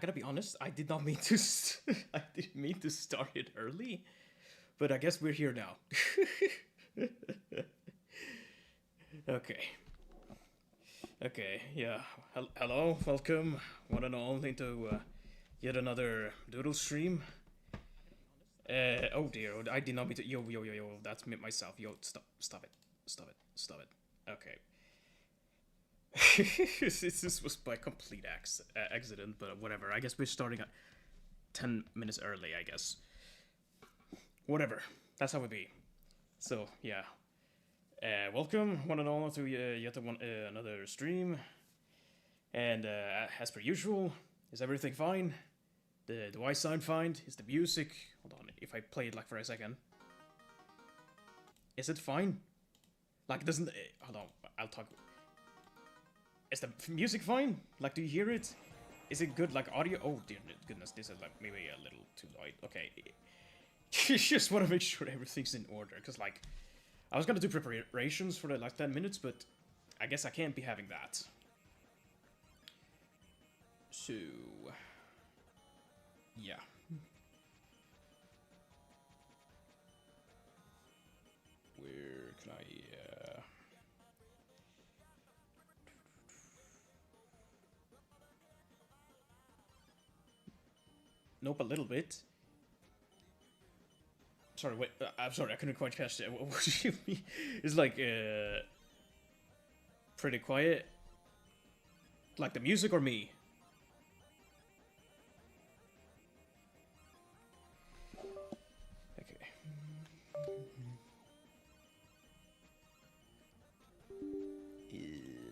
gotta be honest. I did not mean to. I didn't mean to start it early, but I guess we're here now. Okay. Okay. Yeah. Hello. Welcome, one and all, into yet another Doodle stream. Oh dear. I did not mean to. Yo. That's me myself. Yo. Stop it. Stop it. Okay. This was by complete accident, but whatever. I guess we're starting at 10 minutes early, I guess. Whatever. That's how it be. So, yeah. Welcome, one and all, to yet another stream. And as per usual, is everything fine? Do I sound fine? Is the music... Hold on, if I play it like for a second. Is it fine? Like, doesn't... hold on, I'll talk... Is the music fine? Like, do you hear it? Is it good, like, audio? Oh, dear goodness, this is, like, maybe a little too light. Okay. Just want to make sure everything's in order, because, like, I was gonna do preparations for, like, 10 minutes, but I guess I can't be having that. So... yeah. Where can I, Nope, a little bit. Sorry, wait, I'm sorry, I couldn't quite catch it. What do you mean? It's like, pretty quiet. Like the music or me? Okay.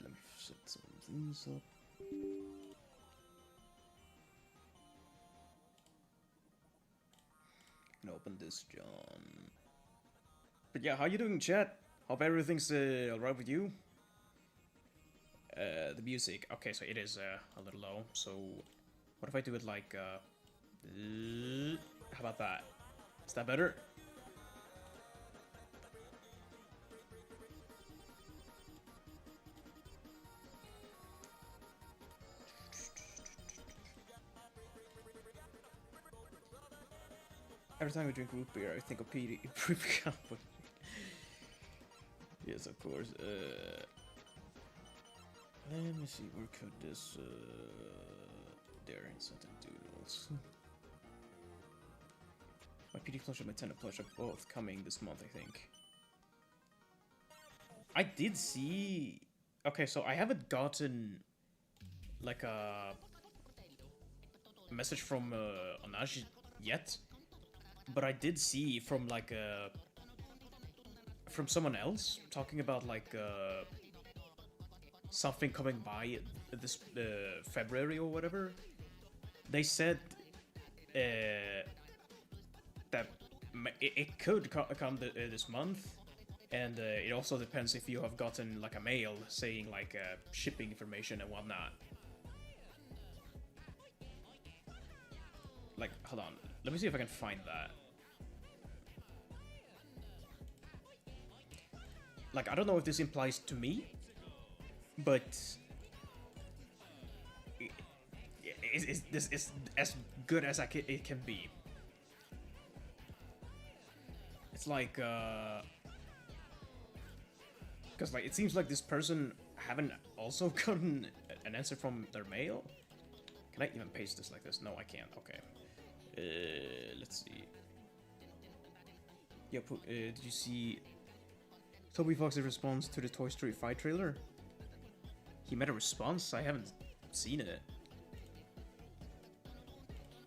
Let me set some things up. Open this, John. But yeah, how you doing, chat? Hope everything's alright with you. The music. Okay, so it is a little low. So, what if I do it like, how about that? Is that better? Every time I drink root beer, I think of Petey. Yes, of course. Let me see, where could this, there, insert the doodles. My PD plush and my Tender plush are both coming this month, I think. I did see... Okay, so I haven't gotten, like, a message from, Onaj yet. But I did see from, like, from someone else talking about, like, something coming by this February or whatever. They said that it could come this month, and it also depends if you have gotten, like, a mail saying, like, shipping information and whatnot. Like, hold on. Let me see if I can find that. Like, I don't know if this implies to me, but this is as good as it can be. It's like, because, like, it seems like this person haven't also gotten an answer from their mail. Can I even paste this like this? No, I can't. Okay. Let's see. Yeah, did you see Toby Fox's response to the Toy Story 5 trailer? He made a response? I haven't seen it.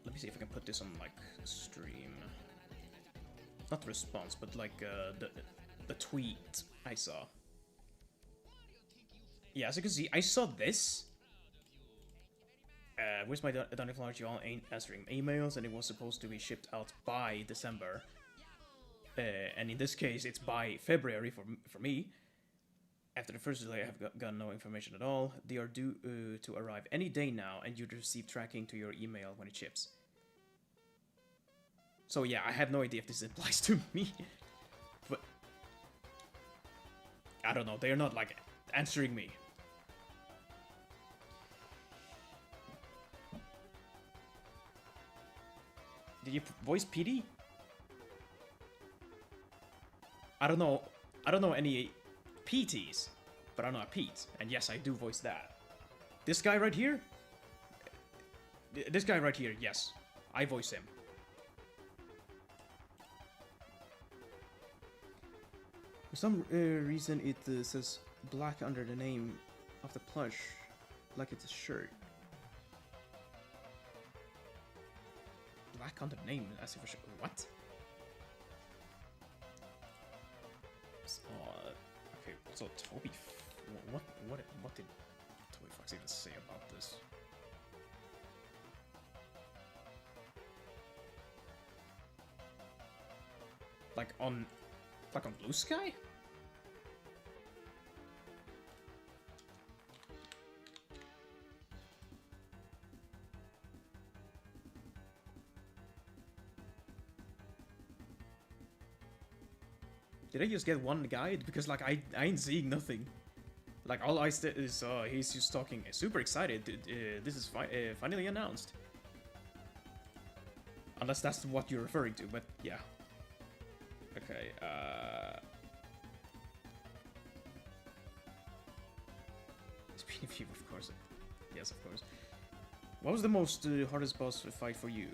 Let me see if I can put this on, like, stream. Not the response, but, like, the tweet I saw. Yeah, as you can see, I saw this. Where's my Donny Flarge? You all ain't answering emails, and it was supposed to be shipped out by December. And in this case, it's by February for me. After the first delay, I have gotten no information at all. They are due to arrive any day now, and you'd receive tracking to your email when it ships. So yeah, I have no idea if this applies to me. But I don't know, they're not, like, answering me. Did you voice PD? I don't know. I don't know any PTs, but I know a Pete, and yes, I do voice that. This guy right here? This guy right here, yes. I voice him. For some reason it says black under the name of the plush, like it's a shirt. Black under the name, as if a shirt. What? Okay, so Toby, what did Toby Fox even say about this? Like on Blue Sky? Did I just get one guide? Because like I ain't seeing nothing. Like all I see is he's just talking super excited. This is finally announced. Unless that's what you're referring to, but yeah. Okay. Speaking of you, of course. Yes, of course. What was the most hardest boss fight for you?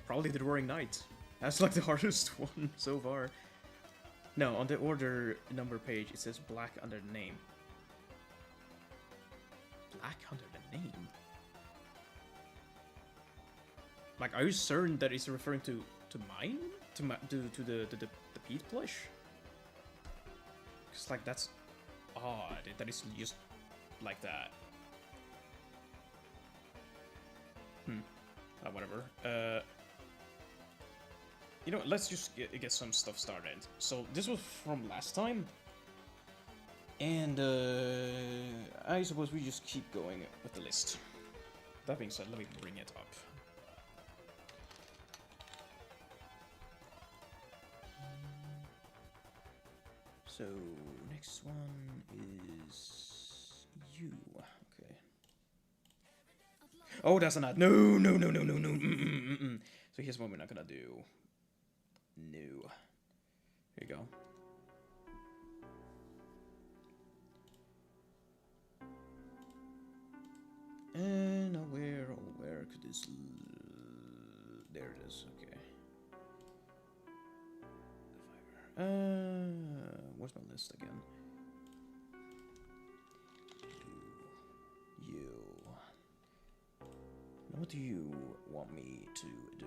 Probably the Roaring Knight. That's like the hardest one so far. No, on the order number page it says black under the name. Black under the name? Like, are you certain that it's referring to mine? To the Pete plush? Cause like that's odd that it's just like that. Whatever. You know, let's just get some stuff started. So this was from last time, and I suppose we just keep going with the list. That being said, let me bring it up. So next one is you. Okay. Oh, that's not. No. So here's what we're not gonna do. No. Here you go. And now where could this... there it is, okay. Where's my list again? You. Now what do you want me to do?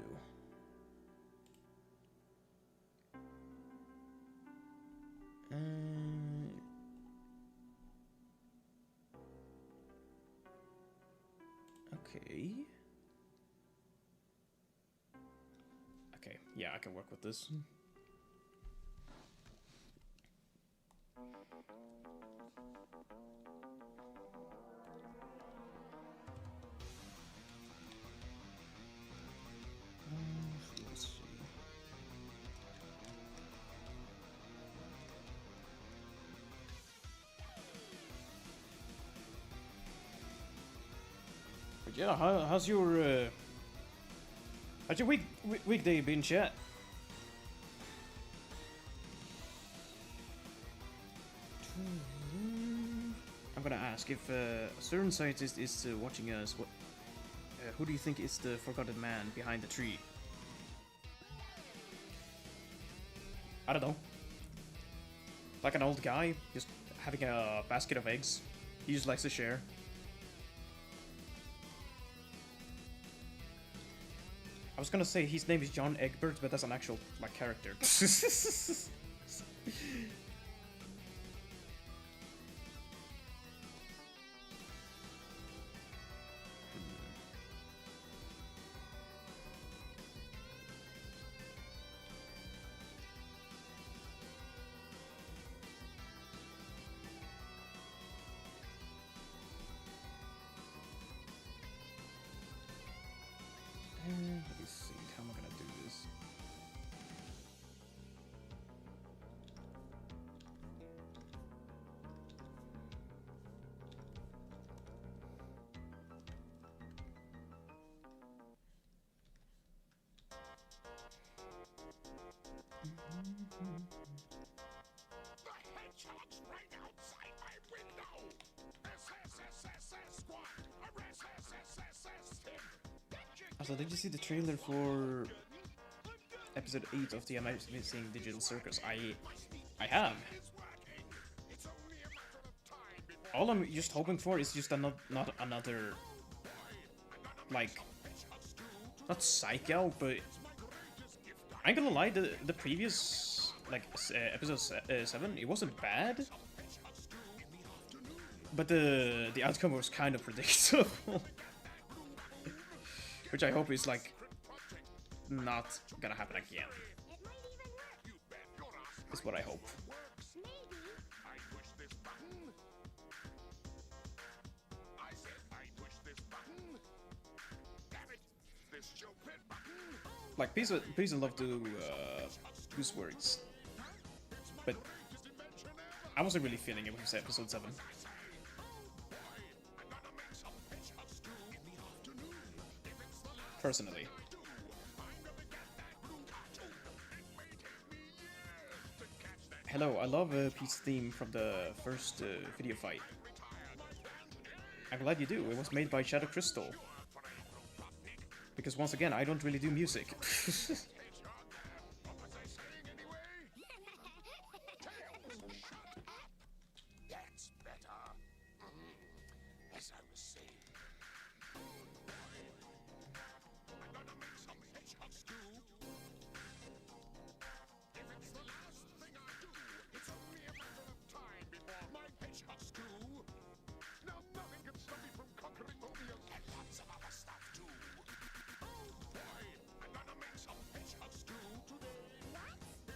Okay. Okay, yeah, I can work with this. Let's see. But yeah, how's your weekday been, chat? I'm gonna ask if a certain scientist is watching us. Who do you think is the forgotten man behind the tree? I don't know. Like an old guy, just having a basket of eggs. He just likes to share. I was gonna say his name is John Egbert, but that's an actual, like, character. Let me see, how am I gonna do this? Also, did you see the trailer for episode 8 of the Amazing Digital Circus? I have. All I'm just hoping for is just not another, like, not psych out, but I ain't gonna lie, the previous, like, episode 7, it wasn't bad, but the outcome was kind of predictable. Which I hope is, like, not gonna happen again. Is what I hope. Like, peace and love to use words, but I wasn't really feeling it with episode 7. Personally. Hello, I love Pete's theme from the first video fight. I'm glad you do. It was made by Shadow Crystal. Because once again, I don't really do music.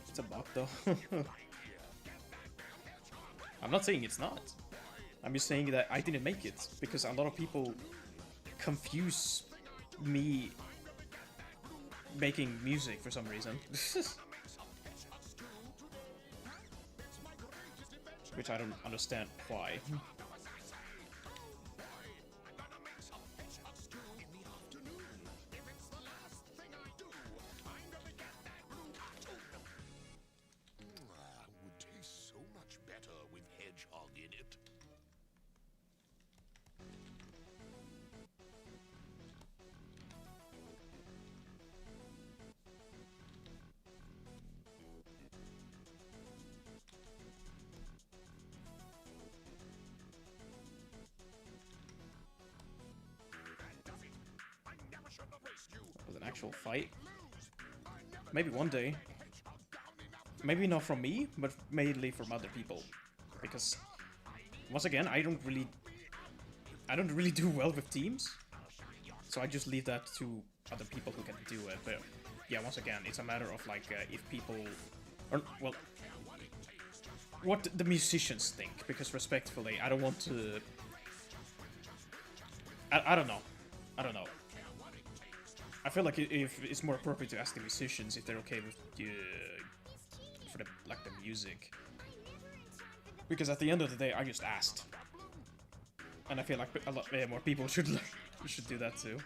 It's a bot though. I'm not saying it's not. I'm just saying that I didn't make it because a lot of people confuse me making music for some reason. Which I don't understand why. Actual fight. Maybe one day. Maybe not from me, but mainly from other people. Because once again, I don't really do well with teams. So I just leave that to other people who can do it. But yeah, once again, it's a matter of like if people or well what the musicians think, because respectfully, I don't want to I don't know. I feel like if it's more appropriate to ask the musicians if they're okay with for the music, because at the end of the day, I just asked, and I feel like a lot more people should do that too.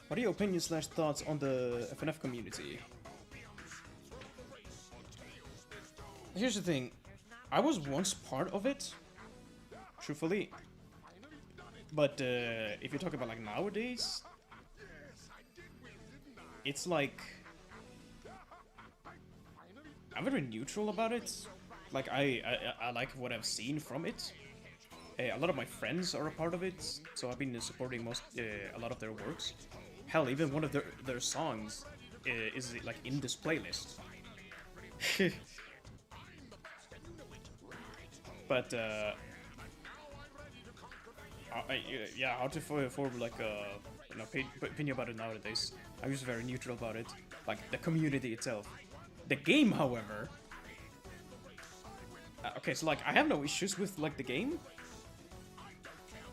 What are your opinions / thoughts on the FNF community? Here's the thing, I was once part of it, truthfully, but if you talk about like nowadays, it's like I'm very neutral about it. Like I like what I've seen from it. A lot of my friends are a part of it, so I've been supporting a lot of their works. Hell, even one of their songs is like in this playlist. But yeah, how to form like an opinion about it nowadays? I'm just very neutral about it, like the community itself. The game, however... okay, so, like, I have no issues with, like, the game.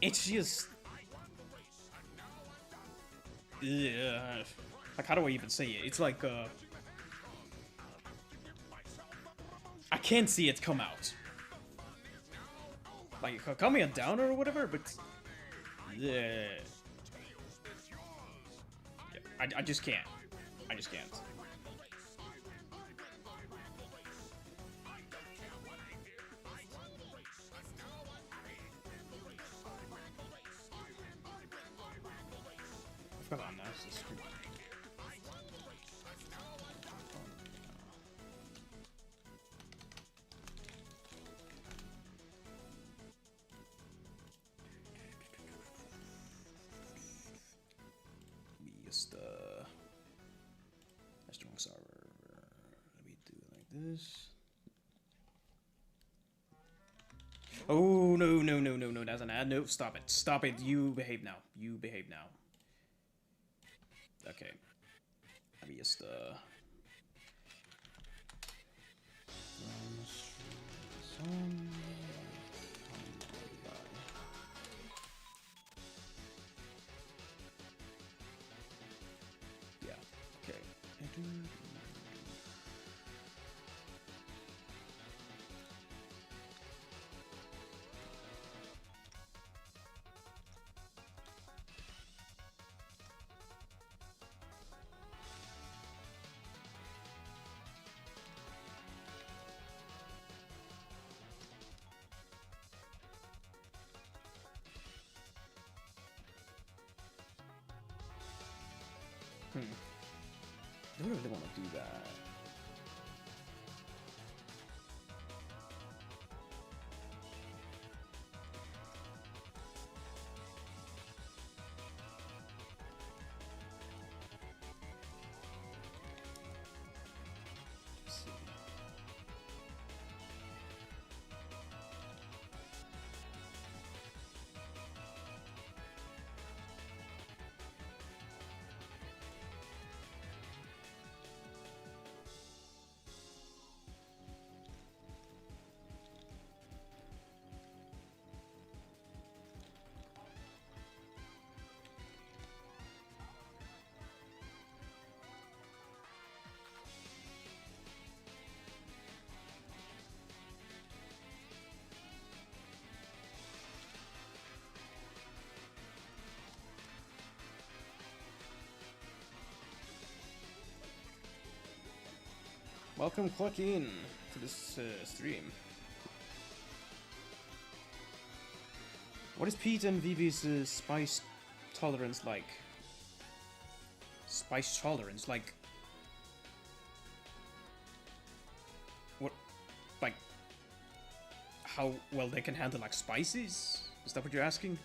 It's just... like, how do I even say it? It's like, I can't see it come out. Like, call me a downer or whatever, but... yeah. I just can't. I just can't. I forgot on that. Strong server. Let me do it like this. Oh no! That's an ad. No, stop it! Stop it! You behave now. You behave now. Okay. Let me just yeah. Okay. I don't really want to do that. Let's see. Welcome, Joaquin, to this stream. What is Pete and Vivi's spice tolerance like? Spice tolerance? Like... what... like... how well they can handle, like, spices? Is that what you're asking?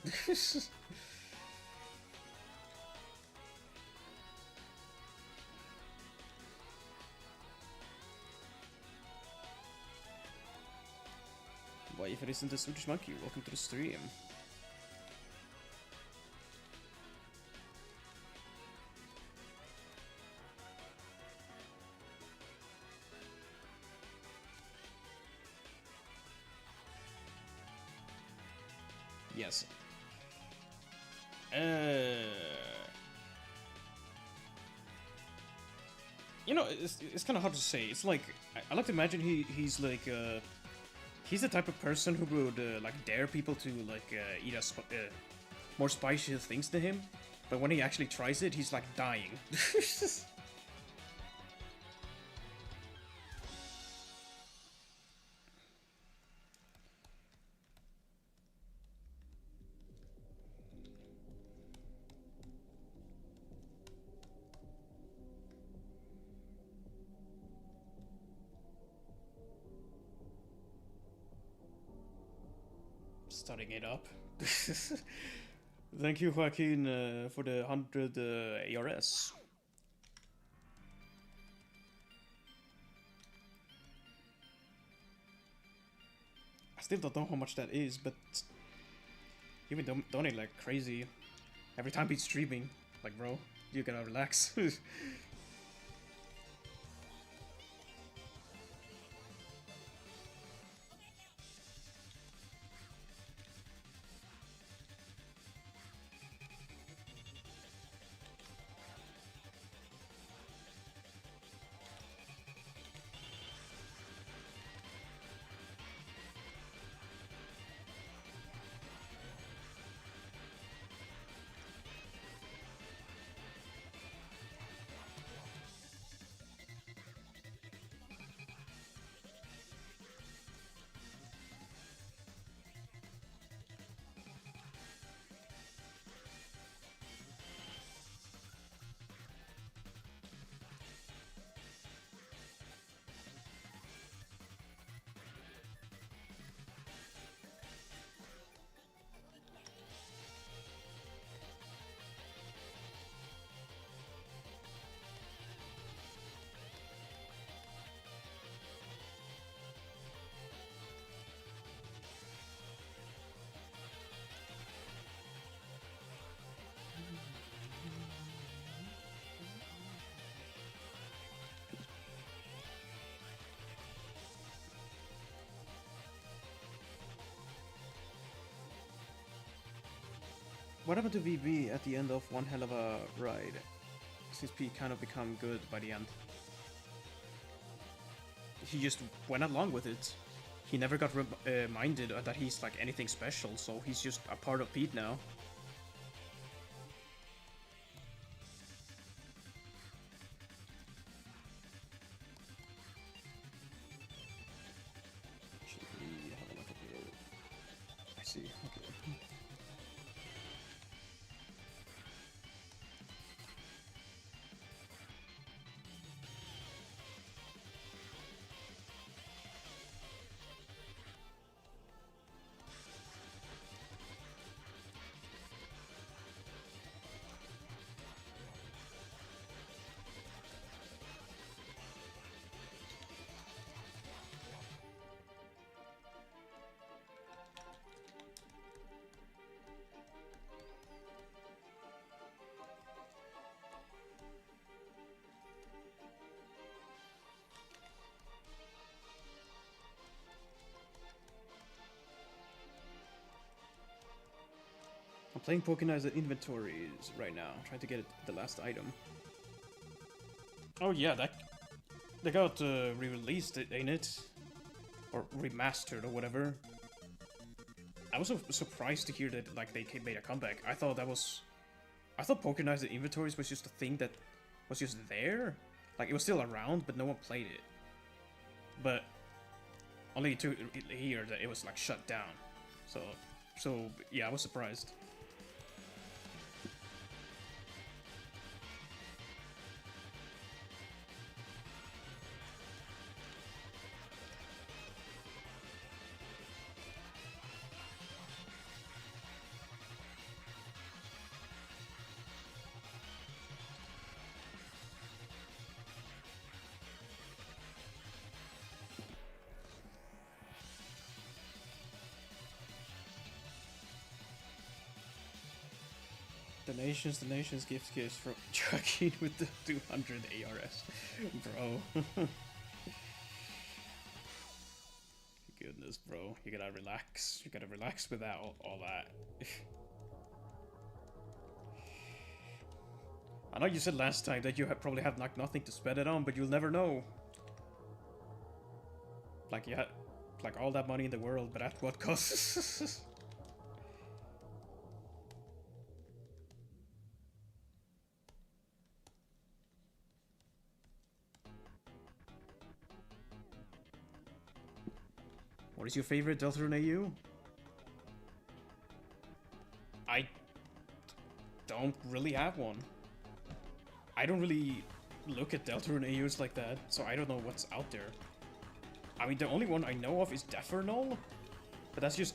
Why, if it isn't the Swedish Monkey, welcome to the stream. Yes. You know, it's kind of hard to say. It's like, I like to imagine he's like, he's the type of person who would, like, dare people to, like, eat more spicier things than him. But when he actually tries it, he's, like, dying. Starting it up. Thank you, Joaquin, for the 100 ARS. I still don't know how much that is, but you've been donating like crazy every time he's streaming. Like, bro, you gotta relax. what happened to VB at the end of One Hell of a Ride? Since P kind of become good by the end. He just went along with it. He never got reminded that he's like anything special, so he's just a part of Pete now. Should we have a look at the... I see, okay. I'm playing Pokemon inventories right now, trying to get the last item. Oh yeah, they got re-released, ain't it? Or remastered or whatever. I was so surprised to hear that like they made a comeback. I thought Pokemon inventories was just a thing that was just there. Like it was still around, but no one played it. But only to hear that it was like shut down. So yeah, I was surprised. Donations, gifts from Chucky with the 200 ARS. Bro. Goodness, bro. You gotta relax. You gotta relax without all that. I know you said last time that you probably have like nothing to spend it on, but you'll never know. Like, you had like all that money in the world, but at what cost? What is your favorite Deltarune AU? I don't really have one. I don't really look at Deltarune AUs like that, so I don't know what's out there. I mean, the only one I know of is Defernol, but that's just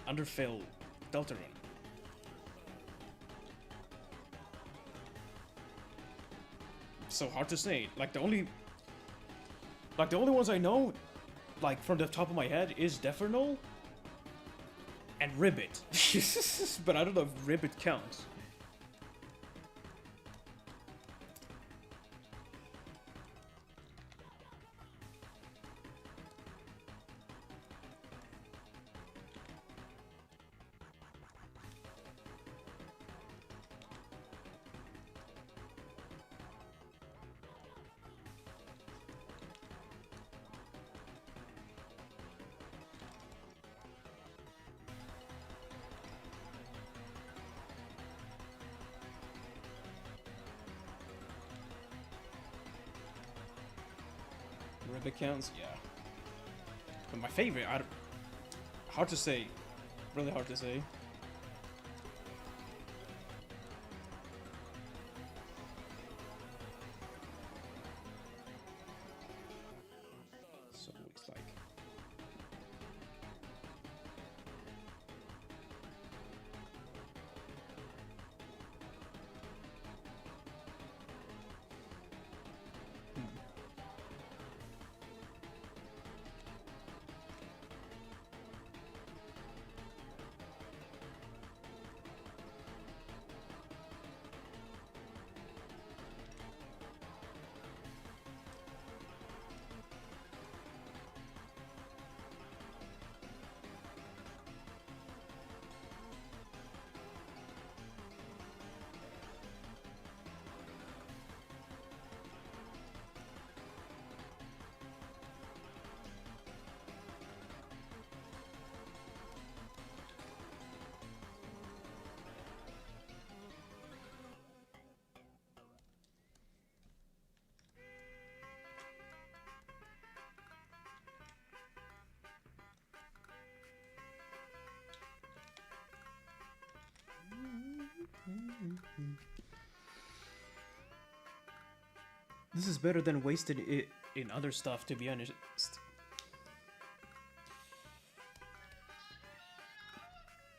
underfill Deltarune. So hard to say. Like the only ones I know, like from the top of my head, is Defernol and Ribbit. But I don't know if Ribbit counts. Ribbit counts, yeah. But my favorite, hard to say. Really hard to say. So it's like... This is better than wasting it in other stuff, to be honest.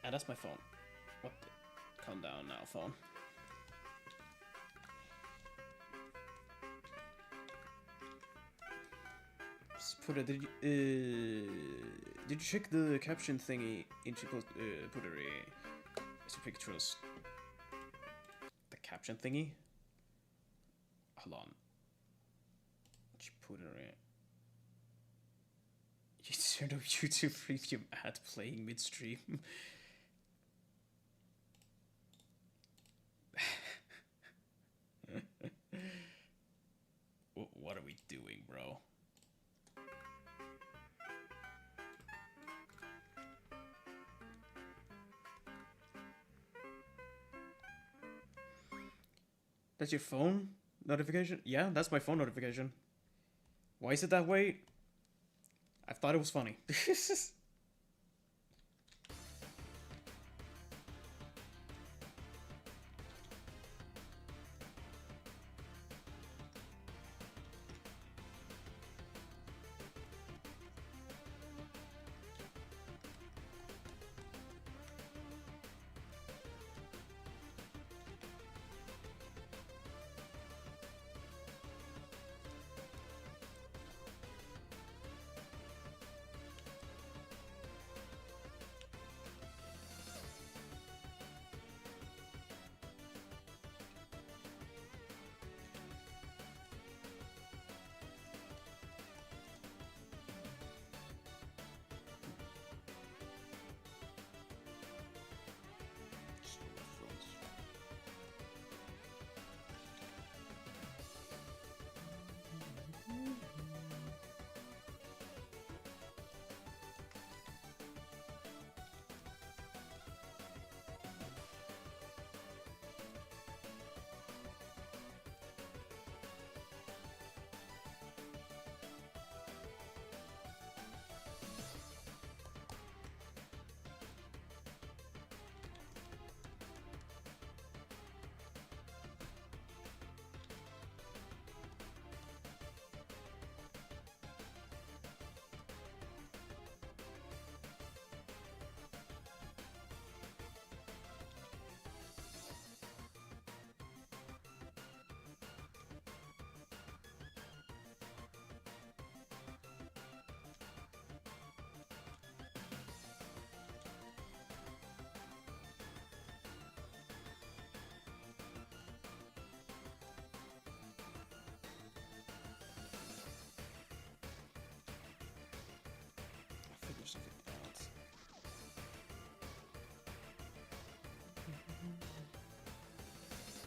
And that's my phone. What the? Calm down now, phone. Just put it. Did you check the caption thingy into Puttery? It's pictures. The caption thingy. Hold on. Puttery. You turned off YouTube Premium ad playing midstream. What are we doing, bro? That's your phone notification? Yeah, that's my phone notification. Why is it that way? I thought it was funny.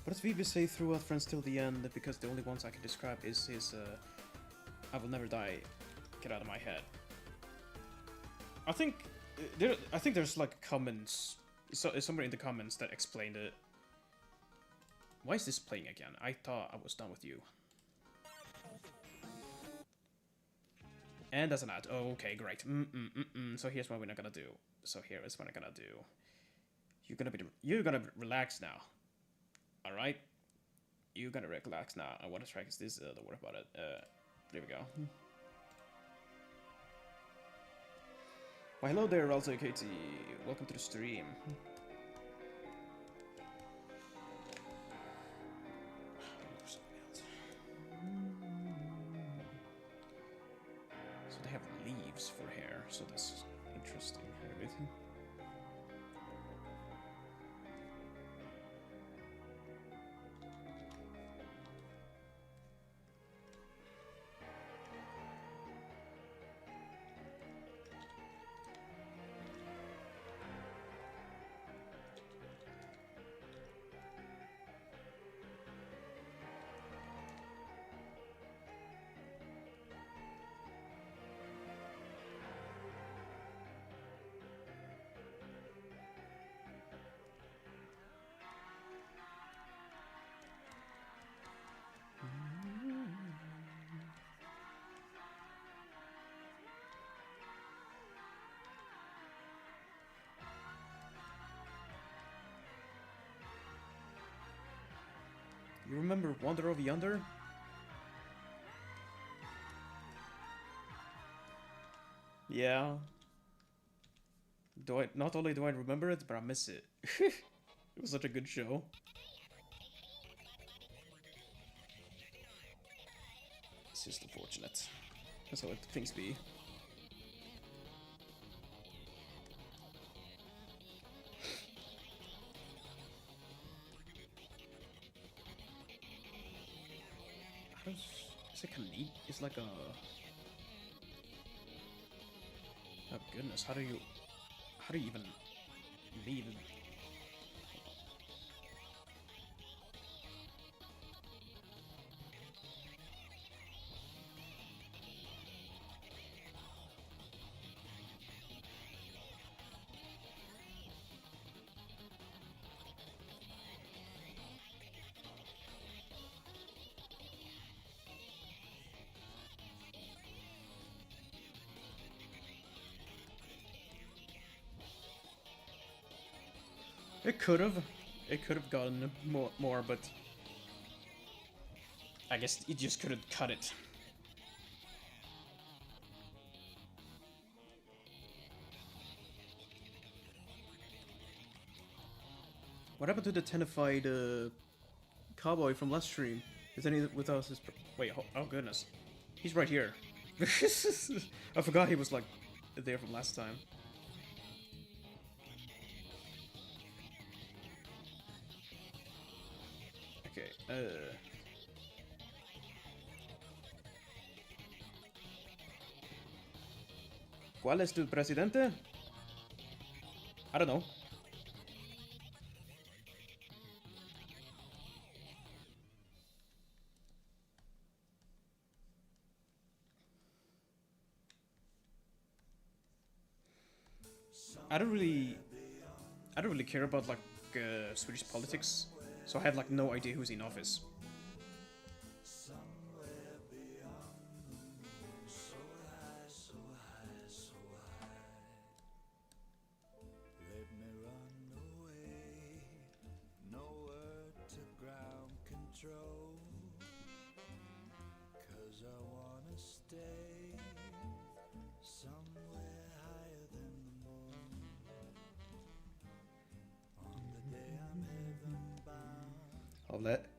What does Phoebe say throughout Friends till the end? Because the only ones I can describe is his I will never die, get out of my head. I think there's like comments, somewhere in the comments that explained it. Why is this playing again? I thought I was done with you. And that's an ad. Oh, okay, great. So here's what we're not gonna do. So here is what I'm gonna do. You're gonna relax now. All right, you're gonna relax now. And what track is this? Don't worry about it. There we go. Well, hello there, also Katie. Welcome to the stream. So they have leaves for hair. So that's interesting. Everything. You remember Wonder of Yonder? Yeah. Not only do I remember it, but I miss it. It was such a good show. It's just unfortunate. That's how things be. How does... Is it Khalid? It's like a... Oh goodness, how do you even leave? It could have. It could have gotten more, but I guess it just couldn't cut it. What happened to the tenified cowboy from last stream? Is any with us? Wait, oh goodness, he's right here. I forgot he was like there from last time. Okay, ¿Cuál es tu presidente? I don't know. I don't really care about like Swedish politics, so I have like no idea who's in office.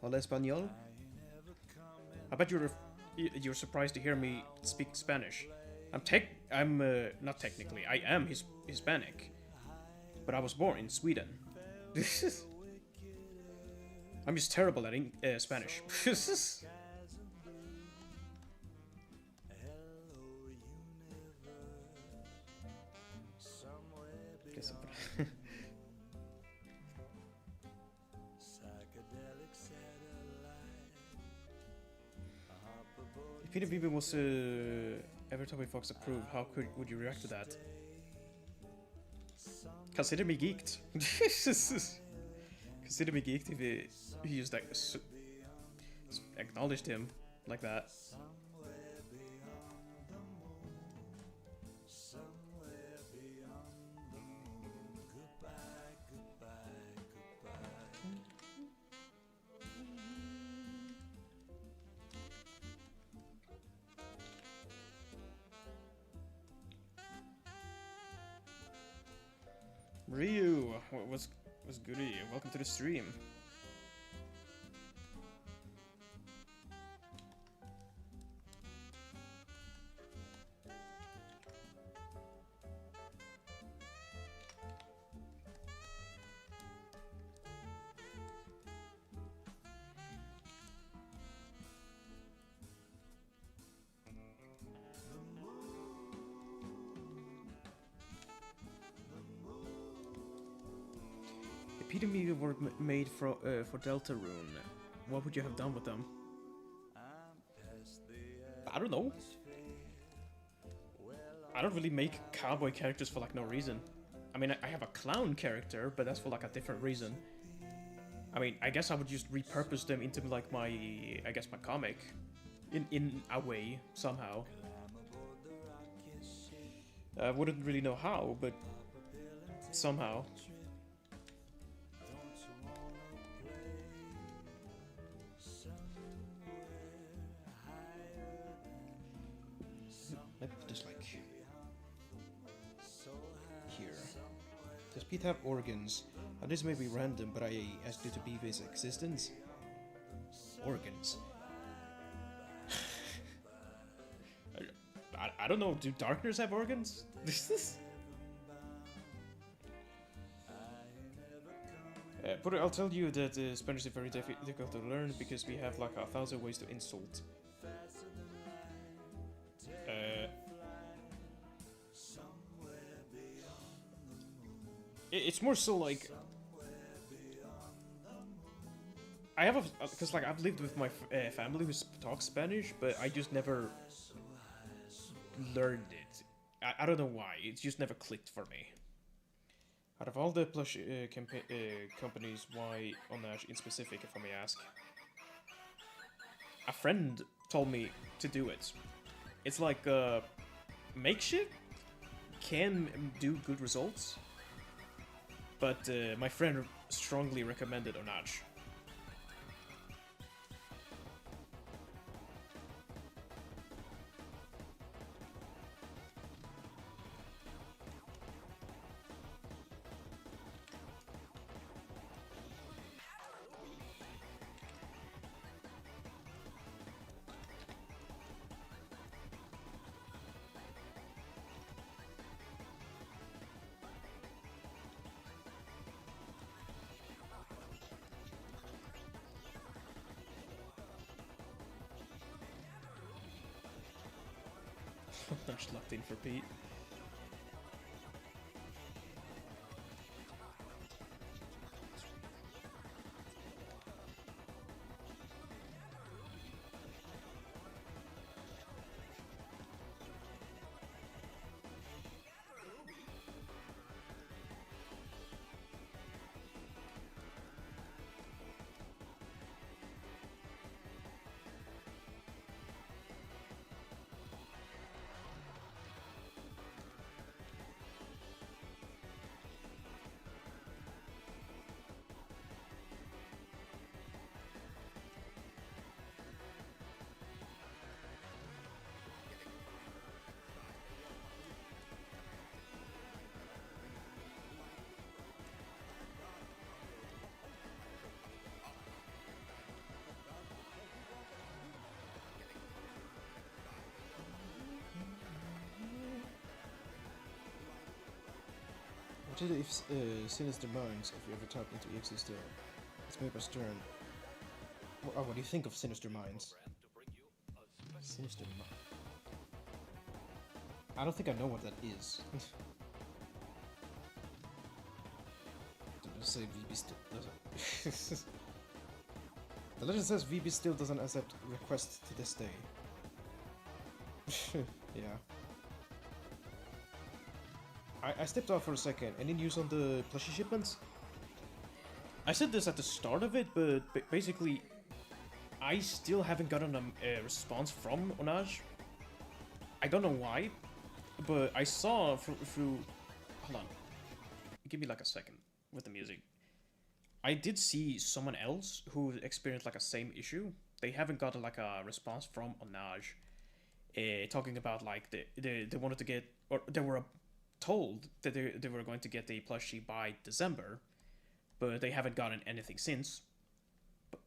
Hola español. I bet you're surprised to hear me speak Spanish. I'm not technically. I am Hispanic, but I was born in Sweden. I'm just terrible at Spanish. If Peter Bieber was every Toby Fox approved, how would you react to that? Consider me geeked. Consider me geeked if he just like acknowledged him like that. Ryu, what's goody? Welcome to the stream. Peter Meager were made for Deltarune. What would you have done with them? I don't know. I don't really make cowboy characters for like no reason. I mean, I have a clown character, but that's for like a different reason. I mean, I guess I would just repurpose them into like my comic, in a way somehow. I wouldn't really know how, but somehow. Just like Pete have organs? This may be random, but I asked you to beef his existence. Organs. I don't know. Do darkners have organs? But I'll tell you that Spanish is very difficult to learn because we have like 1,000 ways to insult. It's more so like I have because like I've lived with my family who talks Spanish, but I just never learned it. I don't know why. It just never clicked for me. Out of all the plush companies, why Onash in specific, if I may ask? A friend told me to do it. It's like makeshift can do good results, but my friend strongly recommended Onash. Onash locked in for Pete. What did if Sinister Minds, if you ever tapped into EXE still? It's made by Stern. What do you think of Sinister Minds? Sinister Minds. I don't think I know what that is. Say VB still doesn't. The legend says VB still doesn't accept requests to this day. Yeah. I stepped off for a second. Any news on the plushie shipments? I said this at the start of it, but basically, I still haven't gotten a response from Onash. I don't know why, but I saw through. Hold on. Give me like a second with the music. I did see someone else who experienced like a same issue. They haven't gotten like a response from Onash, talking about like they wanted to get, or they were told that they were going to get a plushie by December, but they haven't gotten anything since.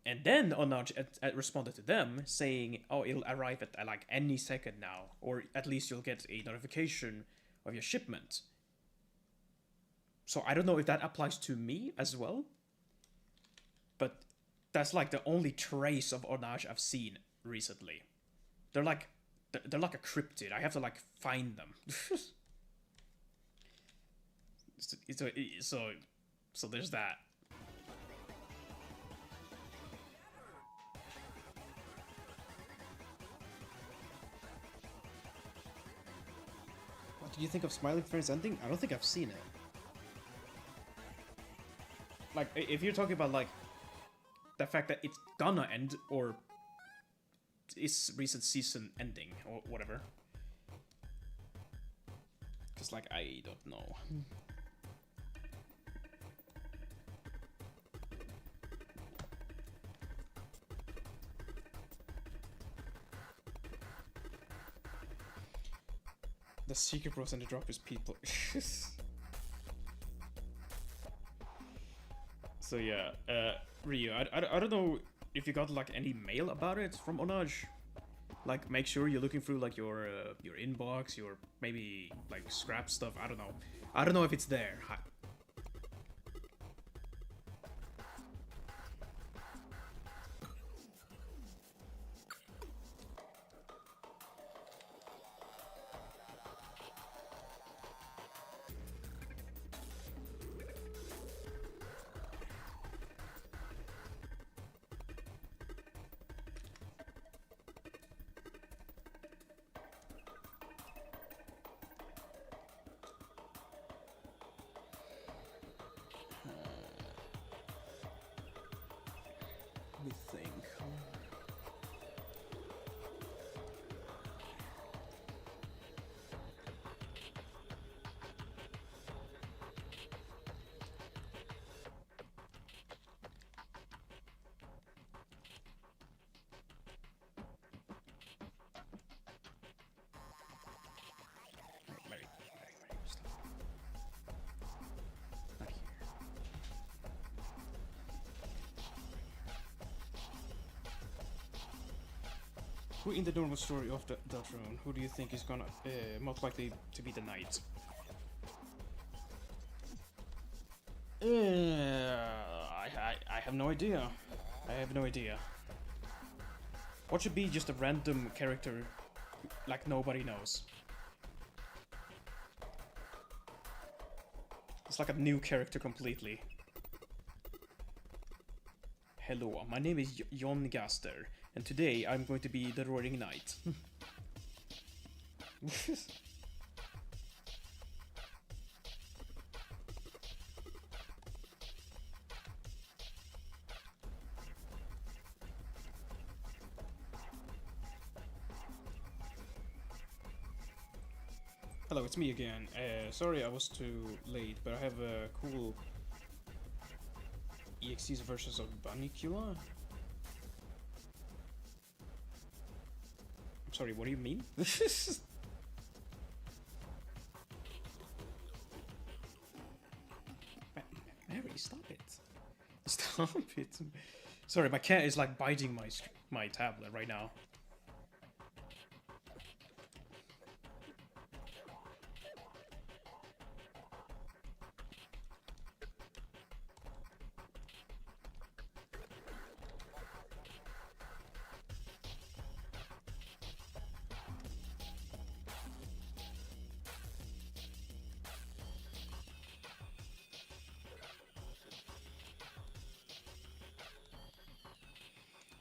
And then Onash responded to them saying, "Oh, it'll arrive at like any second now, or at least you'll get a notification of your shipment." So I don't know if that applies to me as well, but that's like the only trace of Onash I've seen recently. They're like a cryptid. I have to like find them. So there's that. What do you think of Smiling Friends ending? I don't think I've seen it. Like, if you're talking about like the fact that it's gonna end, or is recent season ending, or whatever. Because like I don't know. The secret bros and the drop is people. So yeah, Ryu, I don't know if you got like any mail about it from Onaj. Like, make sure you're looking through like your inbox, your maybe like scrap stuff. I don't know. I don't know if it's there. Let me think. Who in the normal story of the throne, who do you think is gonna most likely to be the knight? I have no idea. I have no idea. What should be just a random character like nobody knows? It's like a new character completely. Hello, my name is Jon Gaster, and today I'm going to be the Roaring Knight. Hello, it's me again. Sorry I was too late, but I have a cool EXE's versions of Bunnicula. I'm sorry, what do you mean? Mary, stop it. Stop it. Sorry, my cat is like biting my tablet right now.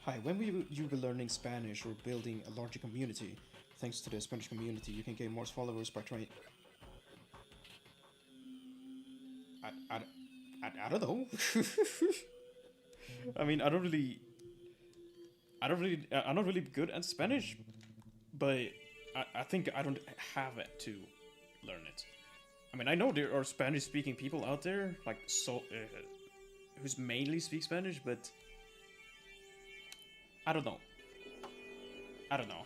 Hi, when will you be learning Spanish or building a larger community? Thanks to the Spanish community, you can gain more followers by trying. I don't know. I mean, I'm not really good at Spanish, but I think I don't have it to learn it. I mean, I know there are Spanish-speaking people out there, like who's mainly speak Spanish, but I don't know. I don't know.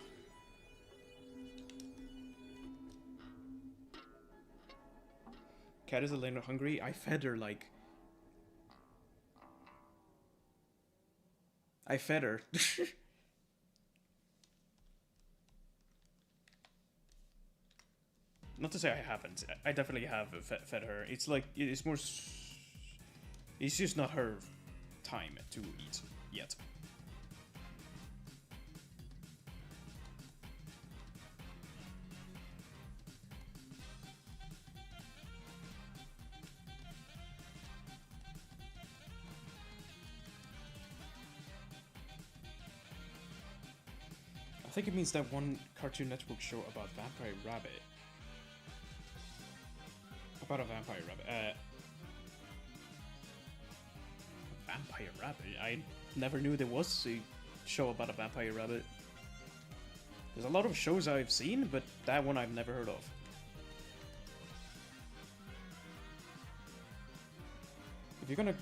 Cat is a little hungry. I fed her like. I fed her. Not to say I haven't. I definitely have fed her. It's like it's more. It's just not her time to eat yet. I think it means that one Cartoon Network show about Vampire Rabbit. About a vampire rabbit. Vampire rabbit? I never knew there was a show about a vampire rabbit. There's a lot of shows I've seen, but that one I've never heard of. If you're gonna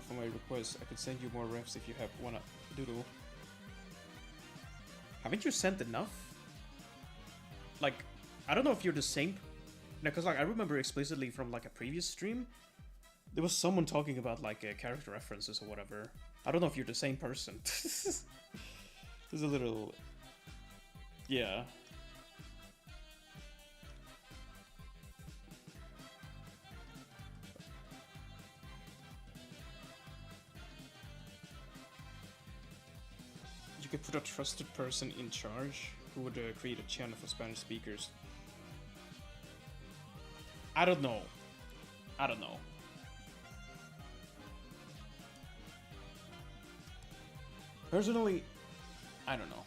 for my request, I could send you more refs if you have wanna doodle. Haven't you sent enough? Like, I don't know if you're the same. No, because like I remember explicitly from like a previous stream There was someone talking about like character references or whatever. I don't know if you're the same person. There's a little, yeah. You could put a trusted person in charge who would create a channel for Spanish speakers. I don't know. I don't know. Personally, I don't know.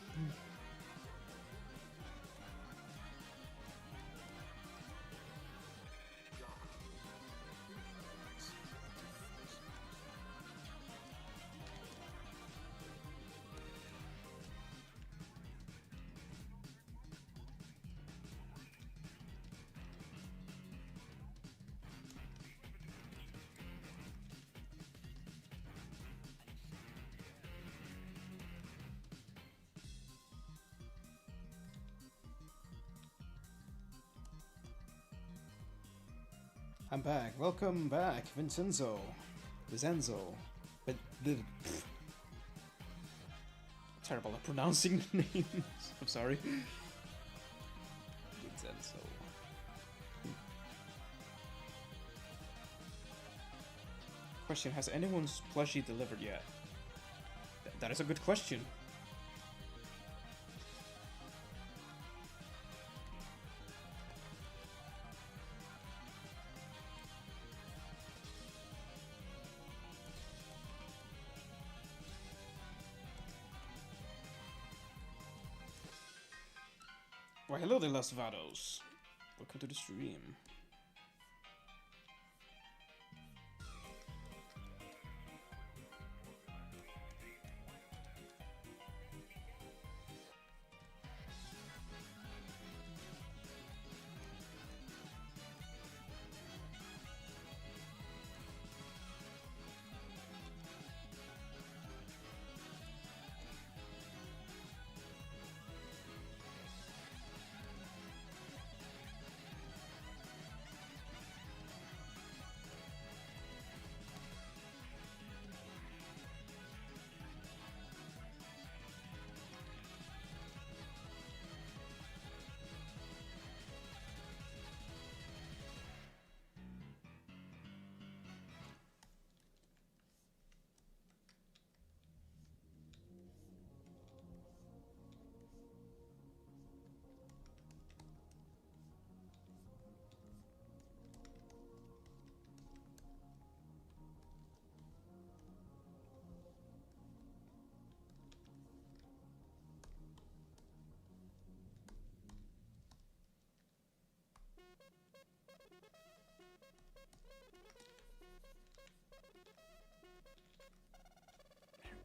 I'm back. Welcome back, Vincenzo. Vincenzo. But the Terrible at pronouncing names. I'm sorry. Vincenzo. Question: has anyone's plushie delivered yet? That is a good question. Why, hello there, Las Vados. Welcome to the stream.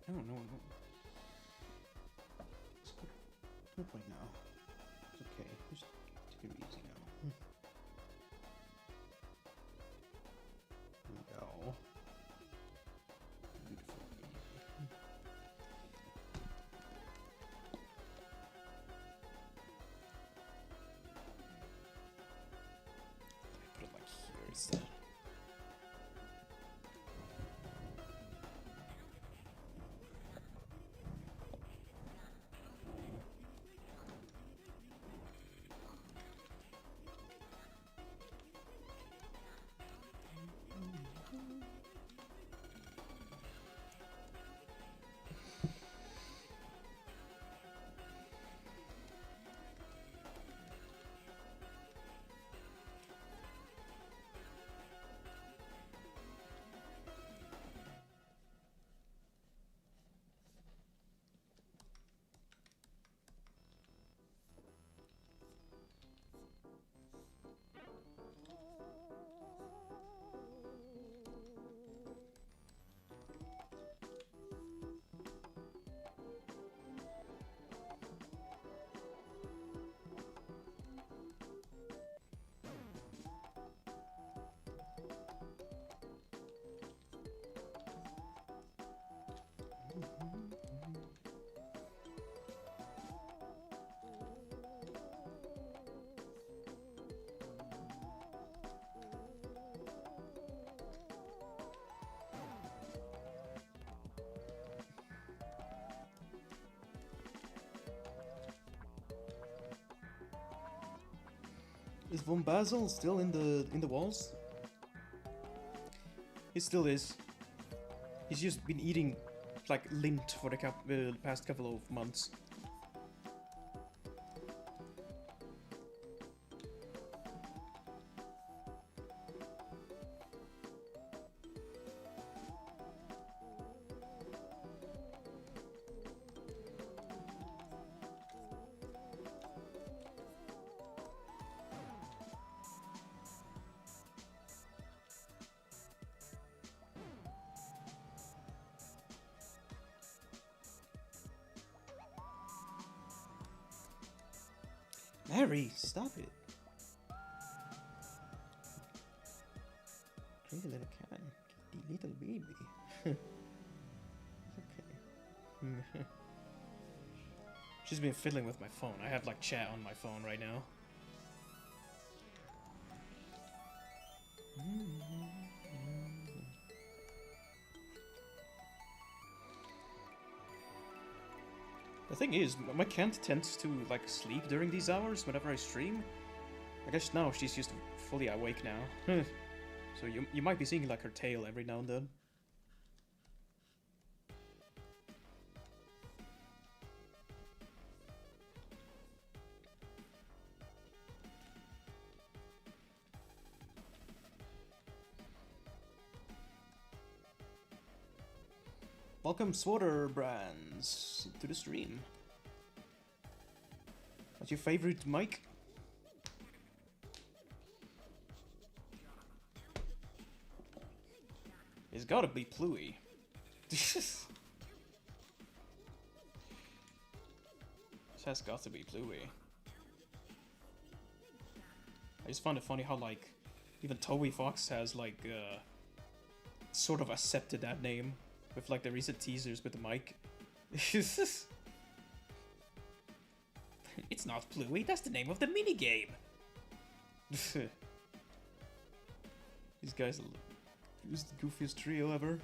No. no point now. It's okay. Just take it easy now. There we go. Beautiful. Put it like here instead. Is Von Basil still in the walls? He still is. He's just been eating like lint for the past couple of months. Mary, stop it. Crazy little cat. The little baby. Okay. She's been fiddling with my phone. I have like chat on my phone right now. The thing is, my cat tends to like sleep during these hours whenever I stream. I guess now she's just fully awake now. So you might be seeing like her tail every now and then. Welcome, Swatter Brands, to the stream. What's your favorite mic? It's gotta be Pluie. This has got to be Pluie. I just found it funny how, like, even Toby Fox has, like, sort of accepted that name. With like the recent teasers with the mic. It's not Pluie, that's the name of the minigame. These guys are the goofiest trio ever.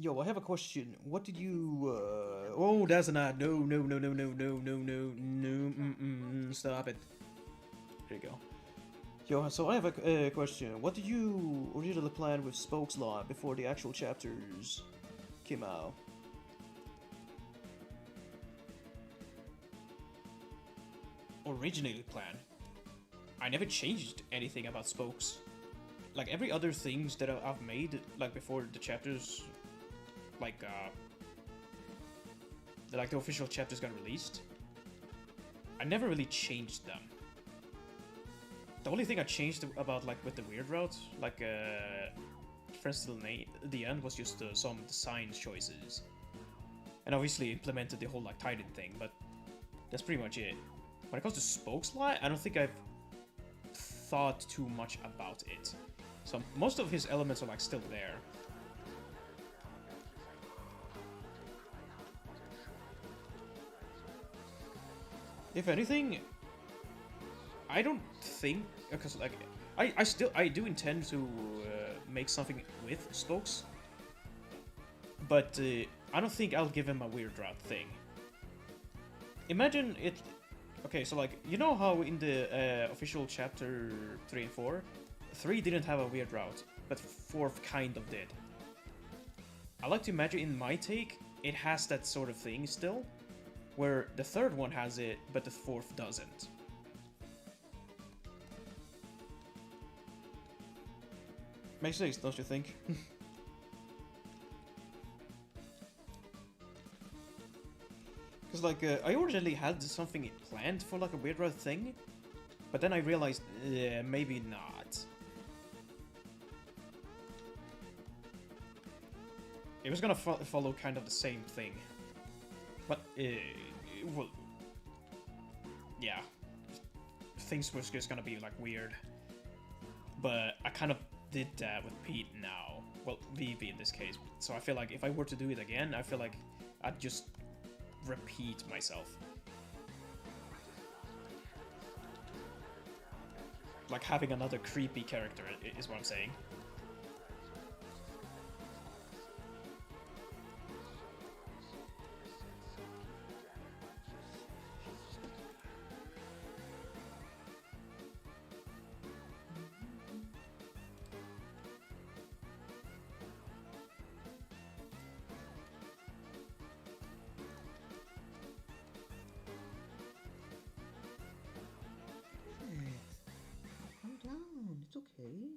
Yo, I have a question. What did you, oh, that's an ad. No. Stop it. There you go. Yo, so I have a question. What did you originally plan with Spoke's Law before the actual chapters came out? Originally planned? I never changed anything about Spokes. Like, every other things that I've made, like, before the chapters... Like the official chapters got released, I never really changed them. The only thing I changed about, like, with the weird route, like, Friends Till the End, was just some design choices. And obviously implemented the whole, like, Titan thing, but that's pretty much it. When it comes to Spoke's Lie, I don't think I've thought too much about it. So most of his elements are, like, still there. If anything, I don't think, because like I do intend to make something with Spokes, but I don't think I'll give him a weird route thing. Imagine it. Okay, so like, you know how in the official chapter 3 and 4, 3 didn't have a weird route, but 4th kind of did. I like to imagine in my take, it has that sort of thing still. Where the 3rd one has it, but the 4th doesn't. Makes sense, don't you think? Because, like, I originally had something planned for, like, a weird route thing, but then I realized, maybe not. It was gonna follow kind of the same thing. But, well, yeah, things was just gonna be, like, weird. But I kind of did that with Pete now. well, VV in this case. So I feel like if I were to do it again, I feel like I'd just repeat myself. Like having another creepy character is what I'm saying. It's okay.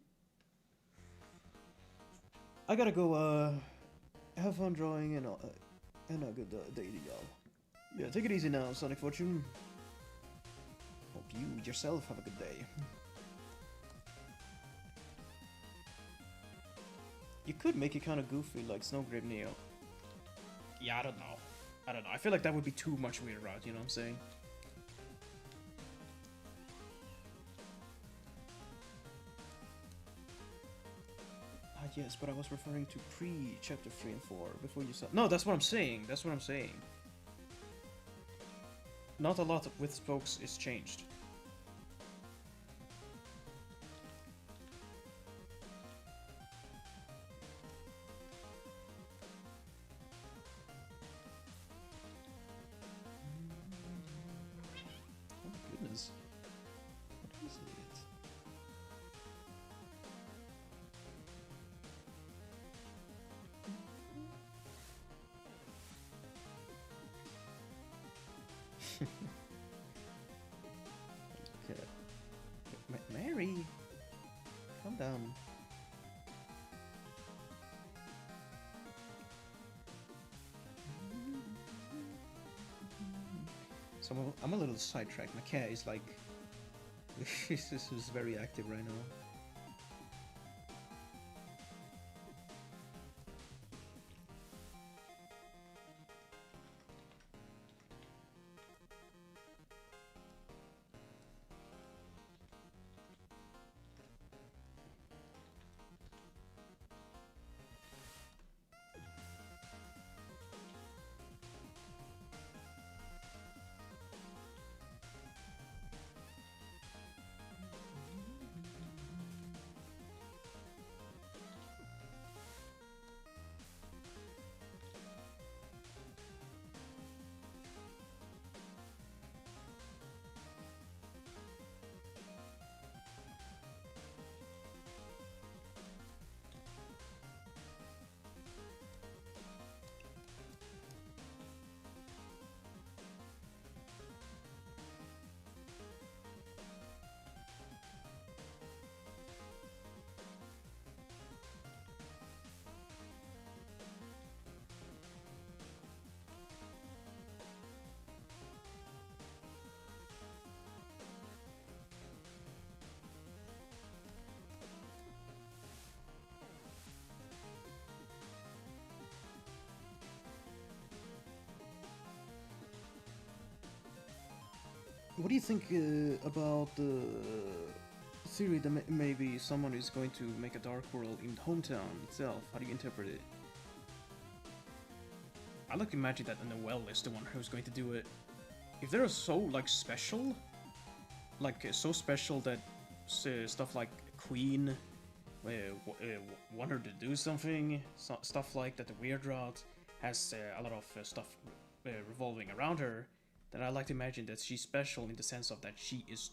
I gotta go, have fun drawing and a good day to y'all. Yeah, take it easy now, Sonic Fortune. Hope you yourself have a good day. You could make it kind of goofy, like Snowgrave Neo. Yeah, I don't know. I feel like that would be too much weird route, you know what I'm saying? Yes, but I was referring to pre-chapter 3 and 4, before you said... No, that's what I'm saying, that's what I'm saying. Not a lot with spokes is changed. Oh my goodness. What is it? Okay. Mary, calm down. So I'm a little sidetracked. My cat is like, this is very active right now. What do you think about the theory that maybe someone is going to make a Dark World in Hometown itself? How do you interpret it? I like to imagine that Noelle is the one who's going to do it. If they're so, like, special, like, so special that stuff like Queen want her to do something, stuff like that the Weird Route has a lot of stuff revolving around her, then I like to imagine that she's special in the sense of that she is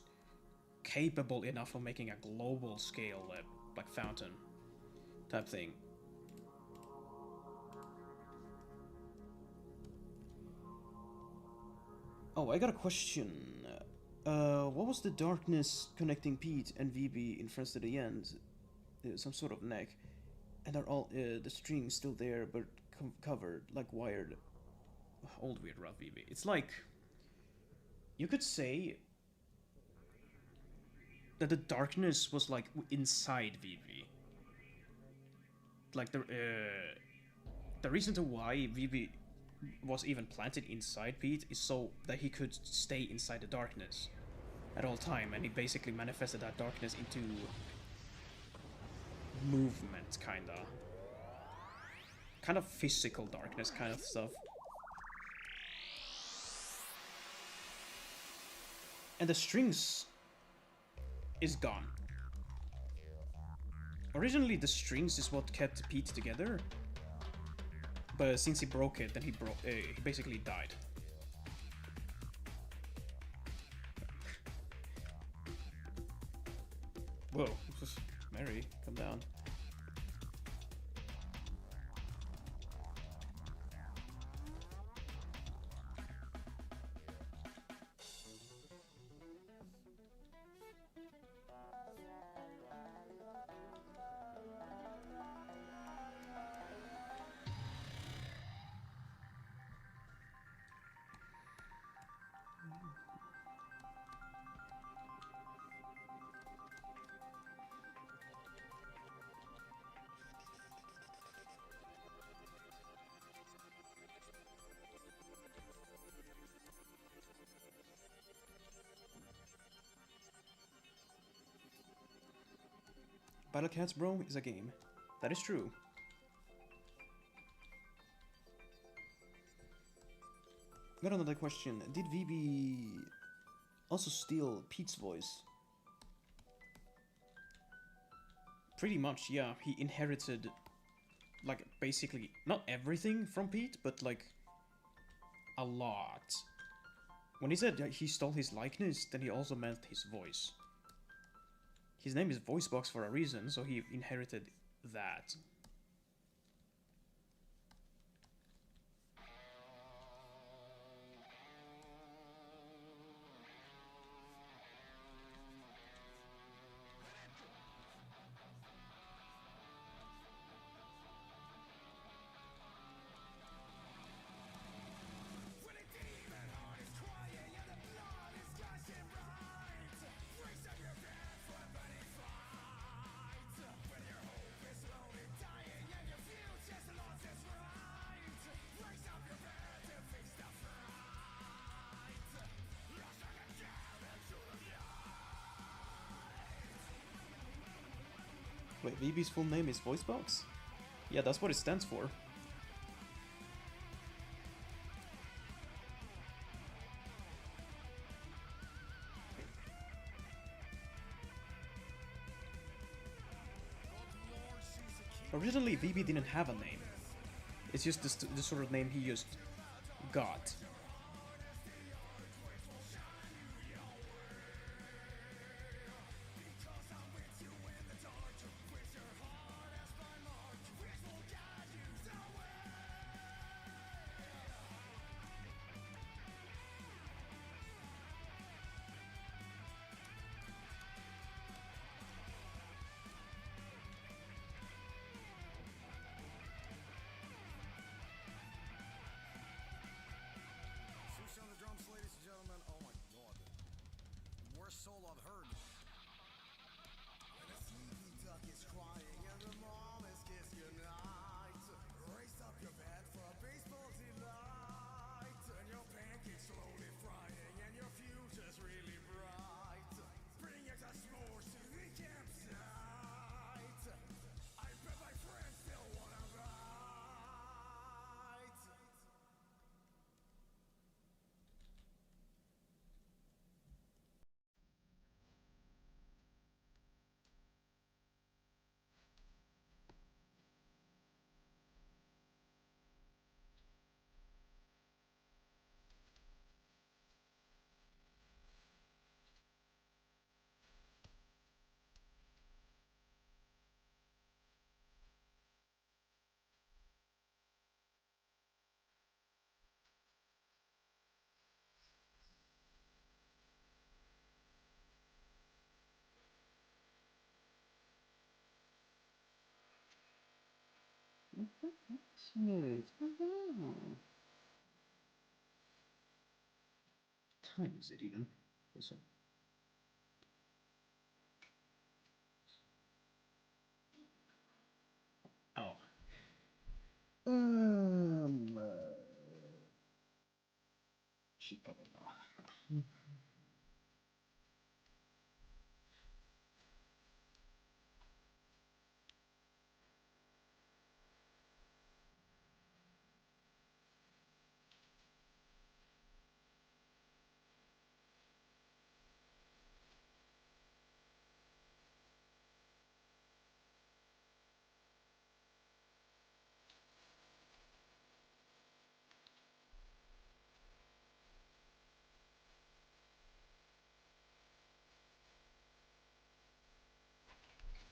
capable enough of making a global scale, like fountain type thing. Oh, I got a question. What was the darkness connecting Pete and VB in Friends to the End? Some sort of neck. And are all the strings still there, but covered, like wired? Old Weird Route VB. It's like, you could say that the darkness was like inside VB. Like the reason to why VB was even planted inside Pete is so that he could stay inside the darkness at all time, and he basically manifested that darkness into movement, kinda. kind of physical darkness kind of stuff. And the strings is gone. Originally, the strings is what kept Pete together, but since he broke it, then he basically died. Whoa, Mary, come down. Battle Cats, bro, is a game. That is true. Got another question. Did VB also steal Pete's voice? Pretty much, yeah. He inherited, like, basically, not everything from Pete, but, like, a lot. When he said he stole his likeness, then he also meant his voice. His name is Voicebox for a reason, so he inherited that. Wait, VB's full name is Voicebox? Yeah, that's what it stands for. Originally, VB didn't have a name. It's just the sort of name he just got. Time is it even? Oh. Should probably not.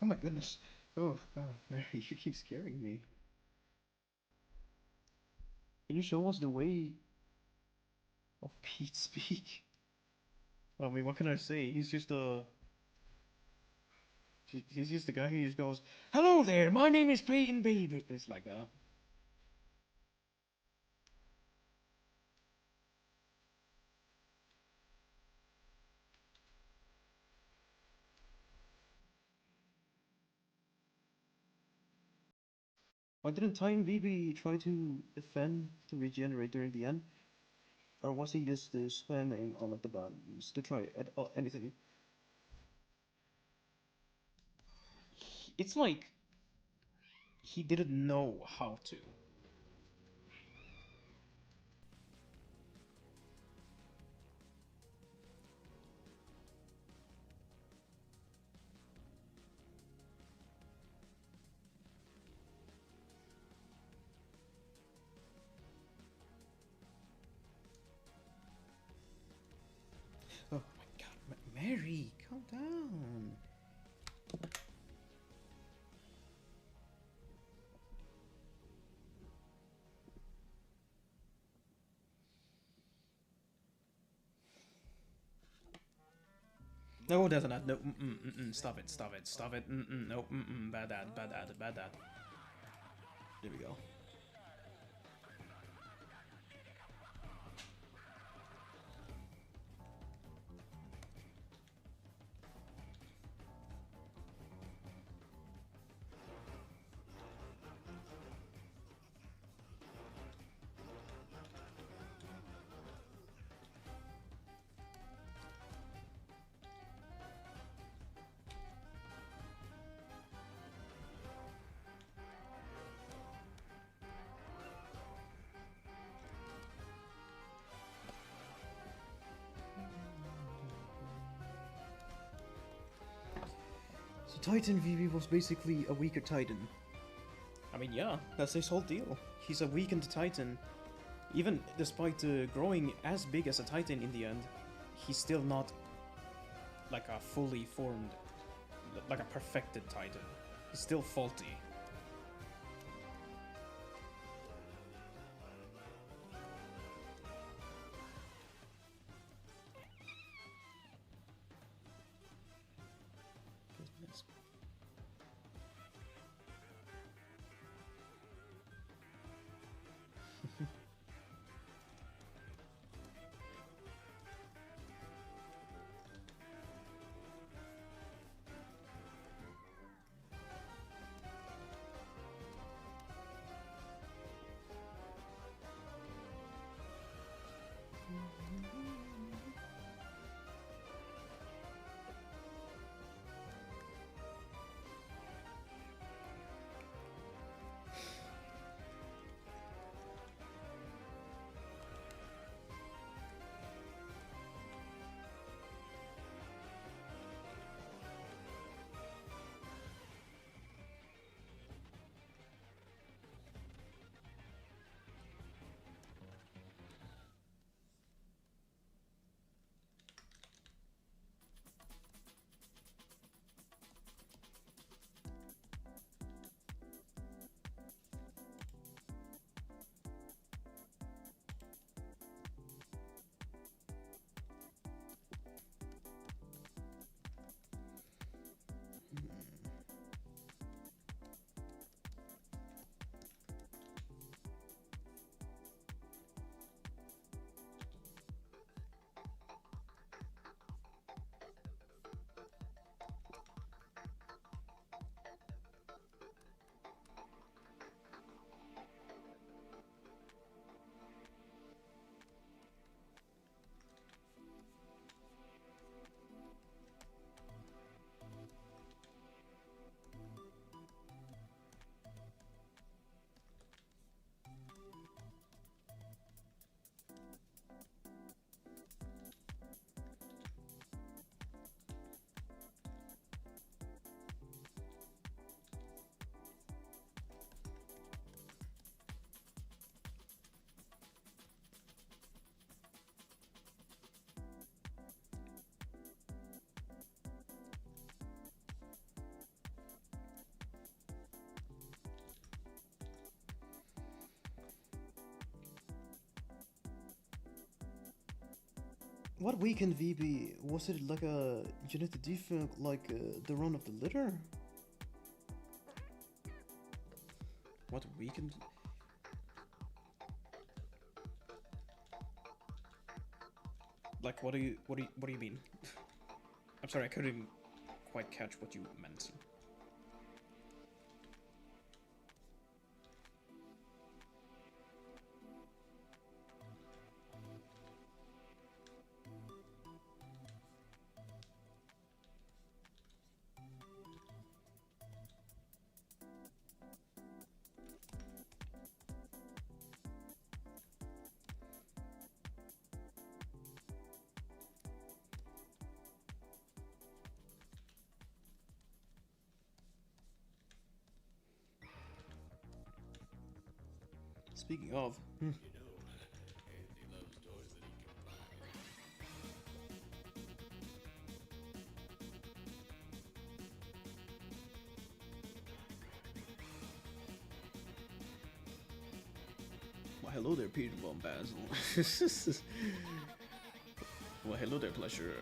Oh my goodness. Oh, Mary, you keep scaring me. Can you show us the way of Pete speak? I mean, what can I say? He's just the guy who just goes, "Hello there, my name is Peyton Baby." It's like that. Why didn't Time BB try to defend to regenerate during the end? Or was he just spamming all of the buttons to try anything? It's like he didn't know how to. Oh my god, Mary, calm down. No, there's not. No, stop it, stop it, stop it. No, bad dad, bad dad, bad dad. There we go. So Titan VB was basically a weaker Titan. I mean, yeah, that's his whole deal. He's a weakened Titan. Even despite growing as big as a Titan in the end, he's still not like a fully formed, like a perfected Titan. He's still faulty. Goodness. What weakened VB? Was it like a genetic defect, like the run of the litter? What weakened? Like, what do you mean? I'm sorry, I couldn't quite catch what you meant. Speaking of, well, hello there, Peter Von Basil. Well, hello there, Pleasure.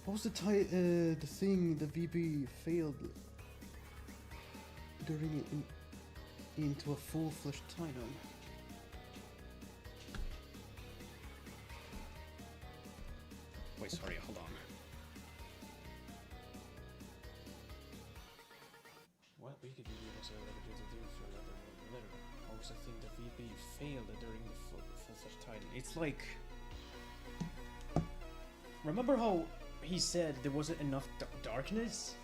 What was the thing the VB failed during it into a full-fledged title? Wait, sorry, hold on. What we could do was what was the thing the VB failed during the full-fledged title? It's like, remember how he said there wasn't enough darkness?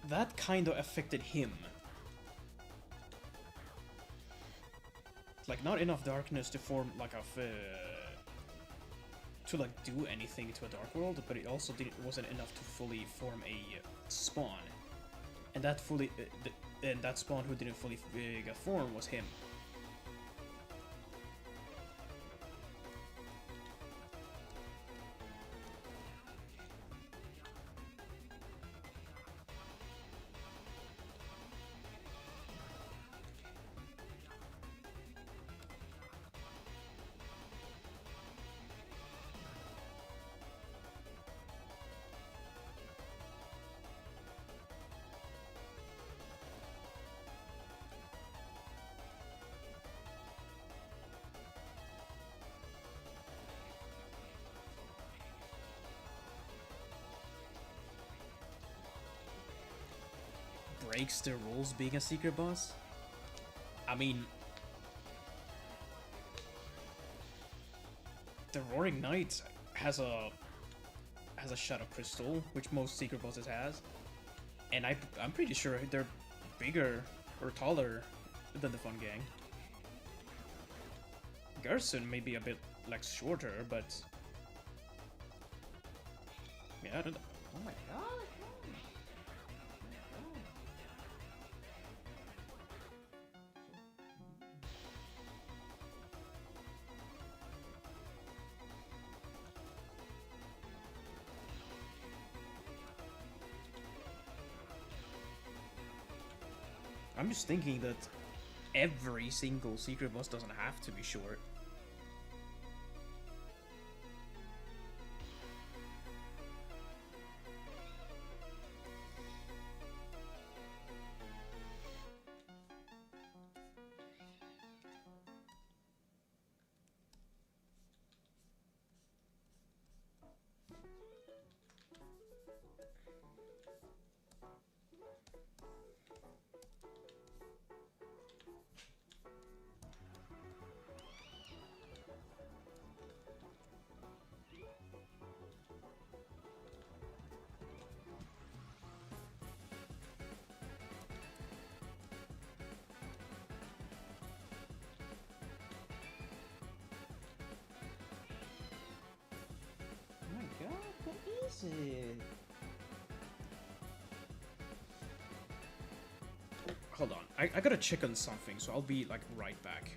That kind of affected him. Like, not enough darkness to form like a to like do anything to a dark world, but it also wasn't enough to fully form a spawn. And that that spawn who didn't fully get formed was him. Breaks the rules being a secret boss? I mean, the Roaring Knight has a Shadow Crystal, which most secret bosses has, and I'm pretty sure they're bigger or taller than the Fun Gang. Gerson may be a bit like shorter, but yeah, I don't. Oh my god. I'm just thinking that every single secret boss doesn't have to be short. What is it? Hold on, I gotta check on something, so I'll be like right back.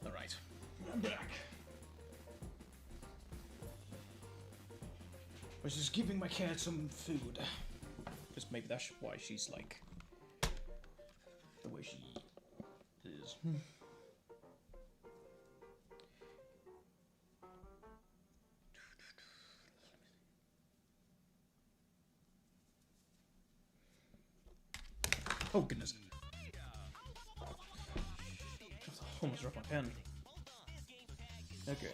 Alright, I'm back. I was just giving my cat some food. Just maybe that's why she's like the way she is. Oh goodness. Almost dropped my pen. Okay.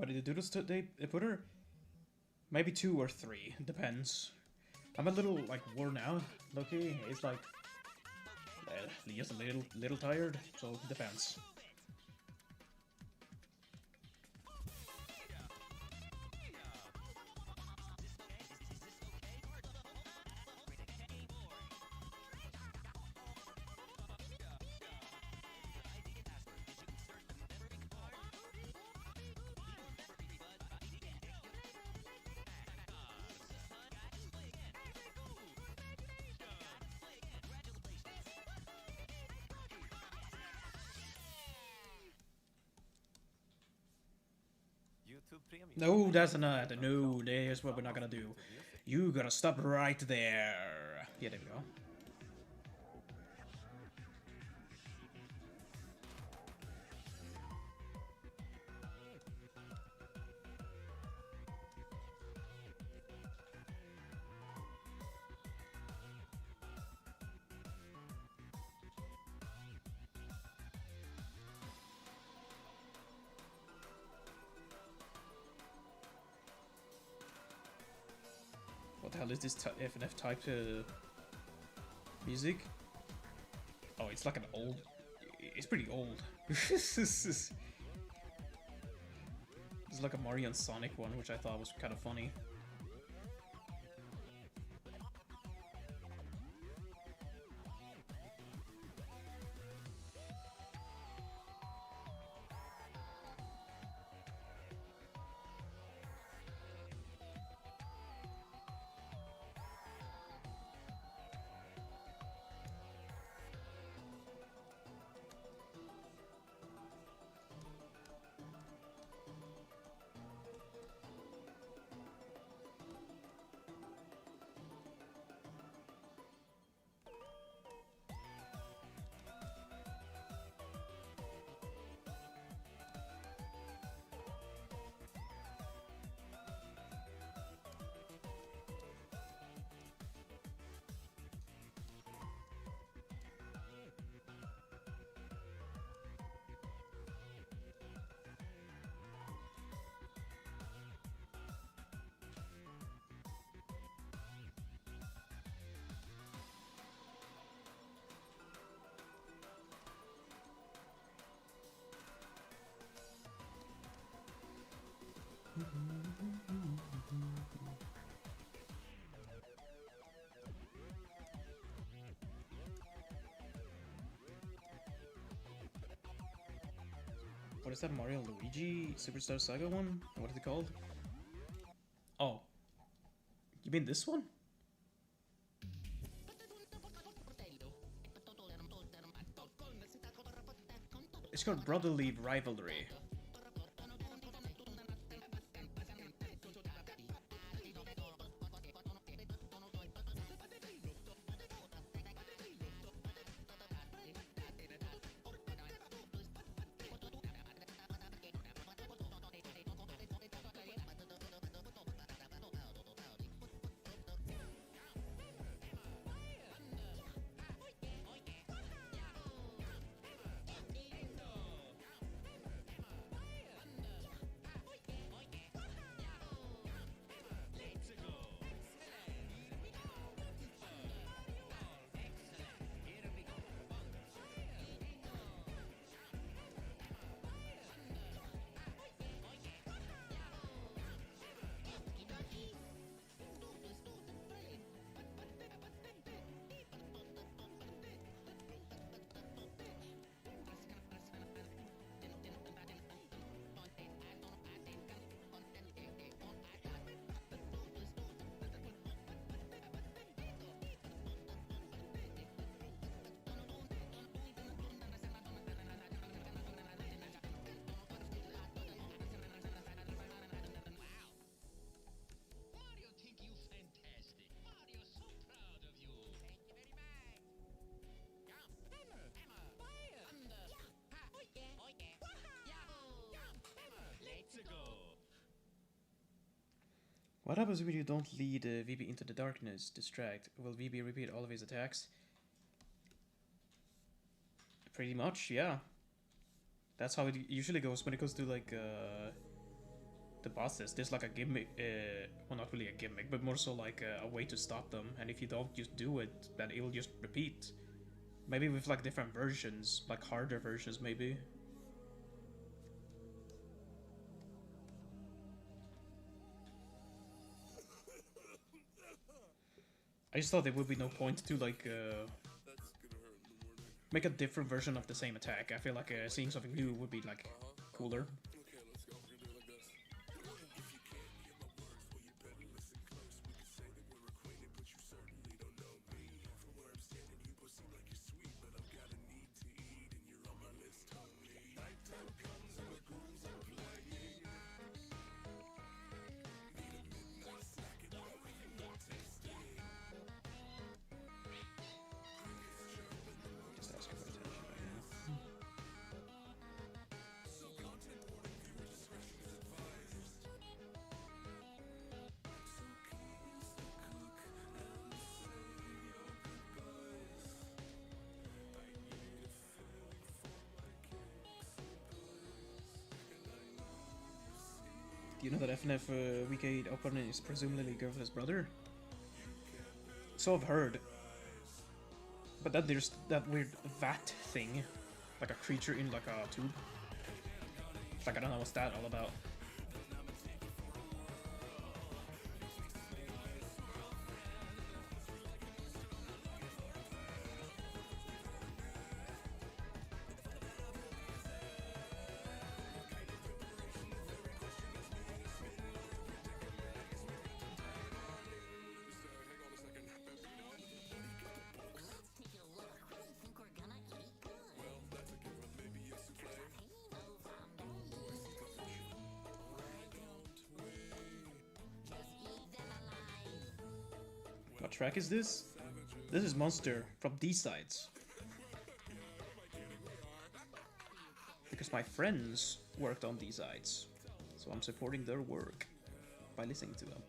What did the Doodles they put her? Maybe 2 or 3, depends. I'm a little like worn out, Loki. It's like just a little tired, so it depends. No, that's not. No, there's what we're not gonna do. You gotta stop right there. Yeah, there we go. What the hell is this FNF type music? Oh, it's like an old. It's pretty old. It's like a Mario and Sonic one, which I thought was kind of funny. What is that Mario Luigi Superstar Saga one? What is it called? Oh. You mean this one? It's called Brotherly Rivalry. What happens when you don't lead VB into the darkness? Distract. Will VB repeat all of his attacks? Pretty much, yeah. That's how it usually goes when it goes to like the bosses. There's like a gimmick, well, not really a gimmick, but more so like a way to stop them. And if you don't just do it, then it will just repeat. Maybe with like different versions, like harder versions, maybe. I just thought there would be no point to like make a different version of the same attack. I feel like seeing something new would be like cooler. Do you know that FNF Week 8 opponent is presumably Girlfriend's brother? So I've heard. But then there's that weird vat thing. Like a creature in like a tube. Like I don't know what's that all about. What track is this? This is Monster from D-Sides. Because my friends worked on D-Sides. So I'm supporting their work by listening to them.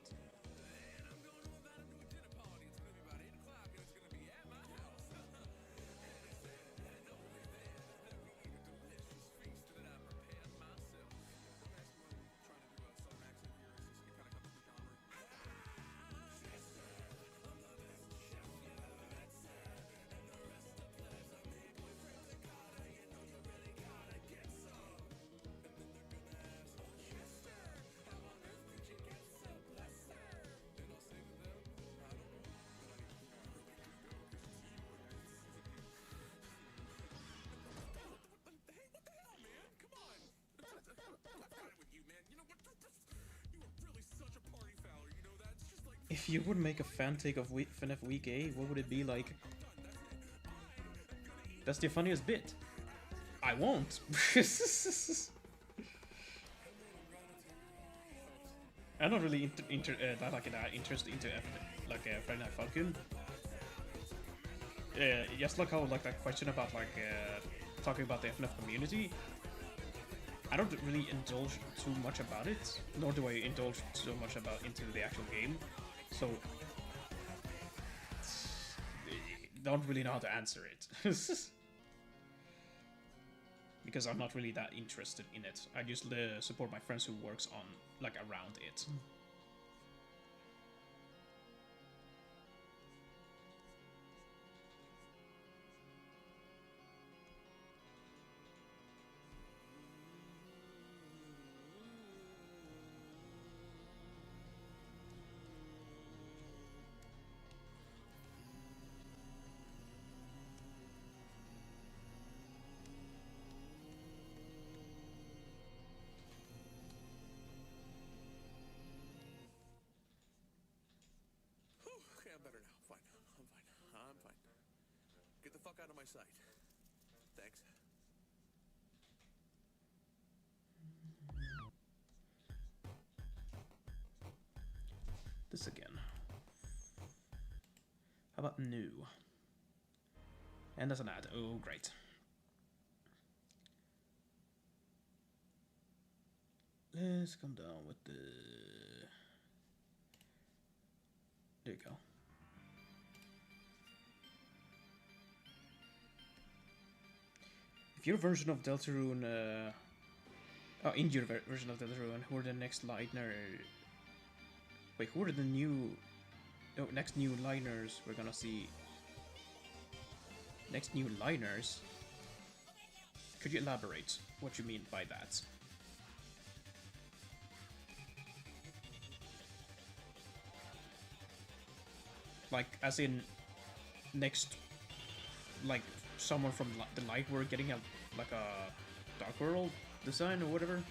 If you would make a fan take of FNF Week 8, what would it be like? That's the funniest bit. I won't. I'm not really interested into Friday Night Funkin'. Just like how like that question about like talking about the FNF community. I don't really indulge too much about it, nor do I indulge so much about into the actual game. So, don't really know how to answer it. Because I'm not really that interested in it. I just support my friends who works on, like, around it. Out of my sight. Thanks. This again. How about new? And there's an ad. Oh, great. Let's come down with the... There you go. If your version of Deltarune Oh, injured version of the ruin. Who are the next liner? Wait, who are the new... Oh, next new liners we're gonna see? Next new liners? Could you elaborate what you mean by that? Like, as in, next, like, someone from the Light World getting a, like a Dark World design or whatever?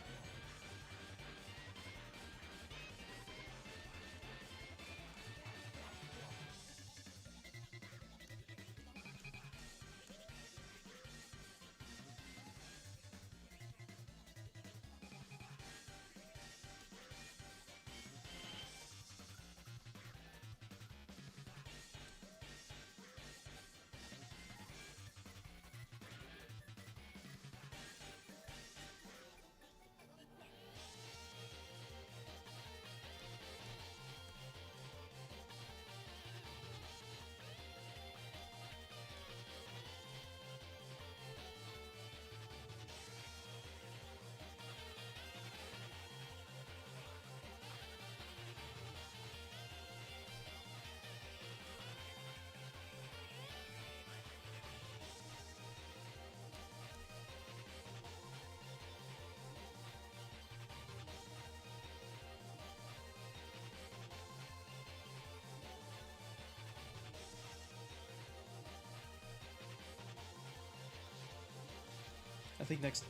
I think next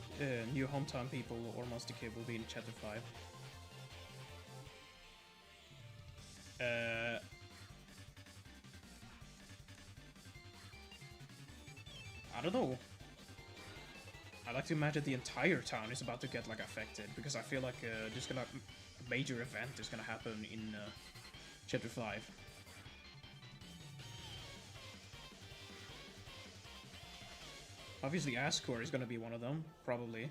new hometown people or Monster Kid will be in Chapter 5. I don't know. I like to imagine the entire town is about to get like affected because I feel like there's gonna a major event is gonna happen in Chapter 5. Obviously, Ascor is gonna be one of them, probably.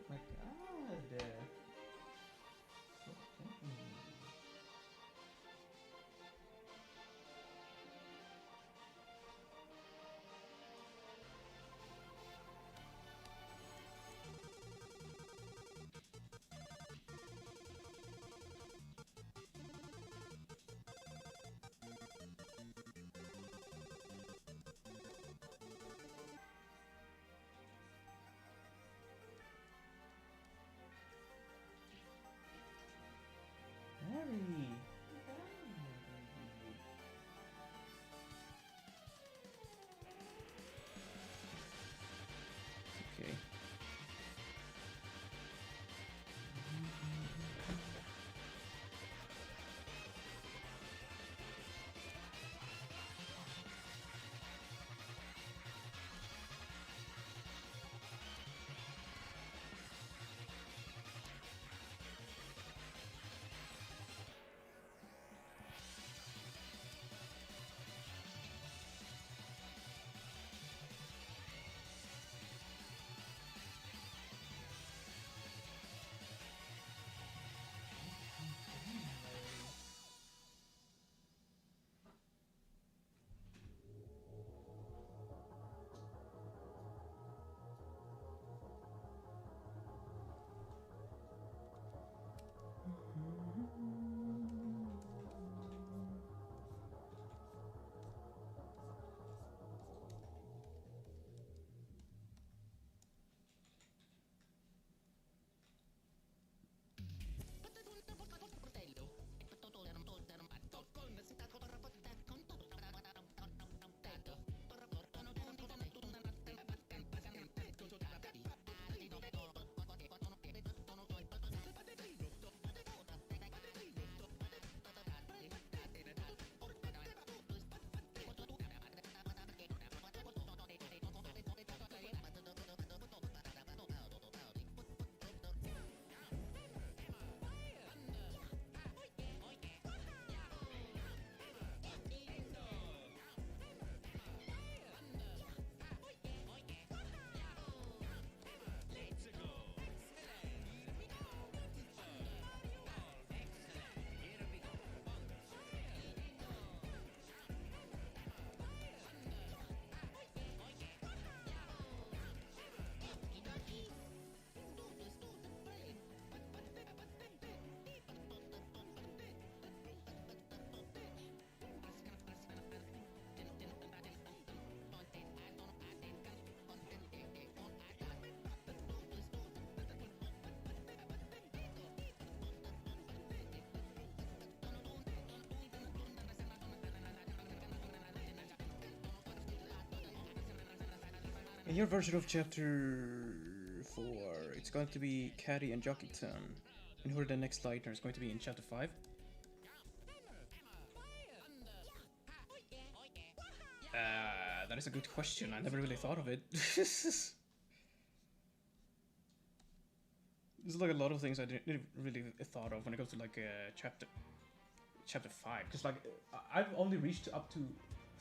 My God. Your version of chapter 4, it's going to be Caddy and Jockeyton. And who are the next Lightner is going to be in chapter 5? That is a good question. I never really thought of it. There's like a lot of things I didn't really thought of when it comes to like chapter 5. Because like I've only reached up to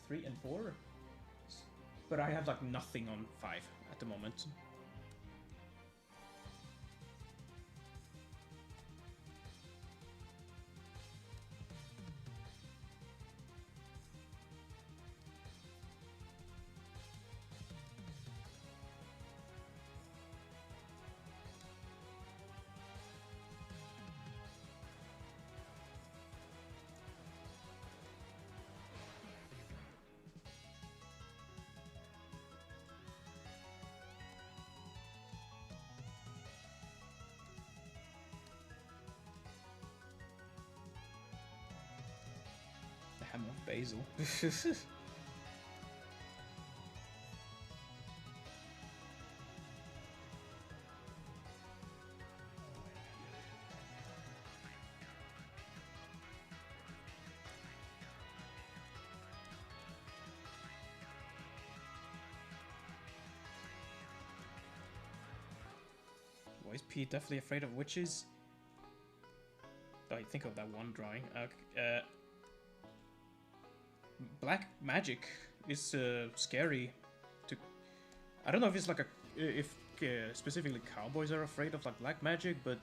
3 and 4, but I have like nothing on 5 at the moment. Ham of basil. Why is Pete definitely afraid of witches? Oh, I think of that one drawing. Black magic is scary. I don't know if it's like specifically cowboys are afraid of like black magic, but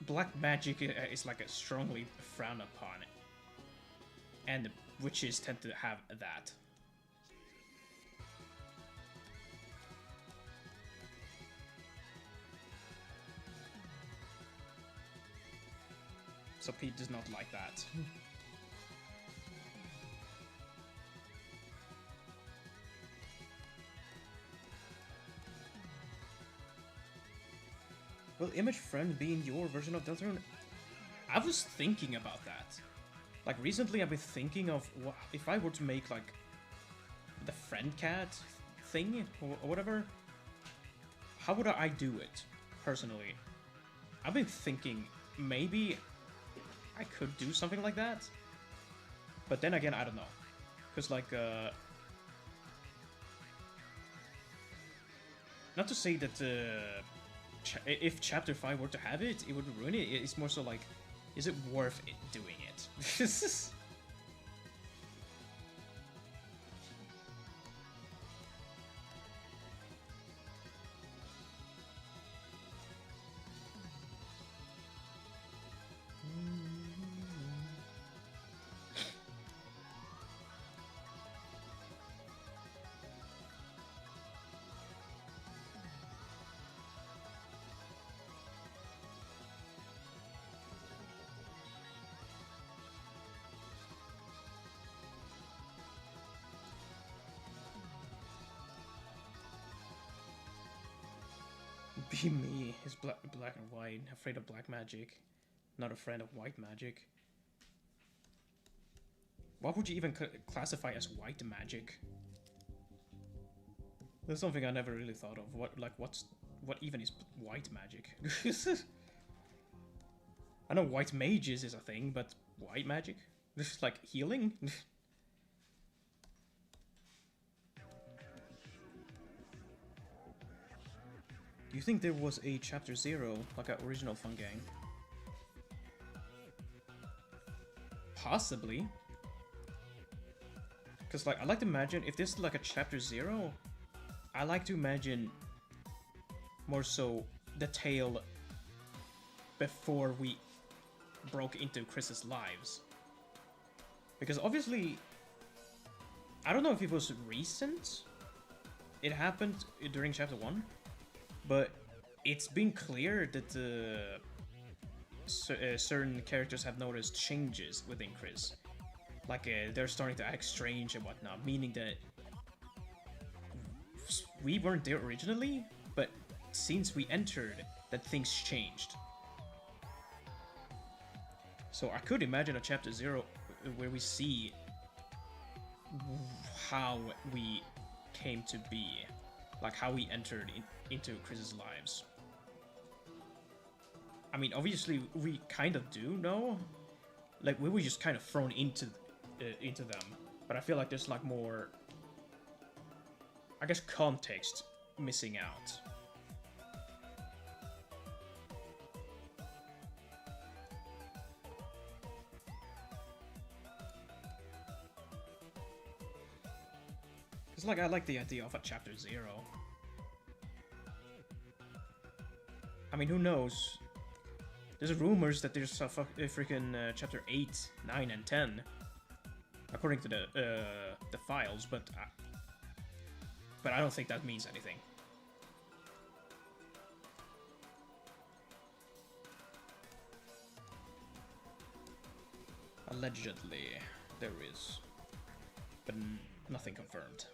black magic is like a strongly frowned upon, and witches tend to have that. So Pete does not like that. Will Image Friend be in your version of Deltarune? I was thinking about that. Like recently I've been thinking of what if I were to make like the friend cat thing or whatever, how would I do it personally? I've been thinking maybe I could do something like that, but then again I don't know, because like not to say that if chapter 5 were to have it, it would ruin it. It's more so like, is it worth it doing it? Be me, is black and white, afraid of black magic, not a friend of white magic. What would you even classify as white magic? That's something I never really thought of. What even is white magic? I know white mages is a thing, but white magic? This is like healing? Do you think there was a chapter 0, like an original Fun Gang? Possibly. Because like I like to imagine if this is like a chapter 0, I like to imagine more so the tale before we broke into Chris's lives. Because obviously, I don't know if it was recent. It happened during chapter 1. But it's been clear that certain characters have noticed changes within Chris. Like they're starting to act strange and whatnot, meaning that we weren't there originally, but since we entered, that things changed. So I could imagine a chapter 0 where we see how we came to be, like how we entered into Chris's lives. I mean, obviously we kind of do know, like we were just kind of thrown into them, but I feel like there's like more, I guess, context missing out. It's like I like the idea of a chapter 0. I mean, who knows? There's rumors that there's a freaking chapter 8, 9, and 10, according to the files, but I don't think that means anything. Allegedly, there is, but nothing confirmed.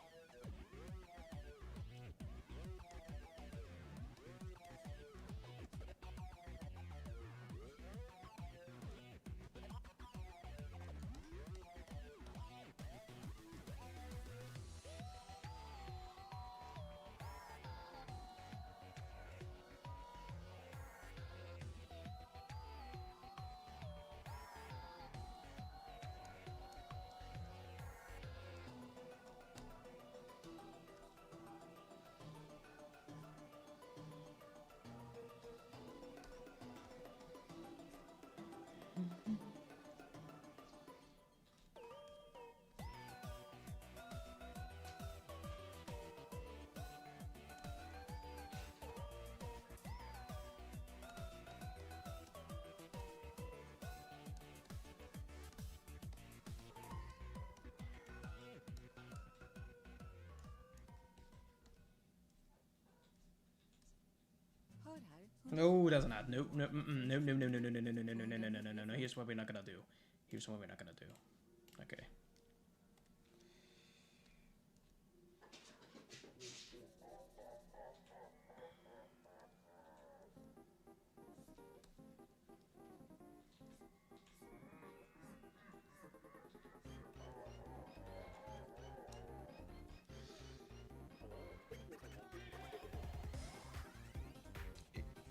No, it doesn't add. No, no, no, no, no, no, no, no, no, no, no, no, no, no, no, no, no. Here's what we're not gonna do. Here's what we're not gonna do. Okay.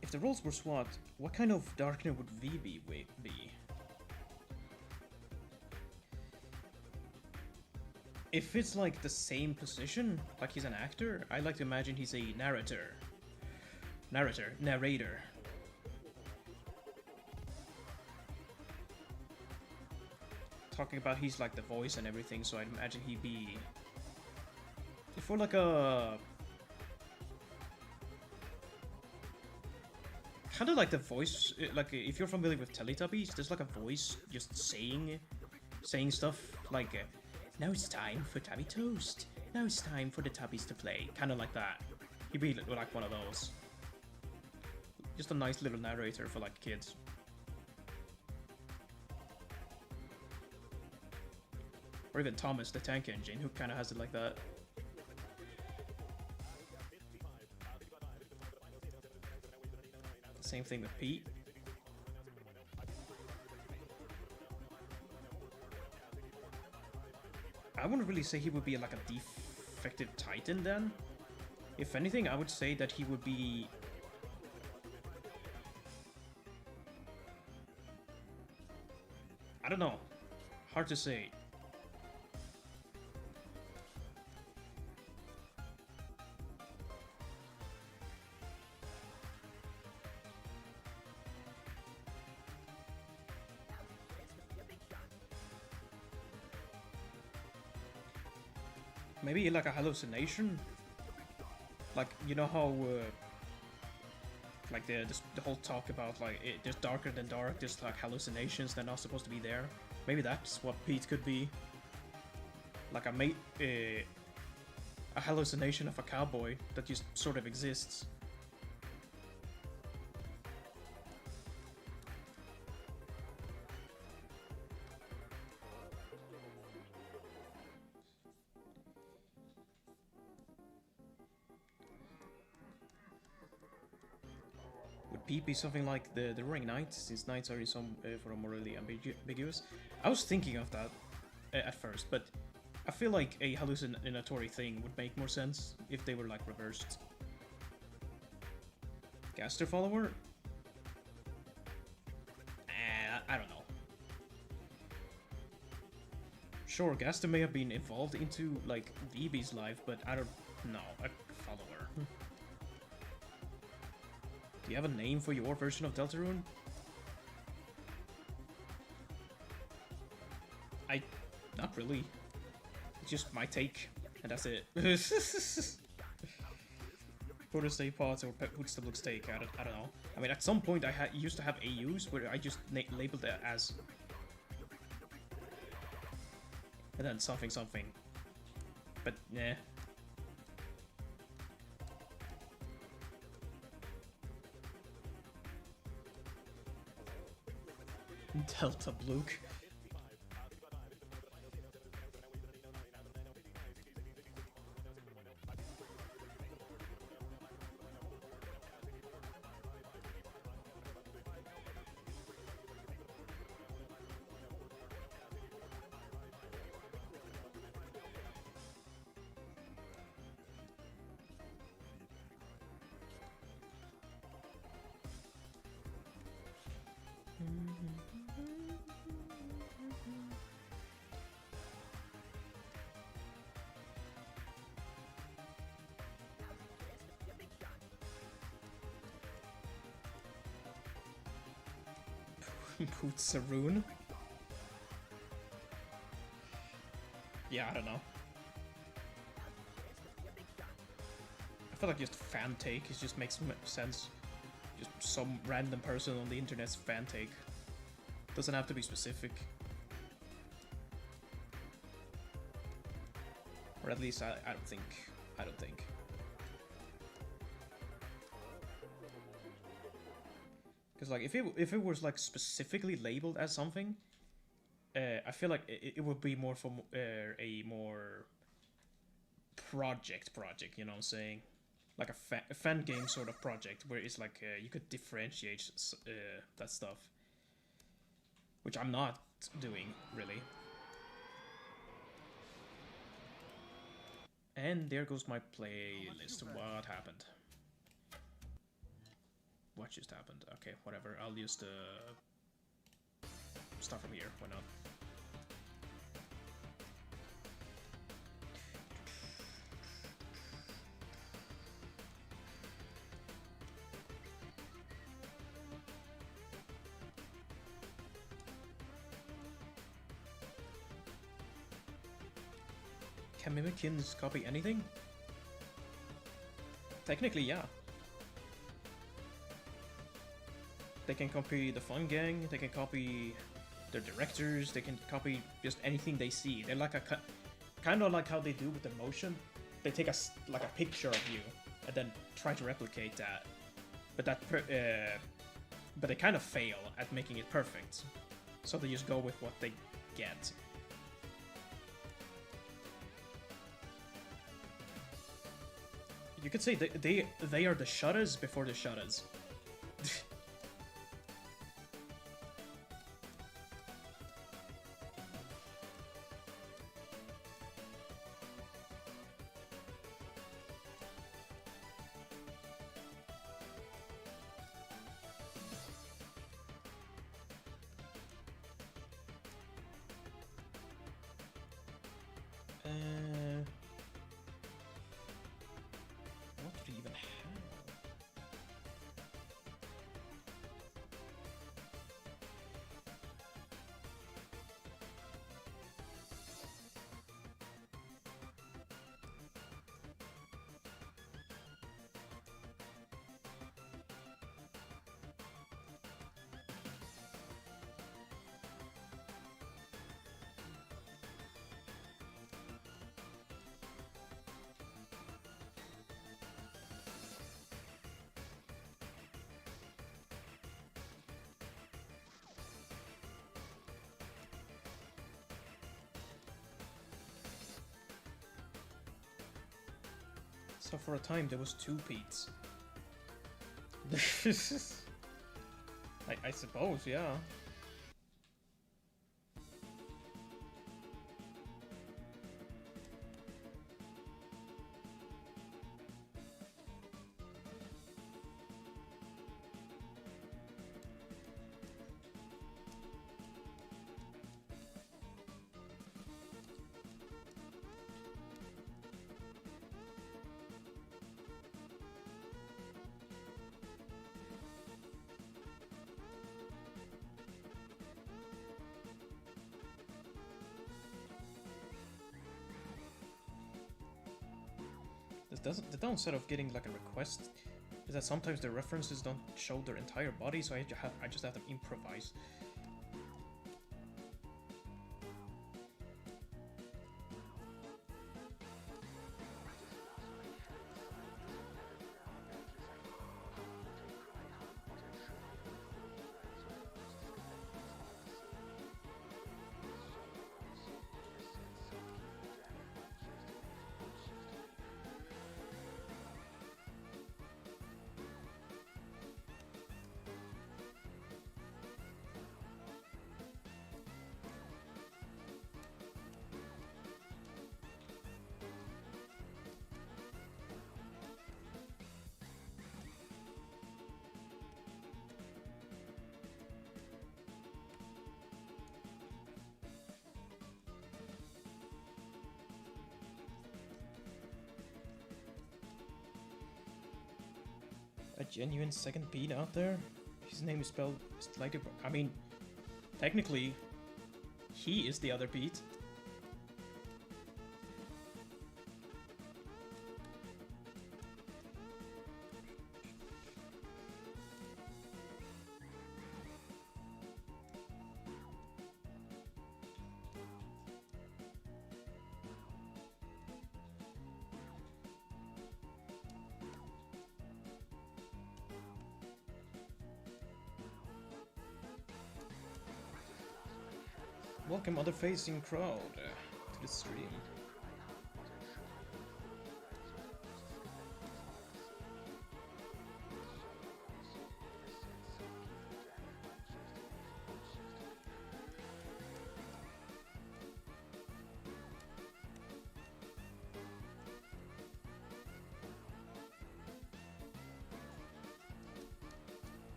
If the roles were swapped, what kind of darkener would VB be? If it's like the same position, like he's an actor, I like to imagine he's a narrator. Narrator. Talking about he's like the voice and everything, so I'd imagine he'd be... For like a... Kind of like the voice, like if you're familiar with Teletubbies, there's like a voice just saying stuff like, now it's time for Tabby Toast. Now it's time for the Tubbies to play. Kind of like that. He'd be like one of those. Just a nice little narrator for like kids. Or even Thomas the Tank Engine, who kind of has it like that. Same thing with Pete. I wouldn't really say he would be like a defective Titan then. If anything, I would say that he would be... I don't know. Hard to say. Maybe like a hallucination, like you know how, like the whole talk about like there's darker than dark, there's like hallucinations that are not supposed to be there. Maybe that's what Pete could be, like a hallucination of a cowboy that just sort of exists. Pete be something like the Roaring Knight, since knights are some for morally ambiguous? I was thinking of that at first, but I feel like a hallucinatory thing would make more sense if they were like reversed. Gaster follower? I don't know. Sure, Gaster may have been involved into like VB's life, but I don't know. A follower. Do you have a name for your version of Deltarune? Not really. It's just my take, and that's it. Quarter steak pots or put look steak. I don't know. I mean, at some point I used to have AUs where I just labeled it as, and then something something. But nah. Delta Bluke. Pootsaroon? Yeah, I don't know. I feel like just fan take just makes sense. Just some random person on the internet's fan take. Doesn't have to be specific. Or at least I don't think. I don't think. Because like if it was like specifically labeled as something, I feel like it would be more for a more project, you know what I'm saying? Like a fan game sort of project where it's like you could differentiate that stuff, which I'm not doing really. And there goes my playlist. What happened? What just happened? Okay, whatever. I'll just start from here. Why not? Can Mimikins copy anything? Technically, yeah. They can copy the Fun Gang, they can copy their directors, they can copy just anything they see. They're like a kind of like how they do with the motion. They take like a picture of you and then try to replicate that, but but they kind of fail at making it perfect. So they just go with what they get. You could say they are the shutters before the shutters. What do we even have? So for a time there was two Pete's. I suppose, yeah. The downside of getting like a request is that sometimes the references don't show their entire body, so I just have to improvise. A genuine second Pete out there? His name is spelled like a... I mean, technically, he is the other Pete. Welcome other facing crowd to the stream.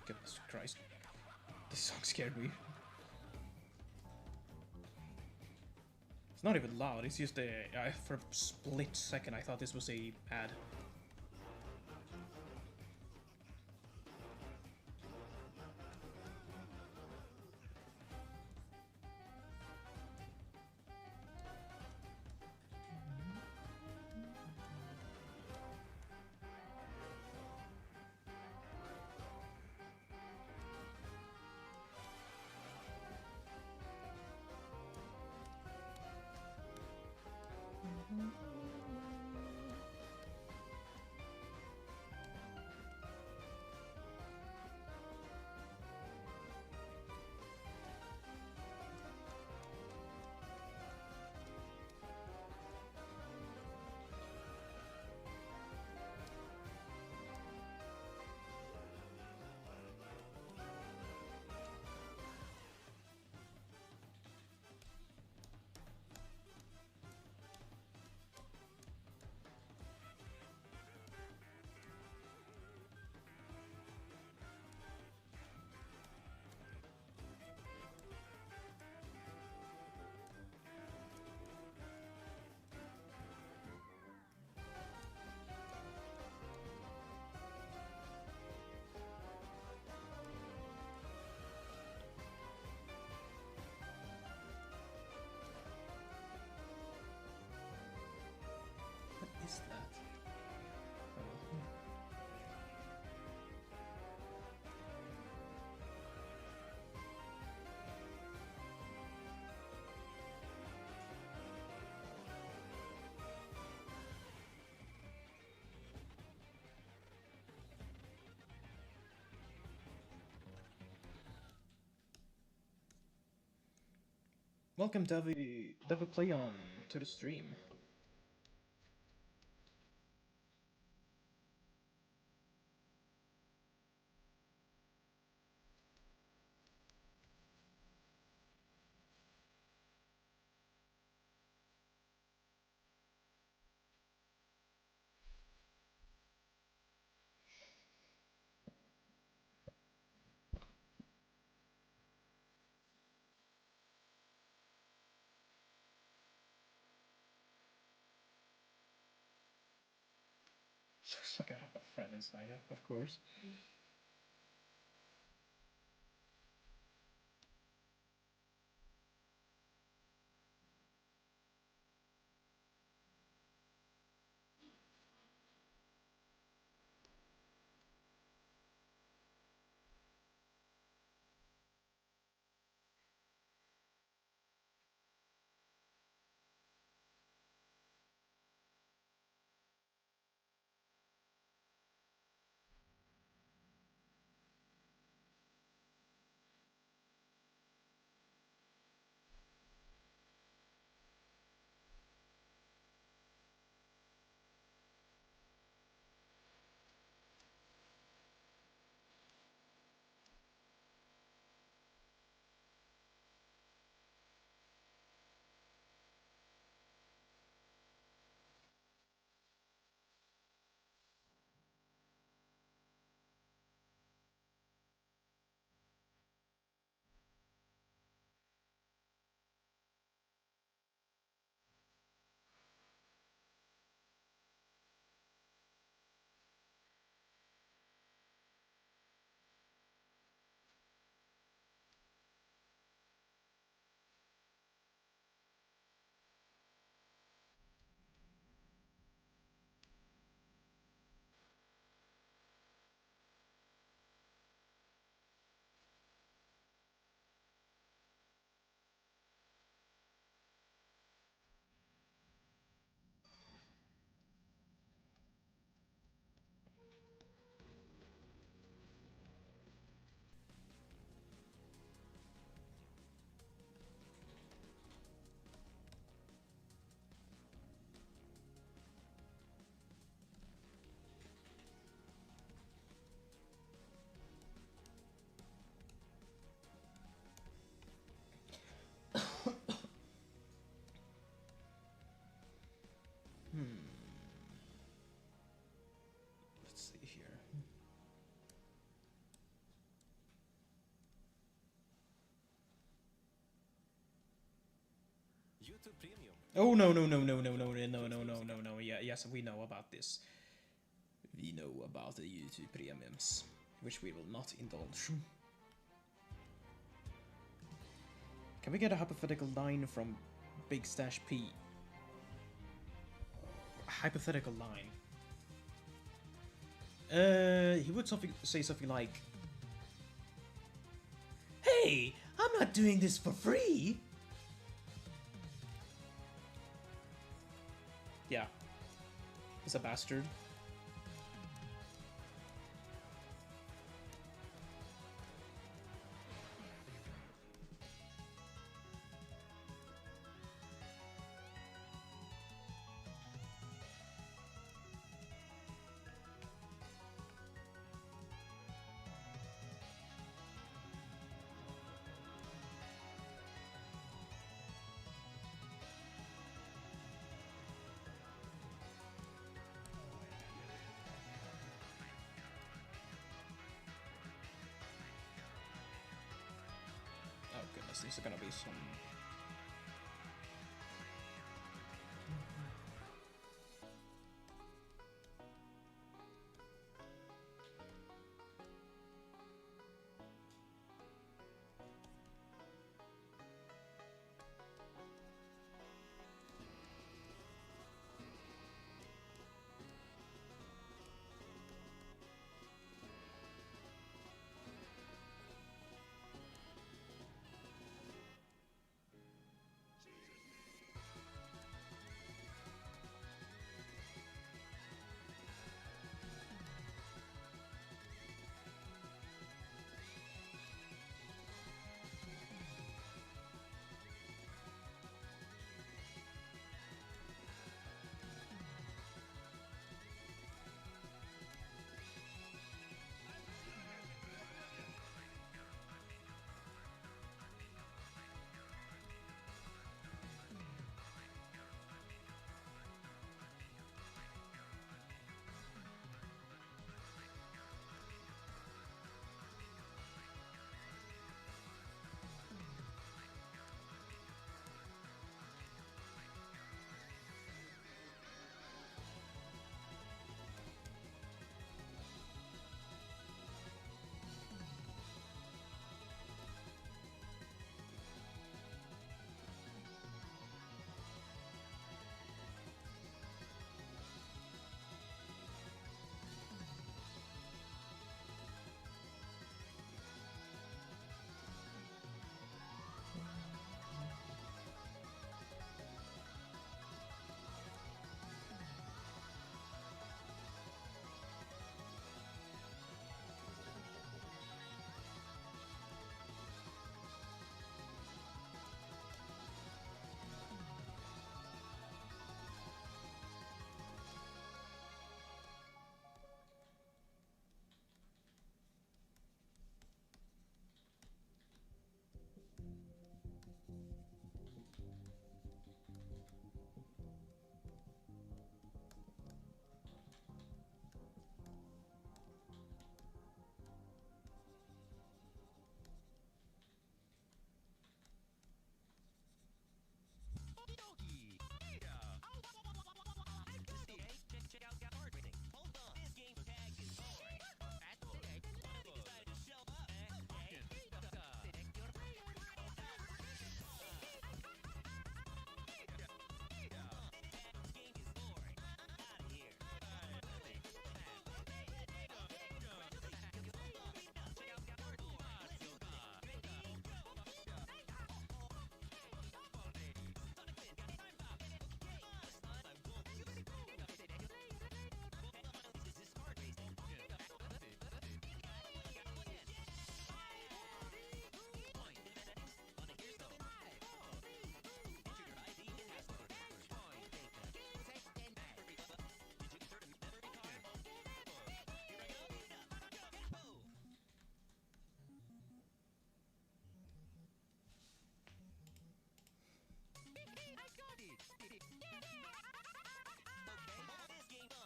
Goodness Christ. This song scared me. It's not even loud, it's just a... for a split second I thought this was a ad. What is that? Welcome, Devil Play On, to the stream. I gotta have a friend inside it, of course. Let's see here. YouTube Premium. Oh no no no no no no no no no no no. Yeah, yes, we know about this. We know about the YouTube premiums, which we will not indulge. Can we get a hypothetical line from Big Stash P? Hypothetical line. He would say something like, "Hey, I'm not doing this for free." Yeah, he's a bastard. Oh goodness, these are gonna be some...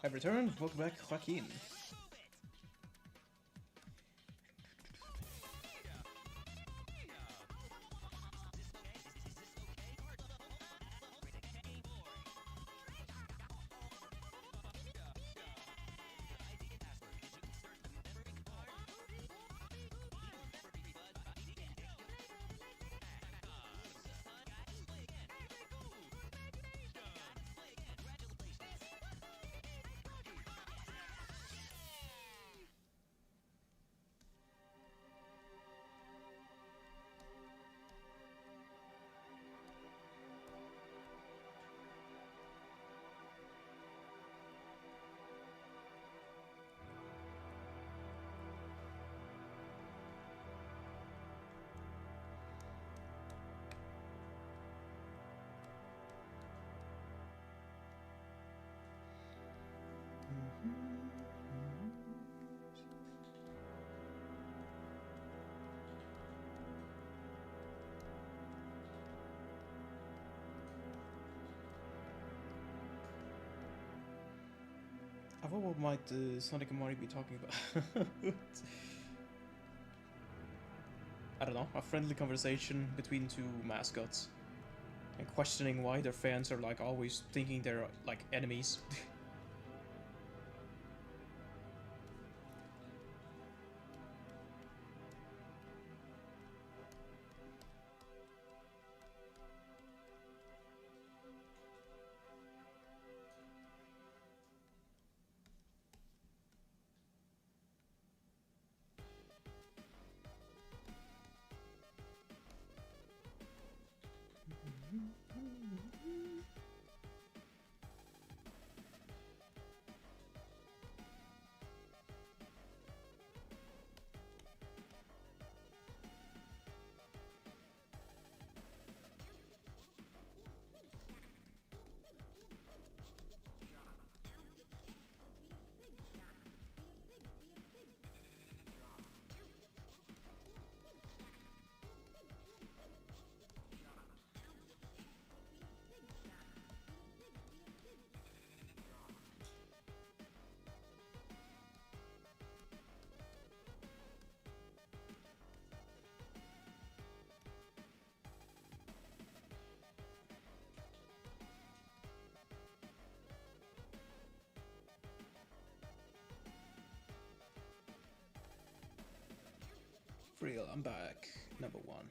I've returned. Welcome back, Joaquin. I wonder what might Sonic and Mario be talking about. I don't know, a friendly conversation between two mascots. And questioning why their fans are like always thinking they're like enemies. Real, I'm back. Number one.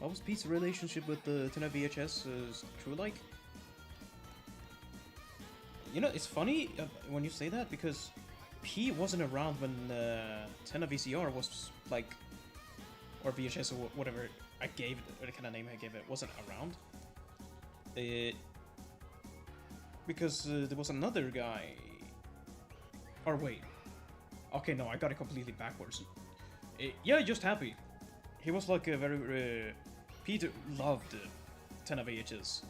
What was Pete's relationship with the Tena VHS crew like? You know, it's funny when you say that because Pete wasn't around when Tena VCR was like, or VHS or whatever I gave it, or the kind of name I gave it, wasn't around. Because there was another guy. Or wait. Okay, no, I got it completely backwards. Yeah, just happy. He was like a very... Peter loved Tena VHS.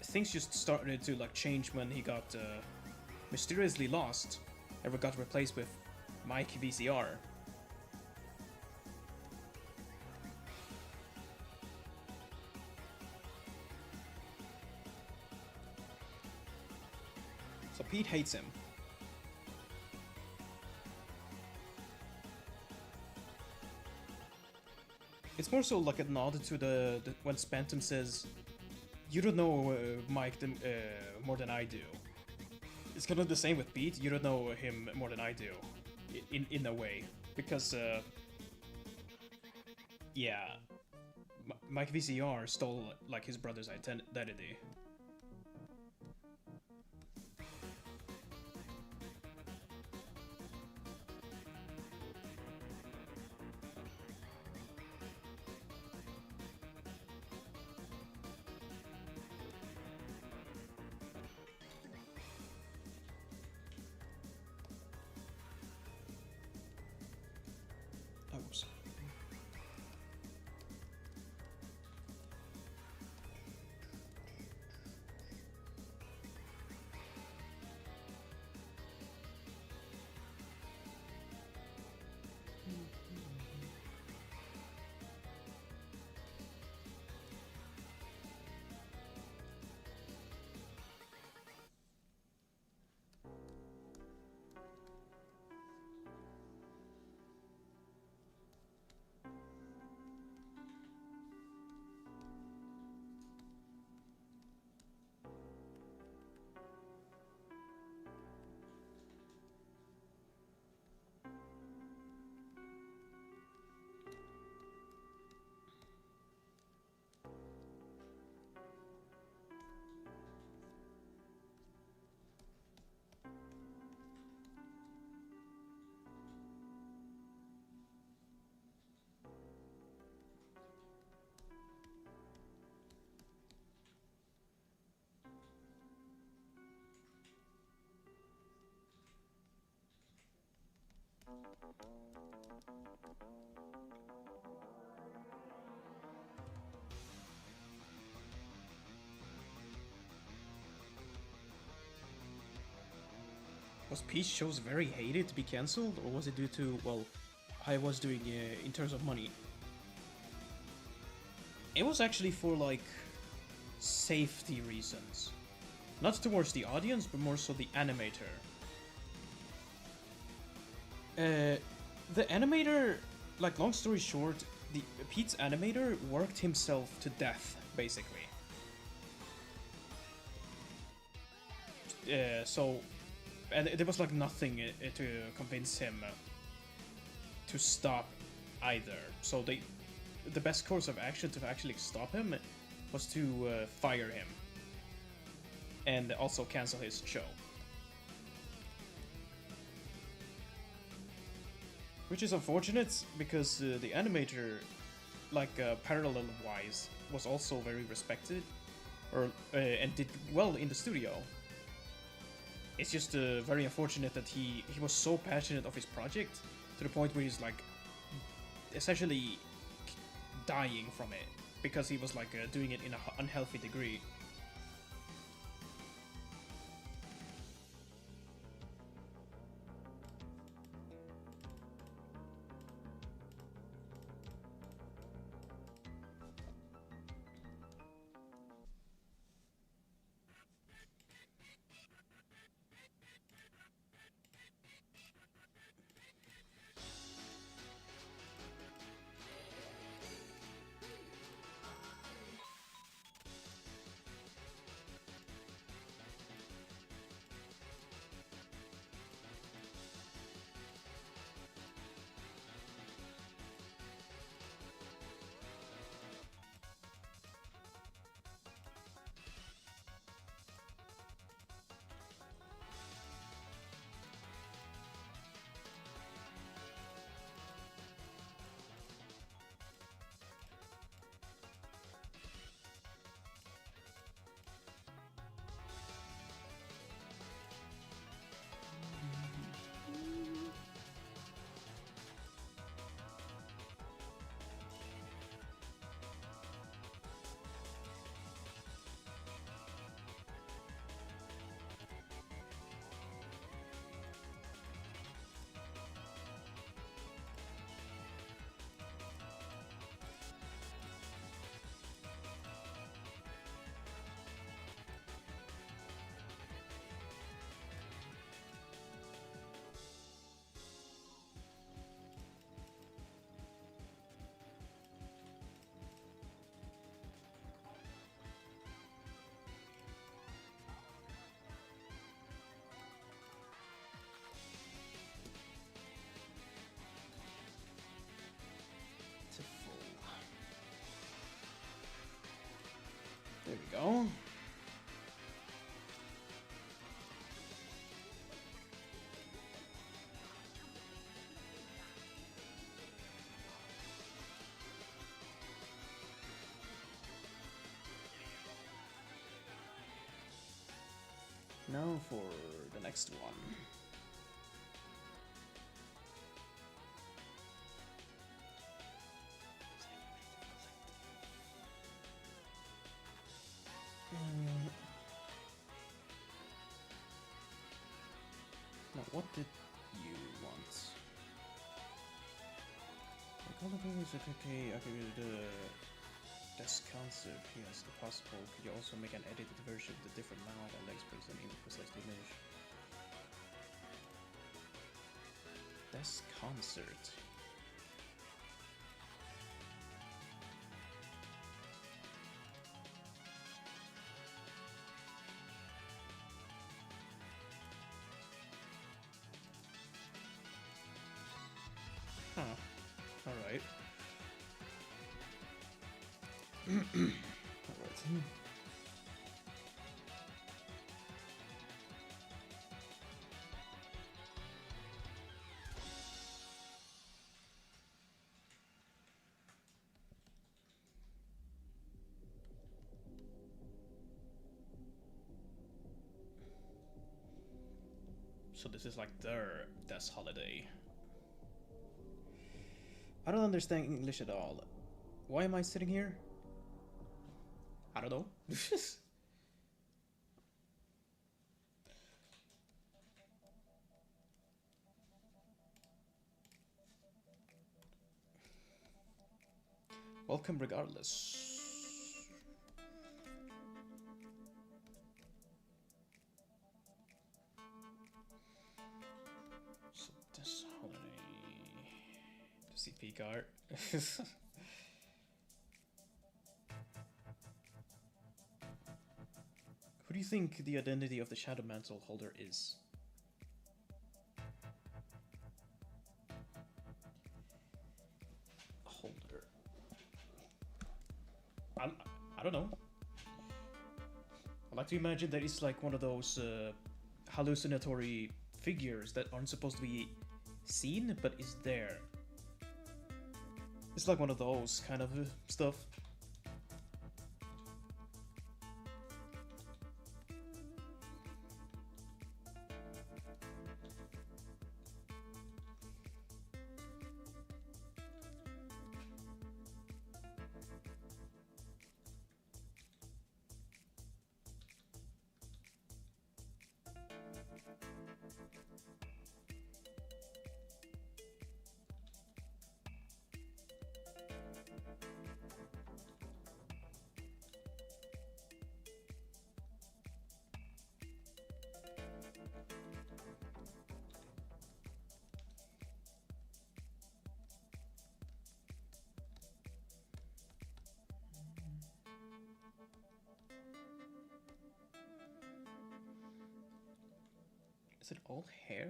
Things just started to like change when he got mysteriously lost and got replaced with Mike VCR. So Pete hates him. It's more so like a nod to the when Spantum says, "You don't know Mike more than I do." It's kind of the same with Pete. You don't know him more than I do, in a way, because yeah, Mike VCR stole like his brother's identity. Was Peach shows very hated to be cancelled, or was it due to, well, how it was doing in terms of money? It was actually for, like, safety reasons. Not towards the audience, but more so the animator. The animator, like, long story short, Pete's animator worked himself to death, basically. And there was like nothing to convince him to stop either. So the best course of action to actually stop him was to fire him and also cancel his show. Which is unfortunate because the animator, like parallel-wise, was also very respected, and did well in the studio. It's just very unfortunate that he was so passionate of his project to the point where he's like essentially dying from it because he was like doing it in an unhealthy degree. There we go. Now for the next one. Now, what did you want? I call the okay, the desk concept, yes, if possible. Could you also make an edited version with a different mouth and legs based on the precisely image? Desk concert. Huh. Alright. Alright. So this is like their death holiday. I don't understand English at all. Why am I sitting here? I don't know. Welcome regardless. So this holiday, the CP card. Who do you think the identity of the Shadow Mantle holder is? Holder. I don't know. I like to imagine that it's like one of those hallucinatory figures that aren't supposed to be seen, but is there. It's like one of those kind of stuff. Is it all hair?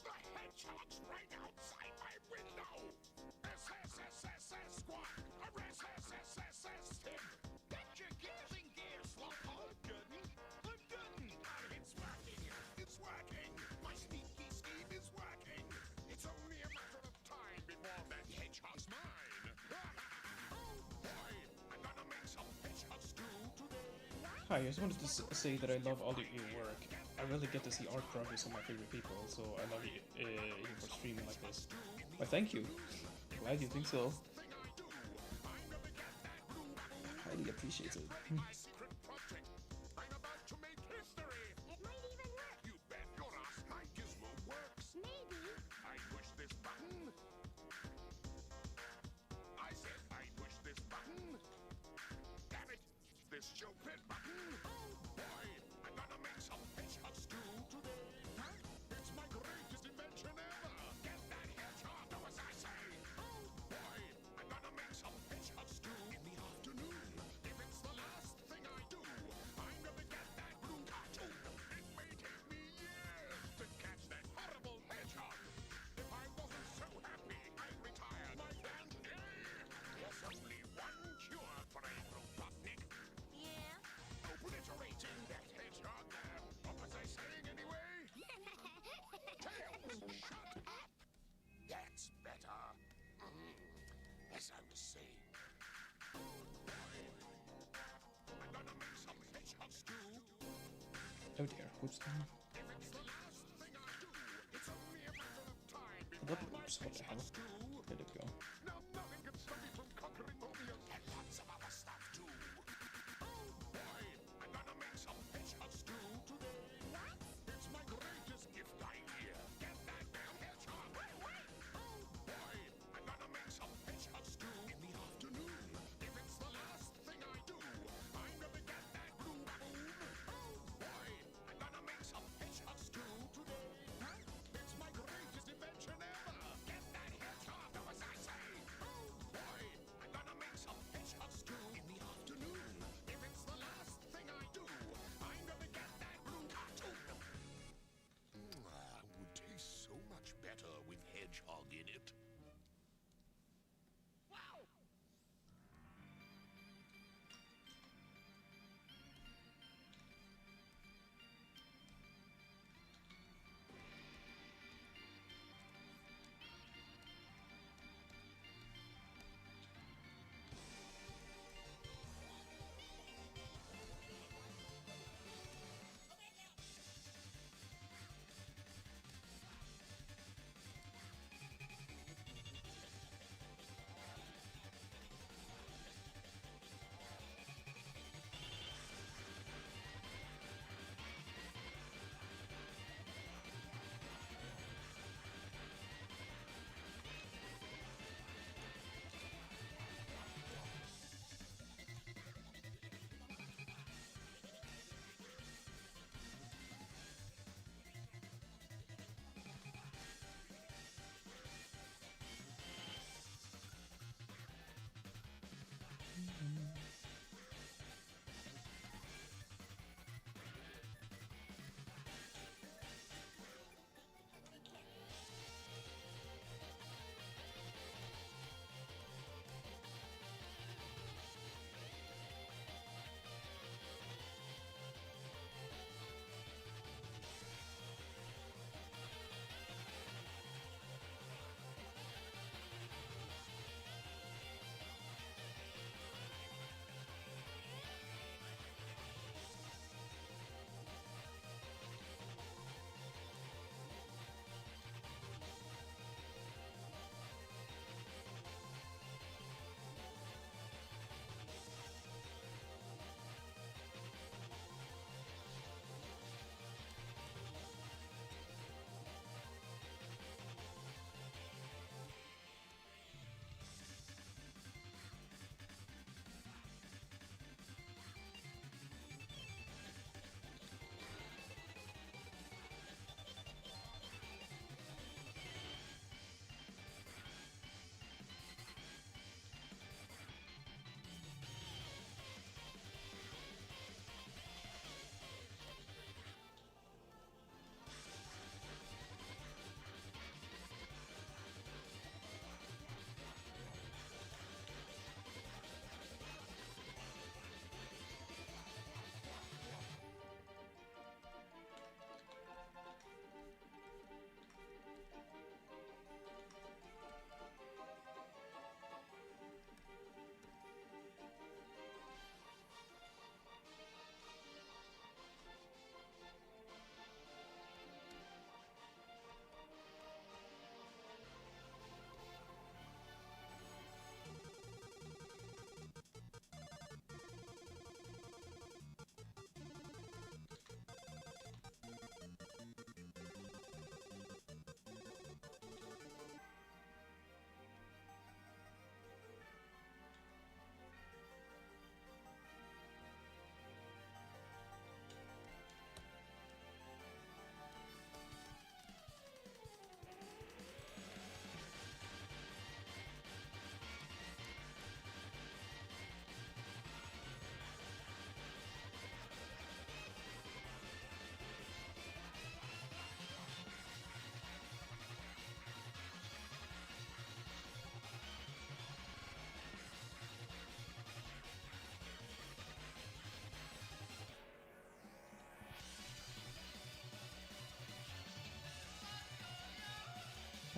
The hedgehog's right outside my window! SSSSS squad! SSSSS tip! Get your gears in gear, slowpoke! I'm done! It's working! It's working! My sneaky scheme is working! It's only a matter of time before that hedgehog's mine! Oh boy! I'm gonna make some hedgehog stew today! Hi, I just wanted to say that I love all of your work. I really get to see art progress on my favorite people, so I love you for streaming like this. Why, thank you. Glad you think so. Highly appreciated. My secret project! I'm about to make history! It might even work. You bet your ass my gizmo works! Maybe. I push this button. I said I push this button. Damn it! This stupid button! Oh boy! I'm gonna make some hedgehog stew today! Huh? It's my greatest invention ever! Get that hedgehog, do as I say! Oh boy! I'm gonna make some hedgehog stew in the afternoon! If it's the last thing I do, I'm gonna get that blue cartoon! It may take me years to catch that horrible hedgehog! If I wasn't so happy, I'd retire my band game! There's only one cure for a Robotnik. Yeah. Obliterating that hedgehog there. What was I saying anyway? Tails, shut up! That's better. That sounds the same. I'm gonna make some hedgehog stew. Oh dear, whoops. If it's the last thing I do, it's only a matter of time before my Oops, what the hell? hedgehog stew. There we go. Now nothing can stop me from conquering Romeo and lots of other stuff too. Oh boy, I'm gonna make some hedgehog stew today. What? It's my greatest gift idea. Get that damn hedgehog. Wait. Oh boy, I'm gonna make some hedgehog stew in the afternoon. If it's the last thing I do, I'm gonna get that blue baboon. Oh boy, I'm gonna make some hedgehog stew today. Huh? It's my greatest invention ever. Get that hedgehog, do as I say. Oh boy, I'm gonna make some hedgehog stew in the afternoon. If it's the last thing I do, I'm gonna get that blue cartoon. Would taste so much better with hedgehog in it. Wow!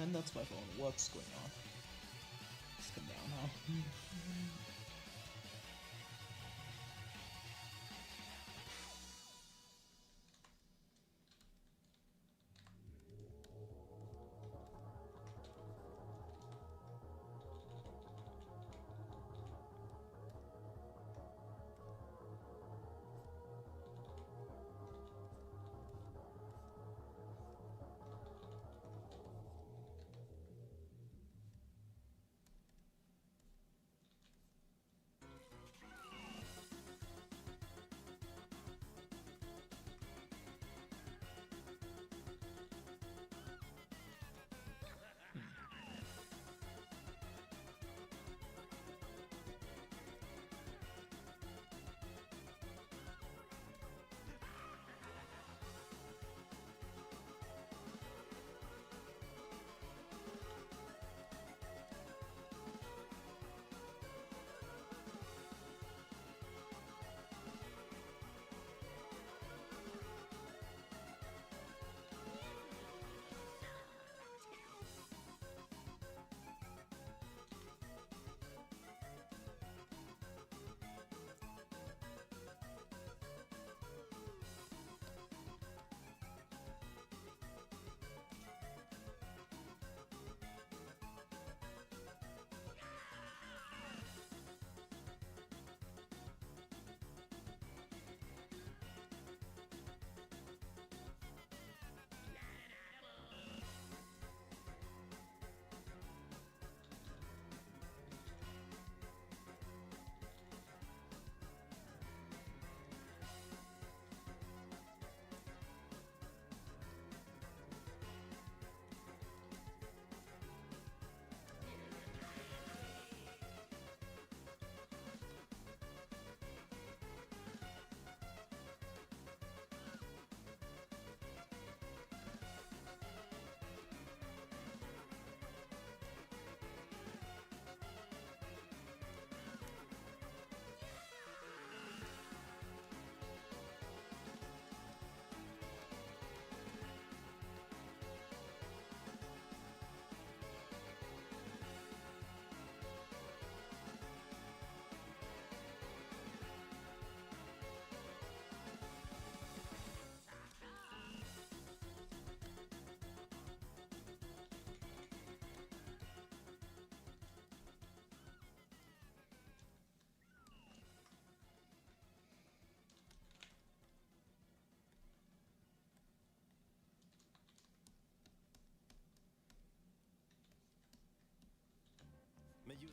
And that's my phone. What's going on? Just come down, huh?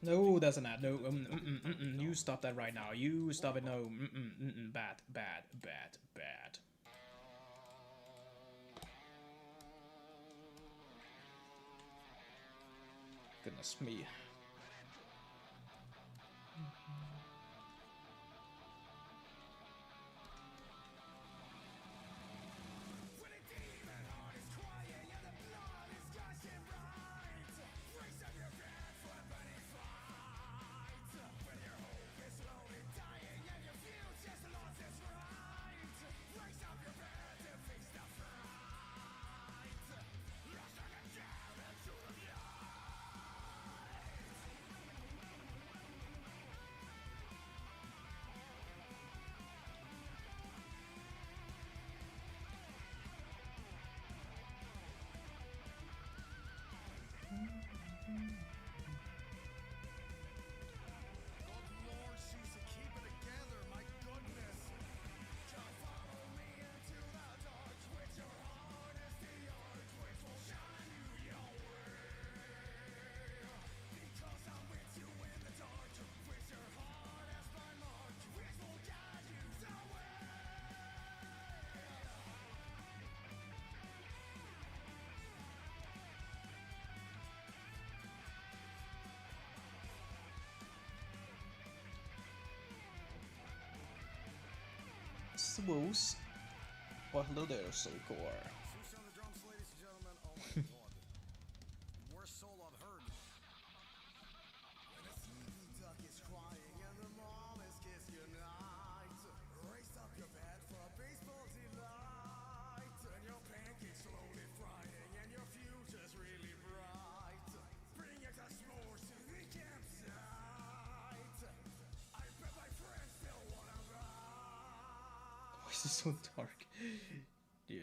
No, that's an ad. No, you stop that right now. You stop it. No, bad, bad, bad, bad. Goodness me. Swoos. Well, hello there, Soulcore. Swoosh on the drums, ladies and gentlemen. Oh my god. Worst soul I've heard. When a sleepy duck is crying and the mom is kissing goodnight, raise up your bed for a baseball delight, and your pancakes slowly frying and your future's really bright. so dark. Yeah.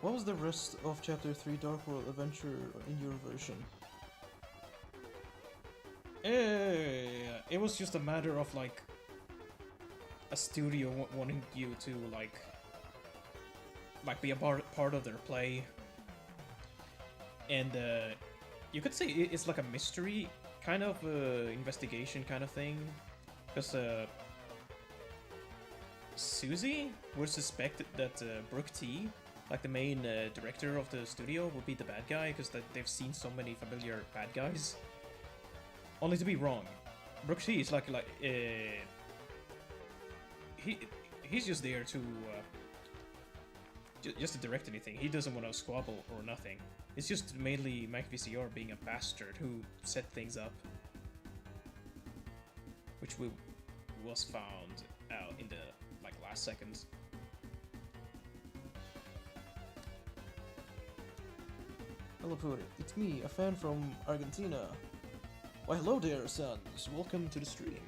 What was the rest of Chapter 3 Dark World Adventure in your version? It was just a matter of like a studio wanting you to like be a part of their play, and you could say it's like a mystery kind of investigation kind of thing, because Susie would suspect that Brooke T, like the main director of the studio, would be the bad guy because they've seen so many familiar bad guys. Only to be wrong. Brooke T is he's just there to just to direct anything. He doesn't want to squabble or nothing. It's just mainly Mike VCR being a bastard who set things up, which was found out in the last seconds. Hello, Puri. It's me, a fan from Argentina. Why, hello there, sons. Welcome to the stream.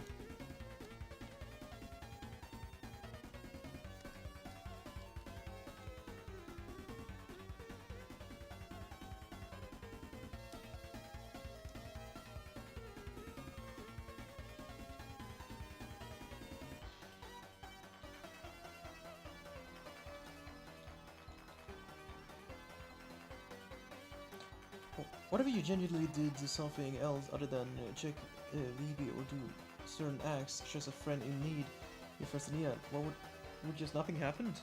What if you genuinely did something else other than check VB or do certain acts, such as a friend in need, your first in the end? What would just nothing happened?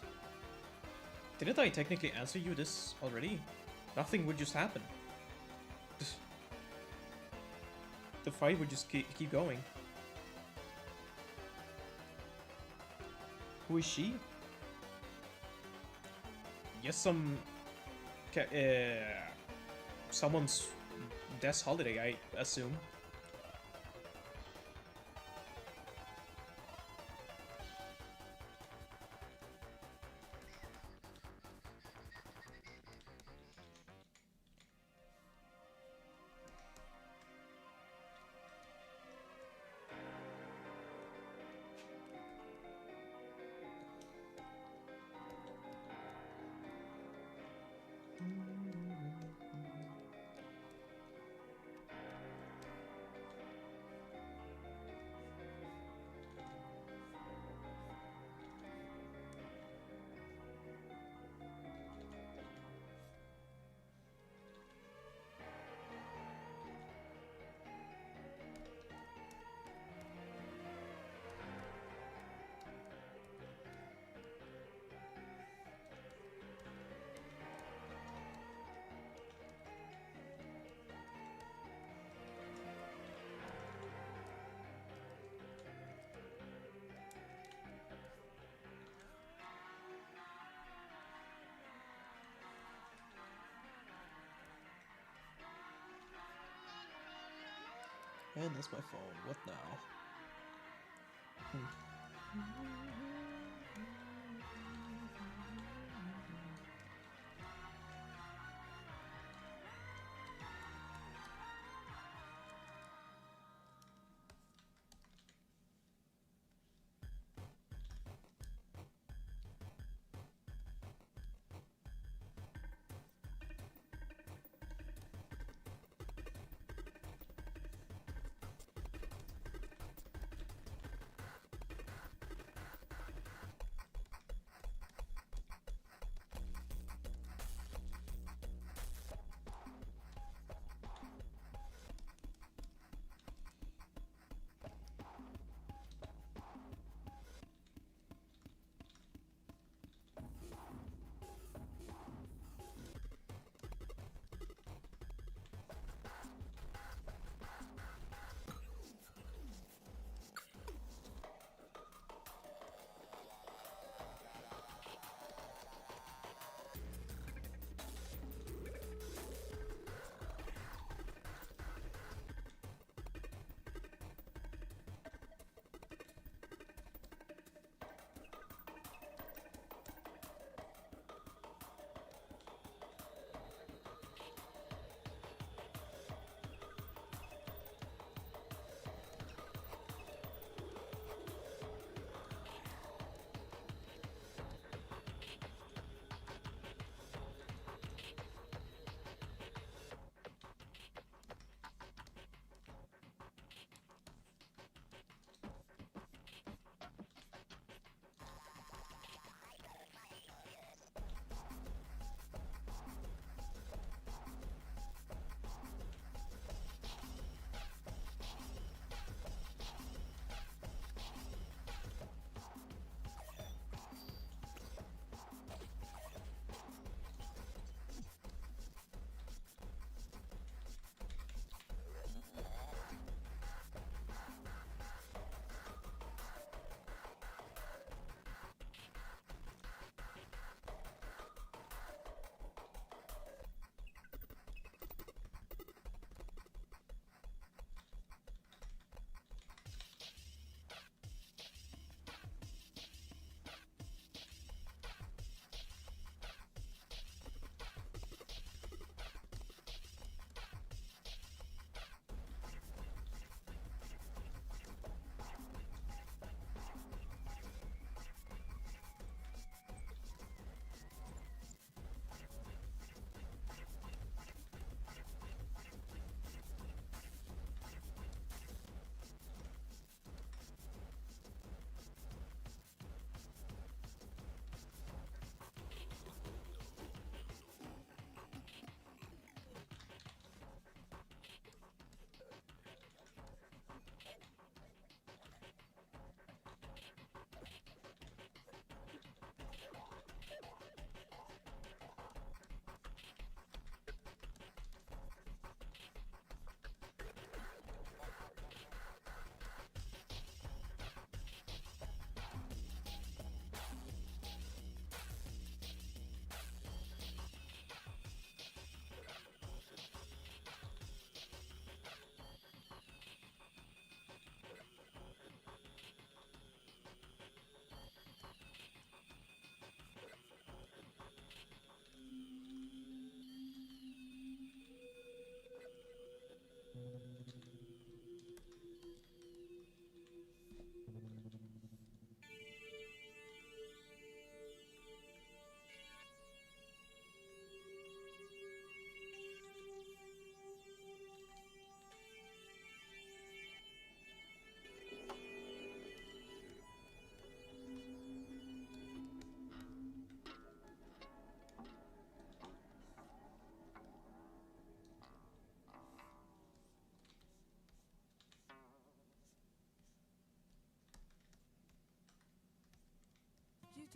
Didn't I technically answer you this already? Nothing would just happen. The fight would just keep going. Who is she? Yes, someone's death holiday, I assume. And that's my phone. What now?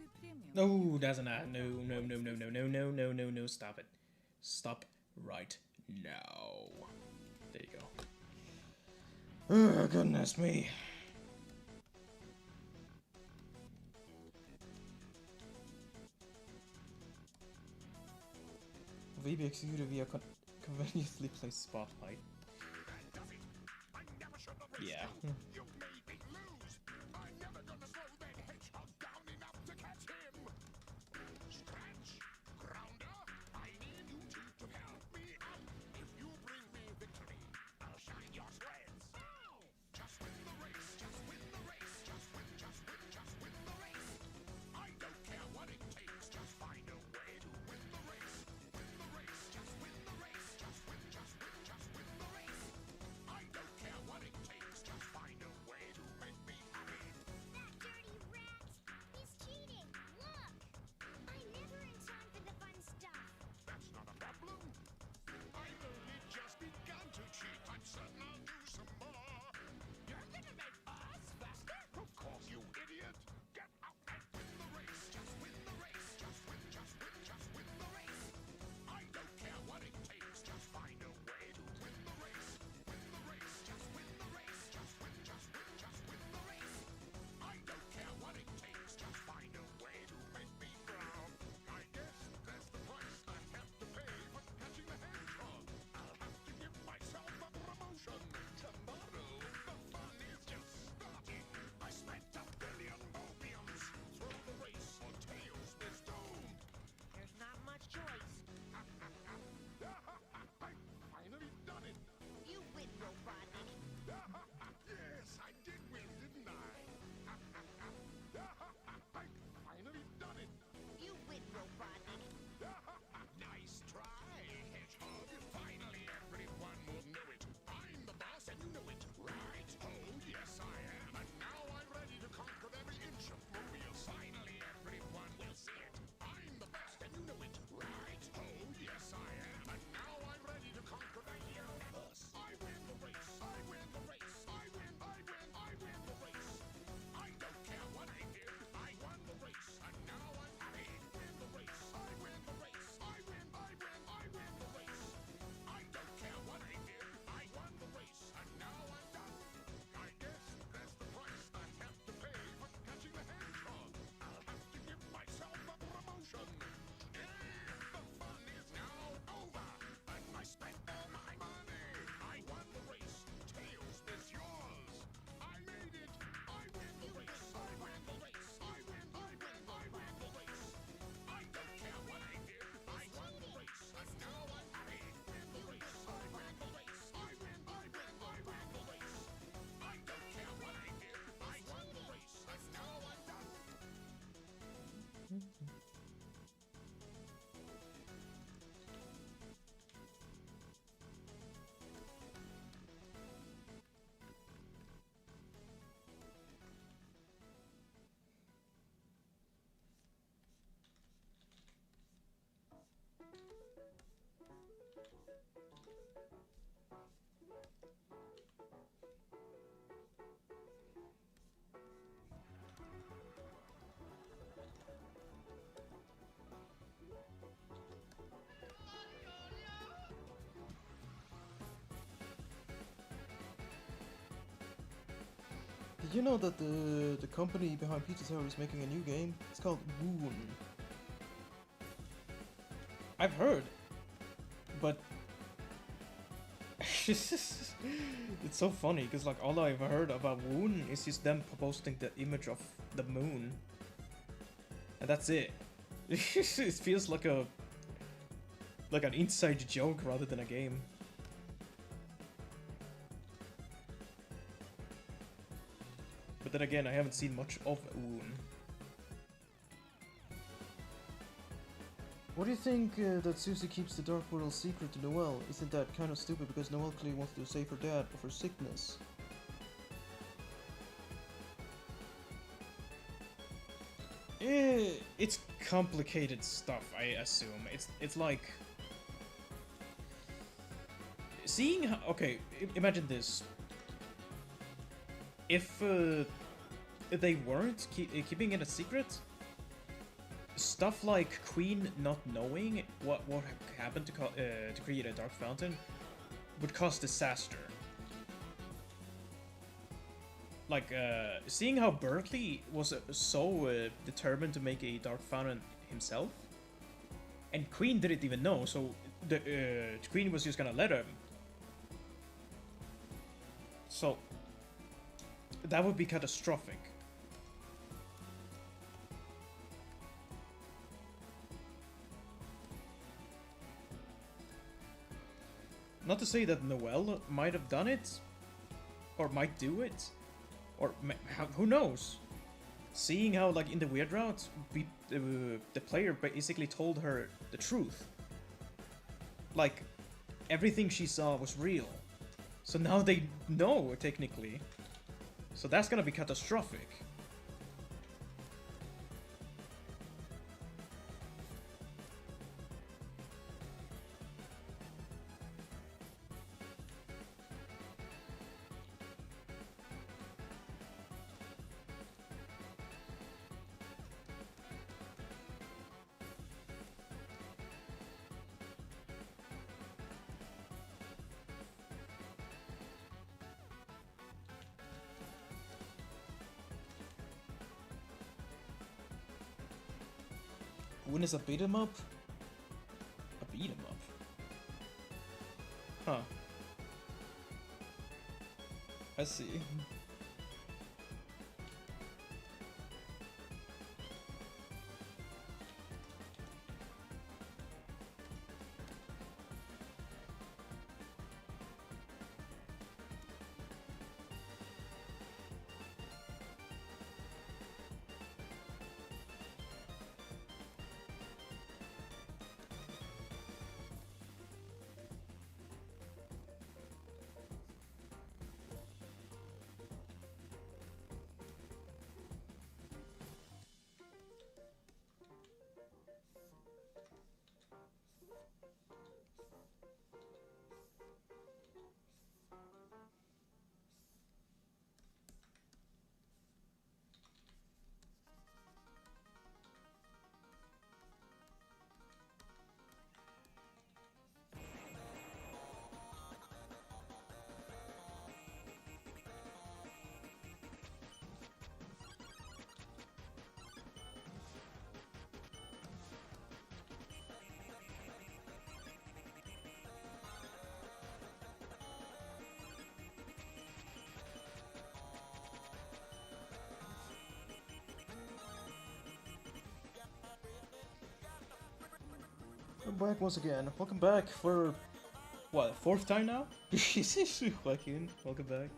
to premium. No, that's an ad. No, no, no, no, no, no, no, no, no, no. Stop it. Stop right now. There you go. Oh, goodness me. VB executed via conveniently placed spotlight. Yeah. You made me lose. I'm never gonna slow that hedgehog down enough to catch him. Scratch, grounder, I need you two to help me out. If you bring me victory, I'll shine your sweats. Just win the race, just win the race, just win the race. I don't care what it takes, just find a way to win the race. Win the race, just win the race, just win the race. I don't care what it takes, just find a way to make me happy. That dirty rat! He's cheating! Look! I'm never in time for the fun stuff. That's not a problem. I've only just begun to cheat. I'm certain I'll do some more. You're gonna make us faster? Of course, you idiot. Get out and win the race. Just win the race. Just win the race. I don't care what it takes. Just find a way to win the race. Win the race. Just win the race. Just win the race. I don't care what it takes. Just find a way to make me proud. I guess that's the price I have to pay for catching the hedgehog. I'll have to give myself a promotion. Tomorrow, the fun is just starting. I spent $1 billion opiums. Throw the race or tails is doomed. There's not much choice. I finally done it. You win, Robotnik. Yes, I did win, didn't I? I finally done it. You win, Robotnik. Nice try, hedgehog. Finally, everyone will know it. I'm the boss, and you know it, right? Oh, yes, I am. And now I'm ready to conquer every inch of Mobile. Finally, everyone will see it. I'm the best, and you know it, right? Oh, yes, I am. And now I'm ready to conquer the universe. I win the race. I win the race. I win the race. I don't care what I did. I won the race, and now I'm happy. Win the race. I win the race. I win the race. I don't care what I did. I won the race, and now I'm done. I guess that's the price I have to pay for catching the hedgehog. I'll have to give myself a promotion. Today, the fun is now over, and I spent all my money. I won the race. Tails is yours. I made it. I win the race. I win the race. I win the race. I don't care what I did. I won the race, and now I'm happy. Win the race. I win the race. I win the race. I don't care what I did. I won the race, and now I'm done. Did you know that the company behind Pizza Tower is making a new game? It's called Woon. I've heard. But it's so funny because like all I've heard about Woon is just them posting the image of the moon, and that's it. It feels like an inside joke rather than a game. But then again, I haven't seen much of Woon. What do you think that Susie keeps the Dark Portal secret to Noelle? Isn't that kind of stupid because Noelle clearly wants to save her dad of her sickness? It's complicated stuff, I assume. It's like seeing how, okay, imagine this. If they weren't keeping it a secret, stuff like Queen not knowing what happened to create a dark fountain would cause disaster. Like, seeing how Berkeley was so determined to make a dark fountain himself, and Queen didn't even know, so the Queen was just gonna let him. So that would be catastrophic. Not to say that Noelle might have done it, or might do it, or who knows? Seeing how, like, in the Weird Route, the player basically told her the truth. Like, everything she saw was real. So now they know, technically. So that's gonna be catastrophic. When is a beat 'em up? A beat 'em up? Huh. I see. We're back once again. Welcome back for what, fourth time now? Joaquin, welcome back.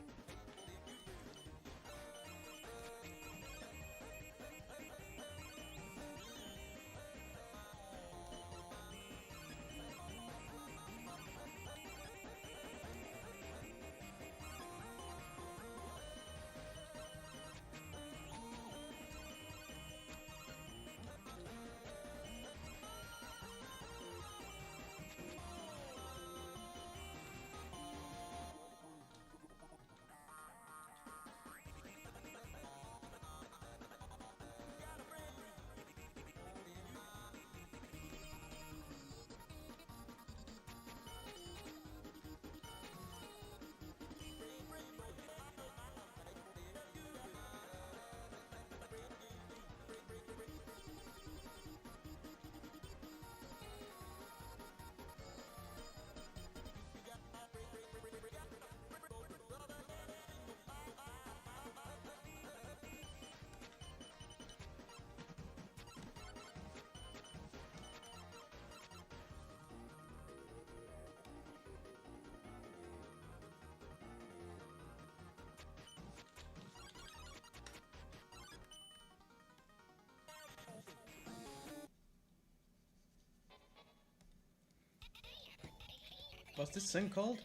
What's this thing called?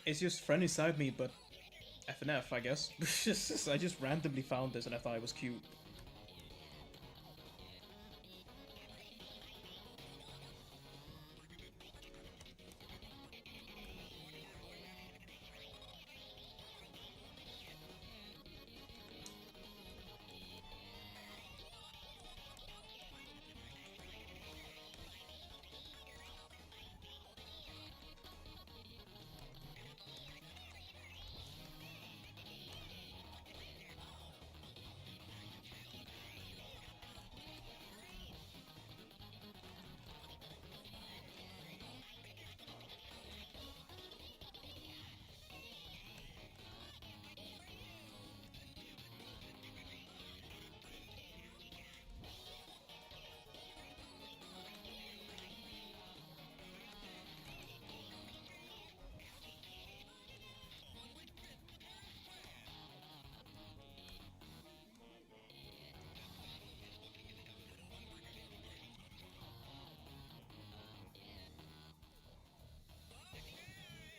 It's just Friend Inside Me, but FNF, I guess. I just randomly found this and I thought it was cute.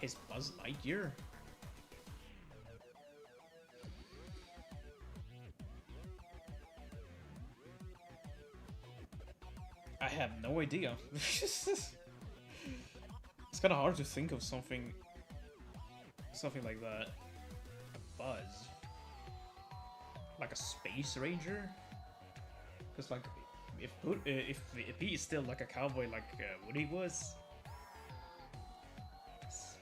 His Buzz Lightyear? I have no idea. It's kind of hard to think of something like that. A Buzz, like a Space Ranger. Because like, if he is still like a cowboy like Woody was. Space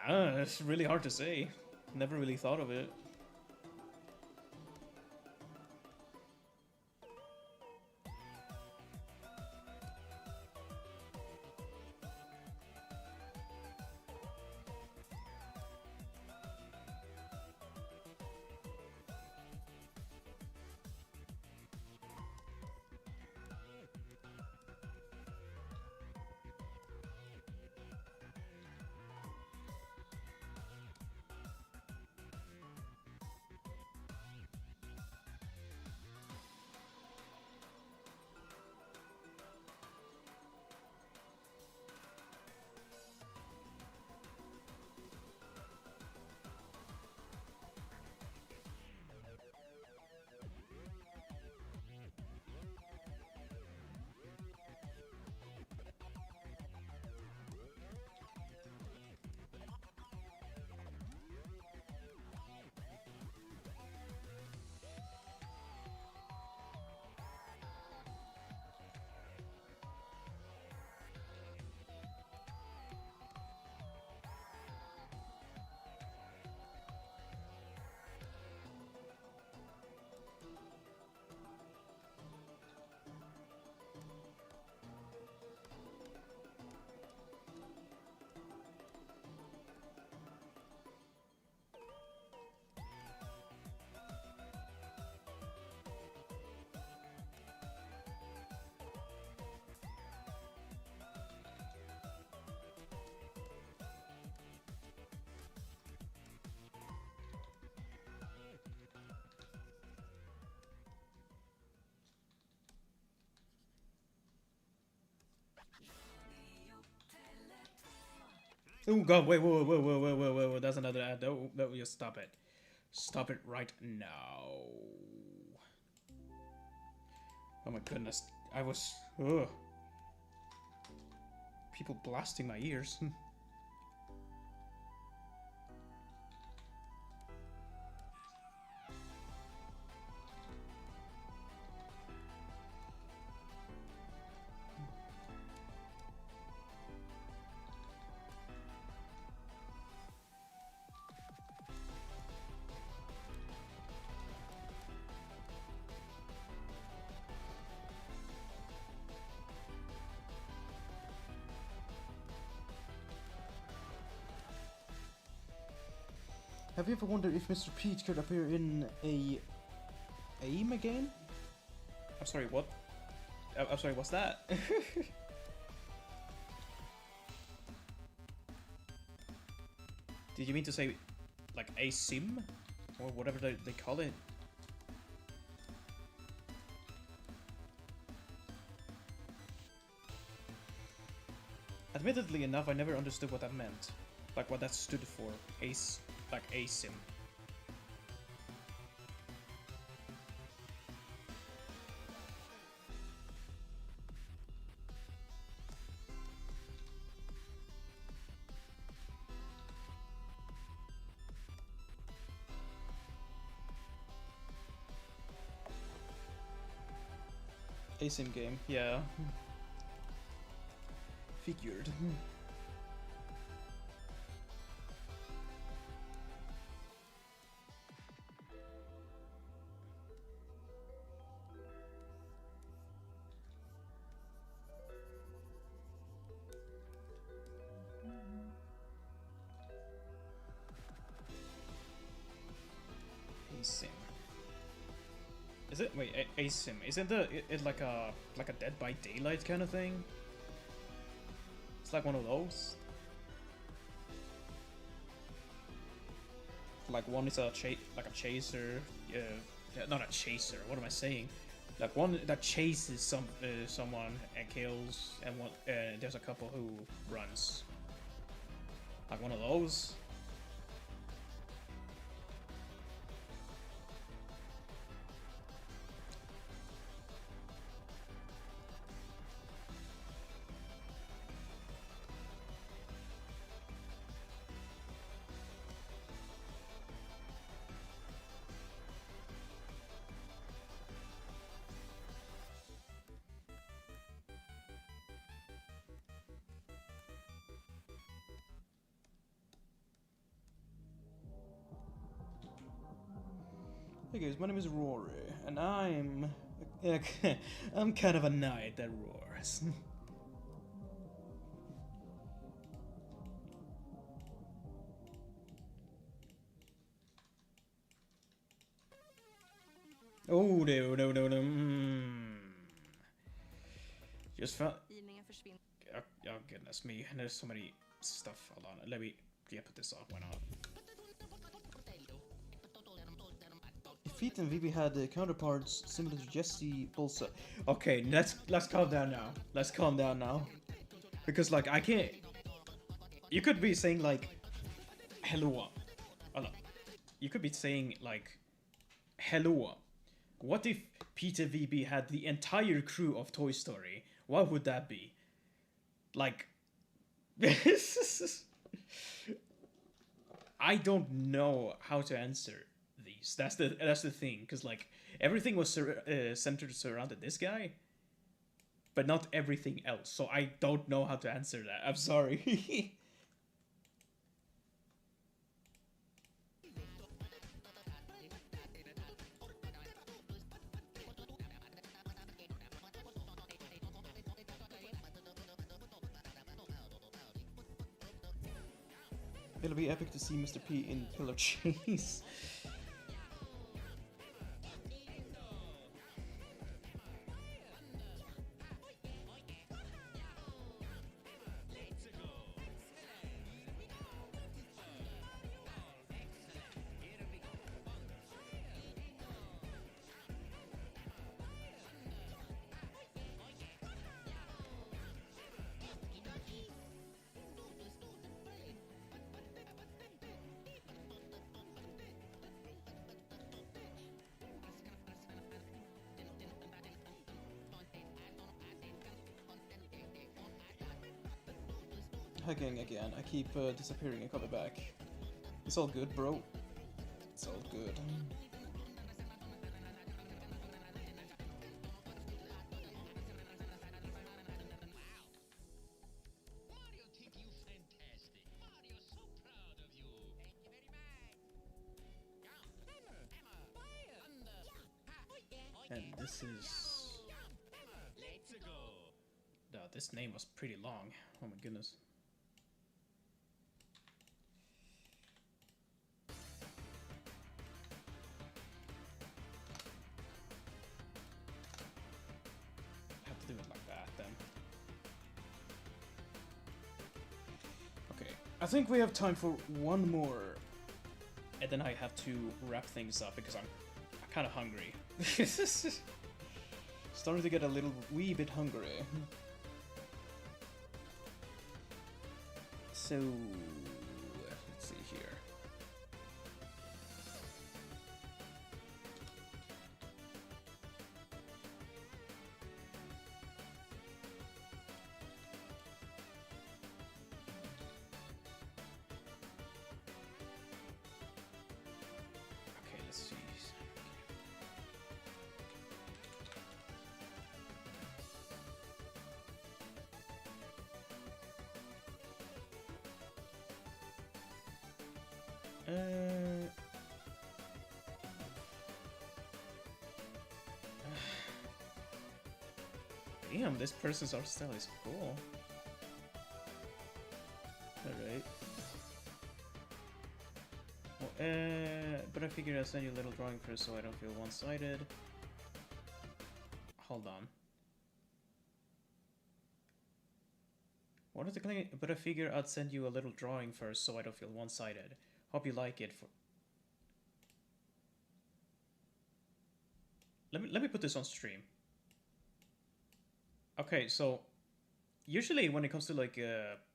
Ranger. It's really hard to say. Never really thought of it. Oh god, wait, whoa, that's another ad. No, just stop it. Stop it right now. Oh my goodness. I was... Ugh. People blasting my ears. Have you ever wondered if Mr. Pete could appear in a AIM game? I'm sorry, what? I'm sorry, what's that? Did you mean to say, like, a sim? Or whatever they call it? Admittedly enough, I never understood what that meant. Like, what that stood for. Like, a sim. ASIM game, yeah. Figured. ASIM. Is it? Wait, ASIM. Isn't it like a Dead by Daylight kind of thing? It's like one of those. Like one is like a chaser. Yeah, not a chaser. What am I saying? Like one that chases someone and kills, and one there's a couple who runs. Like one of those. Hey guys, my name is Rory, and I'm I'm kind of a knight that roars. Oh no. Just found. Ivningen försvinner. Oh goodness me, there's so many stuff. Hold on, let me put this on. Why not? If Pete and Vivi had counterparts similar to Jesse Pulsa. Okay, let's calm down now. Let's calm down now. Because like I can't. You could be saying like, hello. Hold on. You could be saying like, hello. What if Peter VB had the entire crew of Toy Story? What would that be? Like, I don't know how to answer these. That's the thing, because like everything was centered surrounded this guy, but not everything else. So I don't know how to answer that. I'm sorry. It'll be epic to see Mr. P in Pillar Chase. Hacking again. I keep disappearing and coming back. It's all good, bro. It's all good. And this is. No, this name was pretty long. Oh my goodness. I have to do it like that then. Okay, I think we have time for one more, and then I have to wrap things up because I'm kind of hungry. Starting to get a little wee bit hungry. So, let's see here. Okay, let's see. Damn, this person's art style is cool. Alright. Well, but I figured I'd send you a little drawing first so I don't feel one-sided. Hold on. What is the claim? But I figure I'd send you a little drawing first so I don't feel one-sided. Hope you like it. let me put this on stream. Okay, so usually when it comes to like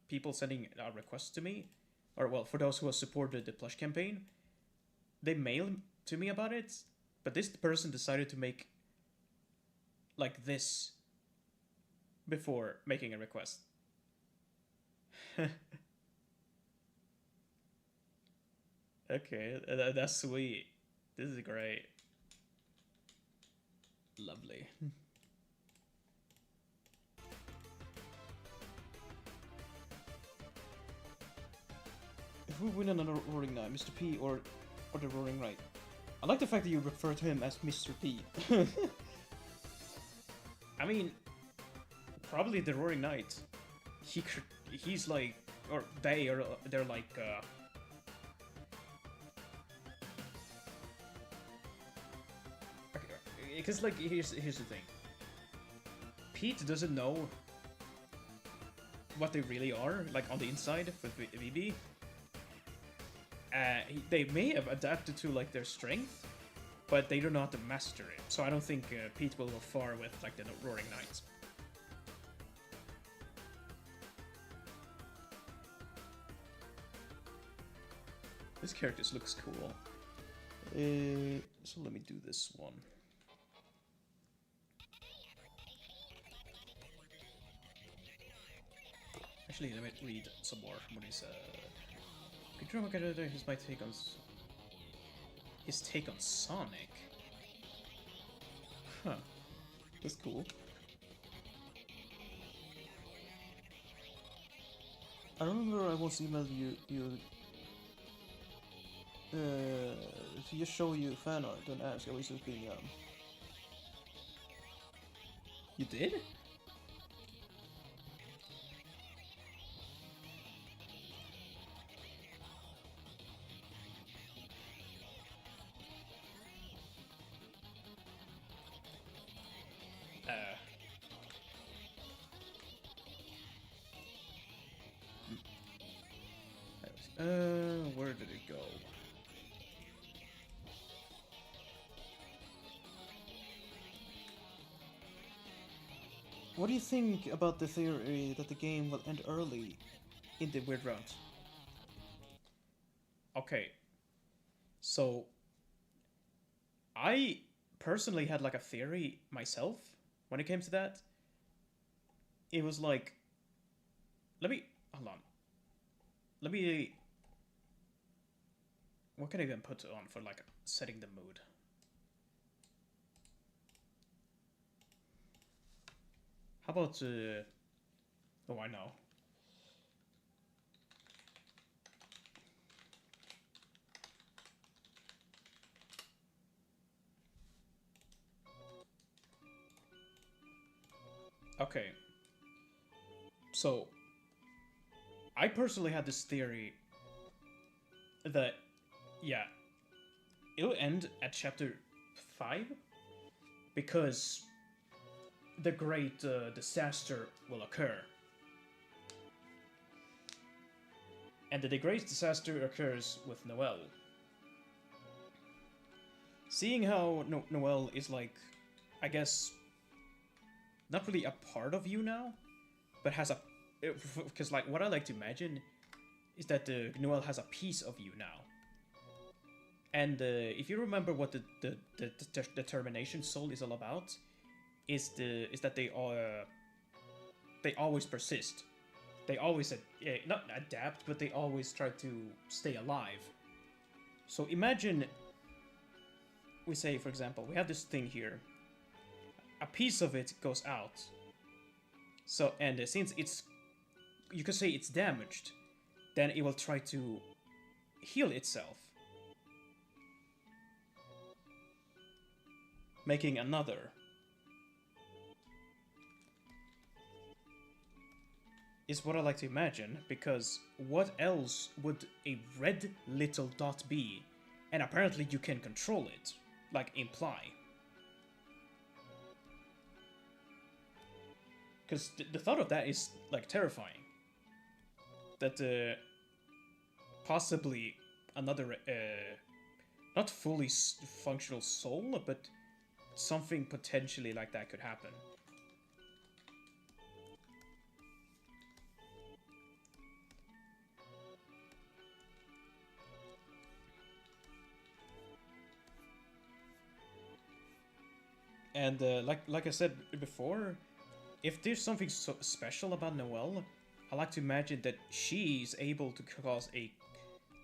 people sending requests to me, or well, for those who have supported the plush campaign, they mail to me about it. But this person decided to make like this before making a request. Okay, that's sweet. This is great. Lovely. If we win another Roaring Knight, Mr. P or the Roaring Knight. I like the fact that you refer to him as Mr. P. I mean, probably the Roaring Knight. He's like, or they're like. Because like here's the thing. Pete doesn't know what they really are, like on the inside with VB. They may have adapted to like their strength, but they do not master it. So I don't think Pete will go far with like the Roaring Knights. This character looks cool. So let me do this one. Actually, let me read some more from what he said. Here's my take on his take on Sonic. Huh. That's cool. I remember I once emailed you to just show you fan art, don't ask, I was just being You did? Where did it go? What do you think about the theory that the game will end early In the weird round. Okay. So I personally had like a theory myself when it came to that. It was like, hold on. What can I even put on for like setting the mood? How about oh, I know. Okay. So I personally had this theory that, yeah, it'll end at chapter 5 because the great disaster will occur. And the great disaster occurs with Noel. Seeing how Noel is like, I guess, not really a part of you now, but has a... Because like what I like to imagine is that Noel has a piece of you now. And if you remember what the determination soul is all about, is that they always persist. They always not adapt, but they always try to stay alive. So imagine we say, for example, we have this thing here. A piece of it goes out. So and since it's, you could say it's damaged, then it will try to heal itself, making another. Is what I like to imagine, because what else would a red little dot be? And apparently you can control it, like imply. Because the thought of that is like terrifying. That possibly another not fully functional soul, but something potentially like that could happen. And like I said before, if there's something so special about Noelle, I like to imagine that she's able to cause a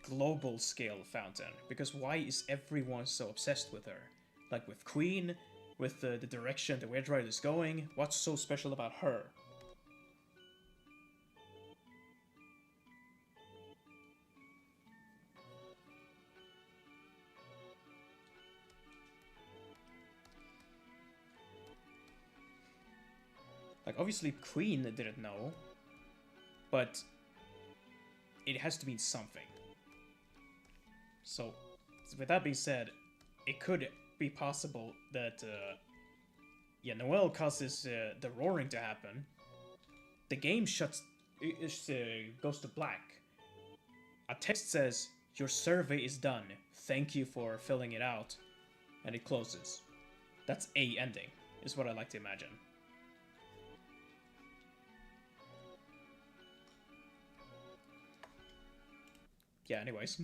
global scale fountain. Because why is everyone so obsessed with her? Like with Queen, with the direction the Weird Ride is going, what's so special about her? Like, obviously Queen didn't know, but it has to mean something. So, with that being said, it could be possible that, yeah, Noelle causes the roaring to happen. The game goes to black. A text says, "Your survey is done. Thank you for filling it out," and it closes. That's a ending, is what I like to imagine. Yeah, anyways.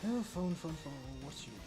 Oh, phone, what's you doing?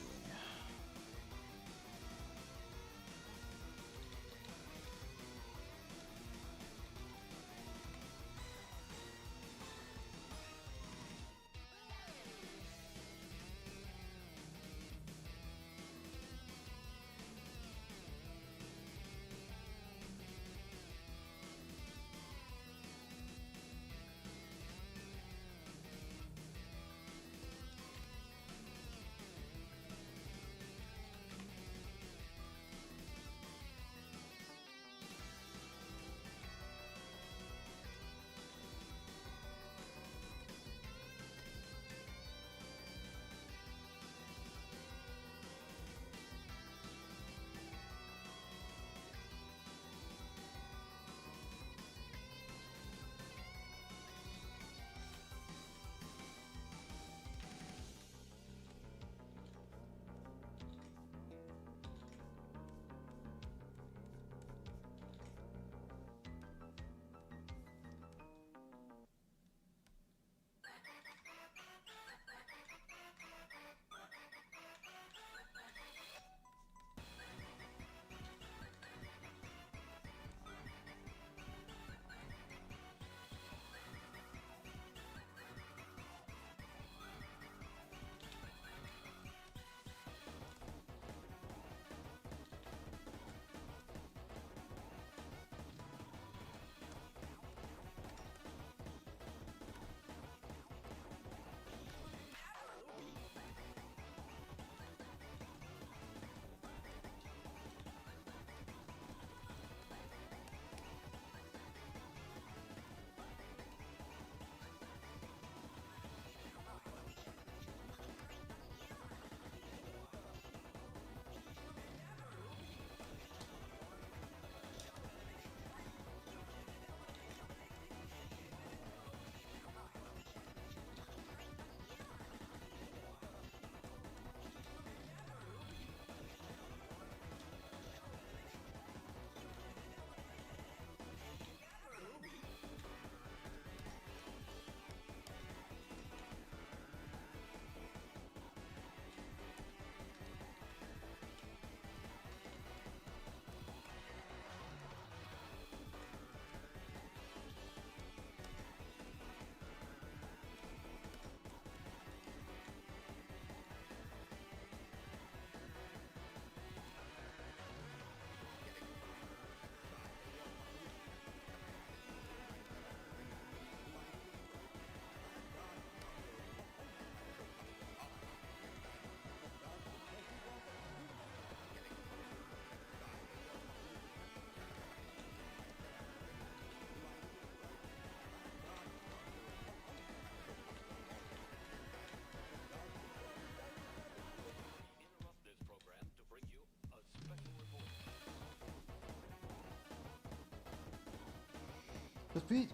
Does Pete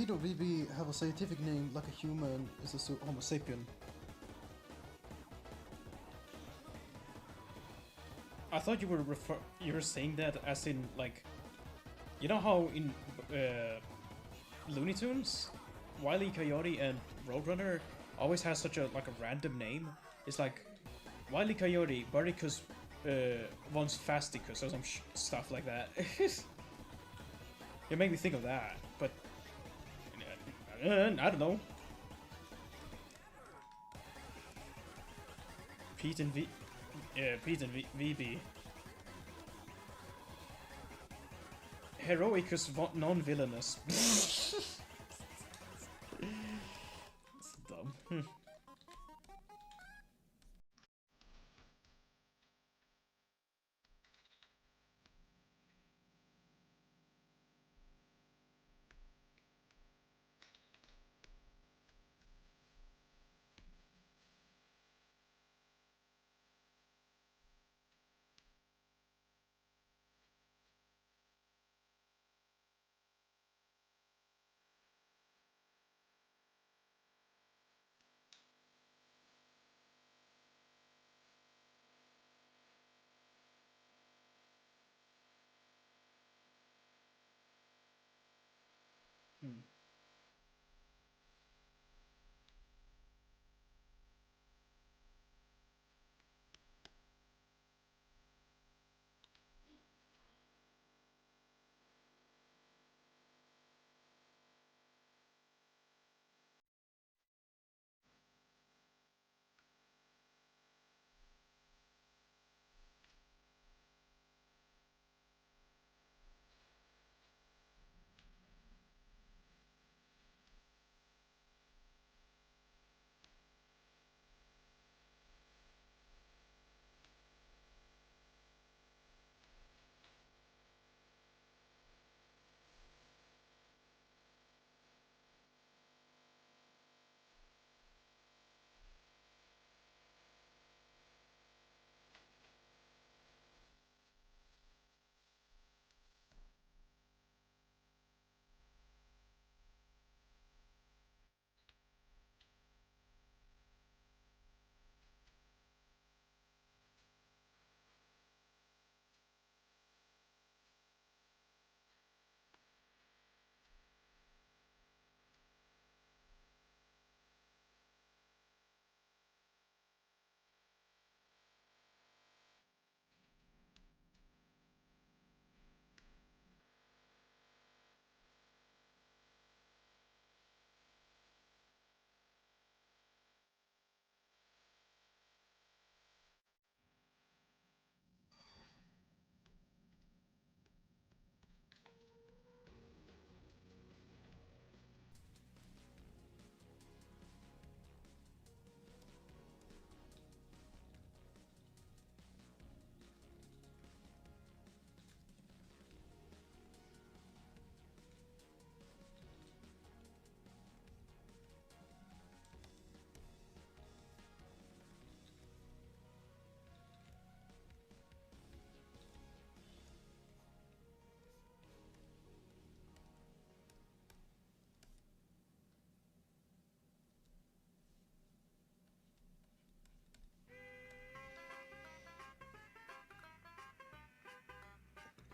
or VB have a scientific name like a human is a Homo sapien? I thought you were saying that as in like, you know how in Looney Tunes, Wile E. Coyote and Roadrunner always has such a random name. It's like Wile E. Coyote, Barticus wants Fasticus or some stuff like that. It made me think of that, but I don't know. Pete and VB. Heroicus non-villainous. It's dumb.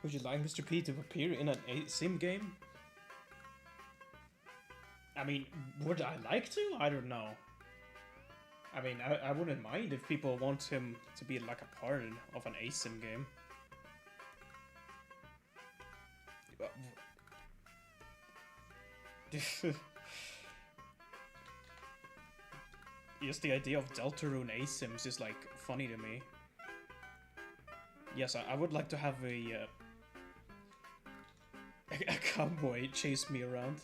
Would you like Mr. P to appear in an sim game? I mean, would I like to? I don't know. I mean, I wouldn't mind if people want him to be like a part of an ASIM game. Just the idea of Deltarune ASIMs is like funny to me. Yes, I would like to have a cowboy chase me around.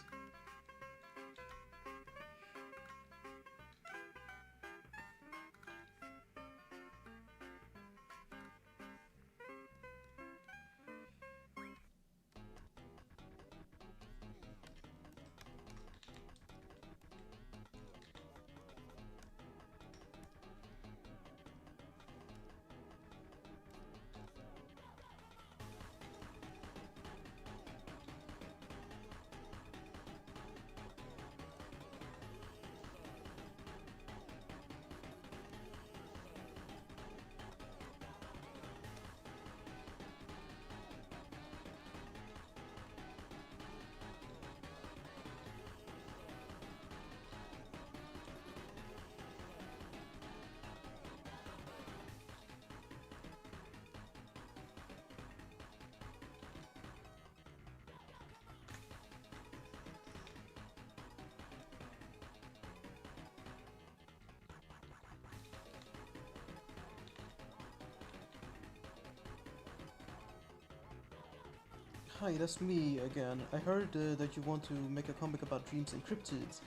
Hi, that's me again. I heard that you want to make a comic about dreams and cryptids.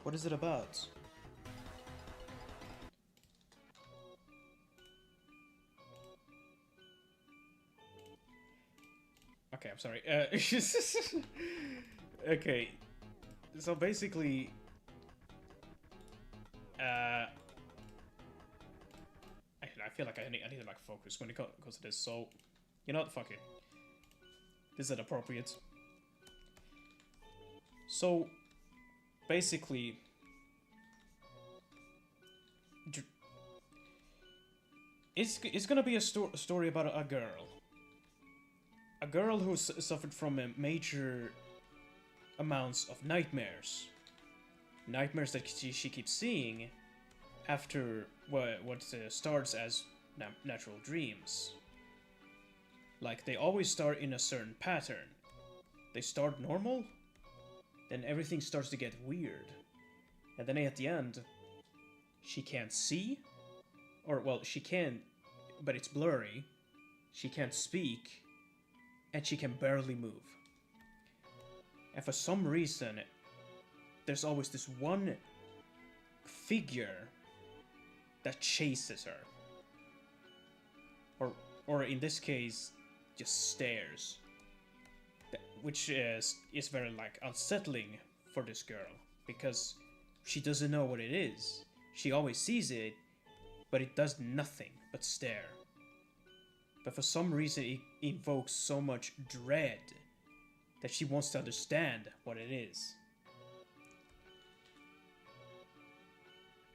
What is it about? Okay, I'm sorry. Okay, so basically, I feel like I need to like focus when it comes to this. So, you know what? Fuck it. This is inappropriate. So, basically, it's gonna be a story about a girl. A girl who suffered from major amounts of nightmares. Nightmares that she keeps seeing after what starts as natural dreams. Like, they always start in a certain pattern. They start normal, then everything starts to get weird. And then at the end, she can't see, or well, she can, but it's blurry. She can't speak, and she can barely move. And for some reason, there's always this one figure that chases her. Or in this case, just stares. Which is very like unsettling for this girl, because she doesn't know what it is. She always sees it, but it does nothing but stare. But for some reason it invokes so much dread that she wants to understand what it is.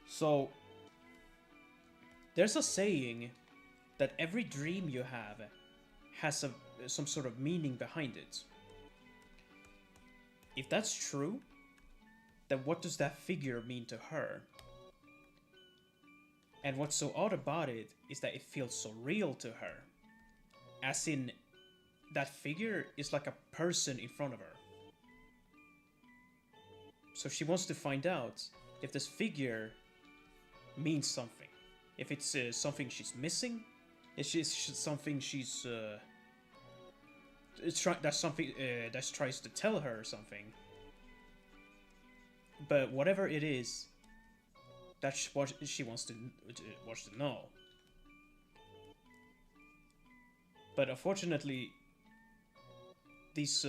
So, there's a saying that every dream you have has some sort of meaning behind it. If that's true, then what does that figure mean to her? And what's so odd about it is that it feels so real to her. As in, that figure is like a person in front of her. So she wants to find out if this figure means something. If it's something she's missing, if it's something she's that's something that tries to tell her something. But whatever it is, that's what she wants to know. But unfortunately, these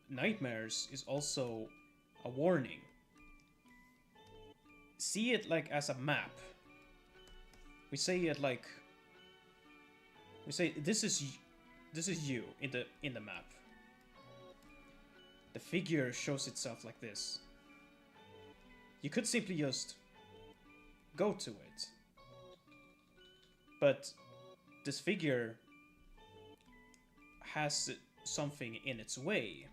nightmares is also a warning. See it like as a map. We say it like, we say this is you in the map. The figure shows itself like this. You could simply just go to it. But this figure has something in its way.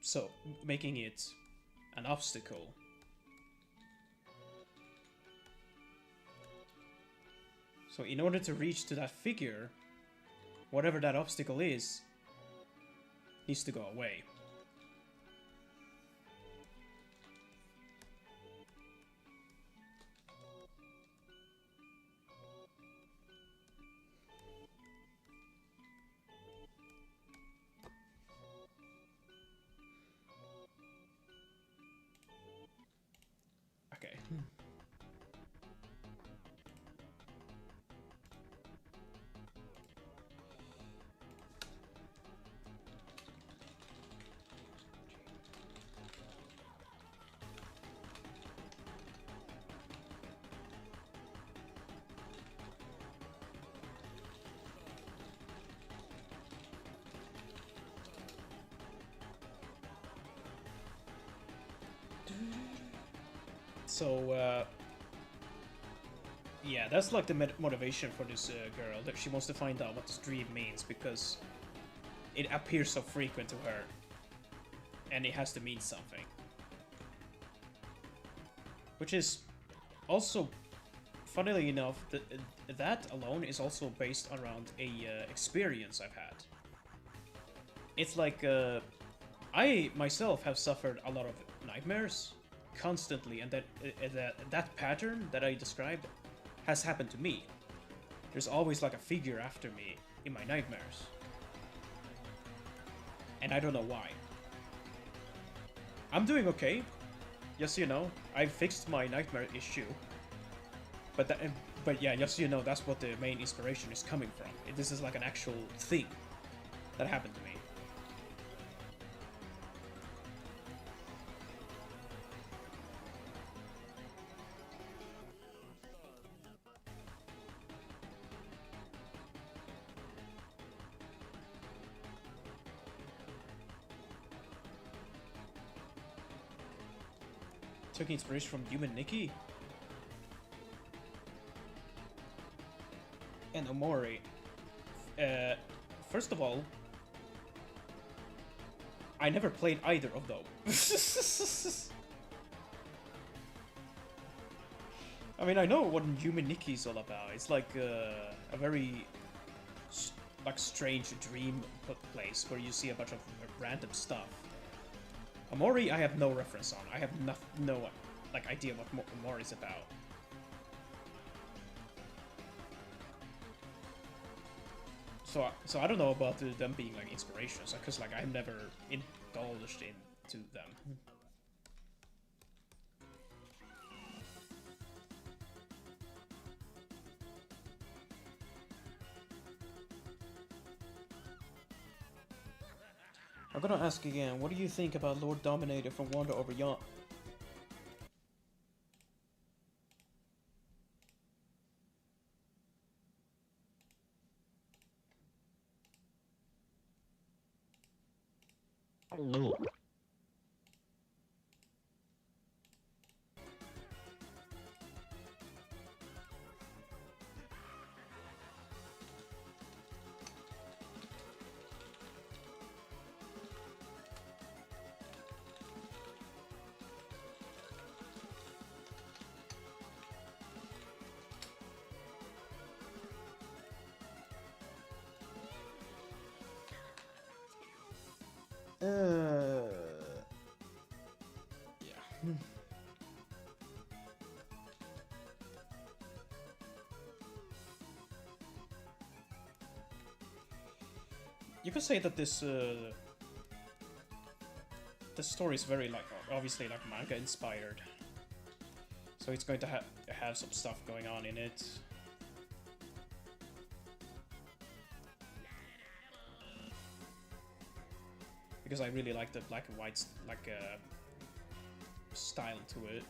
So, making it an obstacle. So in order to reach to that figure, whatever that obstacle is, needs to go away. Okay. So, yeah, that's like the motivation for this girl, that she wants to find out what this dream means, because it appears so frequent to her, and it has to mean something. Which is also, funnily enough, that alone is also based around a experience I've had. It's like, I myself have suffered a lot of nightmares constantly, and that pattern that I described has happened to me. There's always like a figure after me in my nightmares. And I don't know why. I'm doing okay. Just so you know, I fixed my nightmare issue. But yeah, just so you know, that's what the main inspiration is coming from. This is like an actual thing that happened to me. Took inspiration from Human Nikki and Omori. First of all, I never played either of those. I mean, I know what Human Nikki is all about. It's like a very strange dream place where you see a bunch of random stuff. Omori, I have no reference on. I have no like idea what Omori is about. So I don't know about them being like inspirations, because like I've never indulged into them. I'm gonna ask again, what do you think about Lord Dominator from Wander Over Yon? Yeah. You could say that this story is very like obviously like manga inspired, so it's going to have some stuff going on in it. Because I really like the black and white style to it.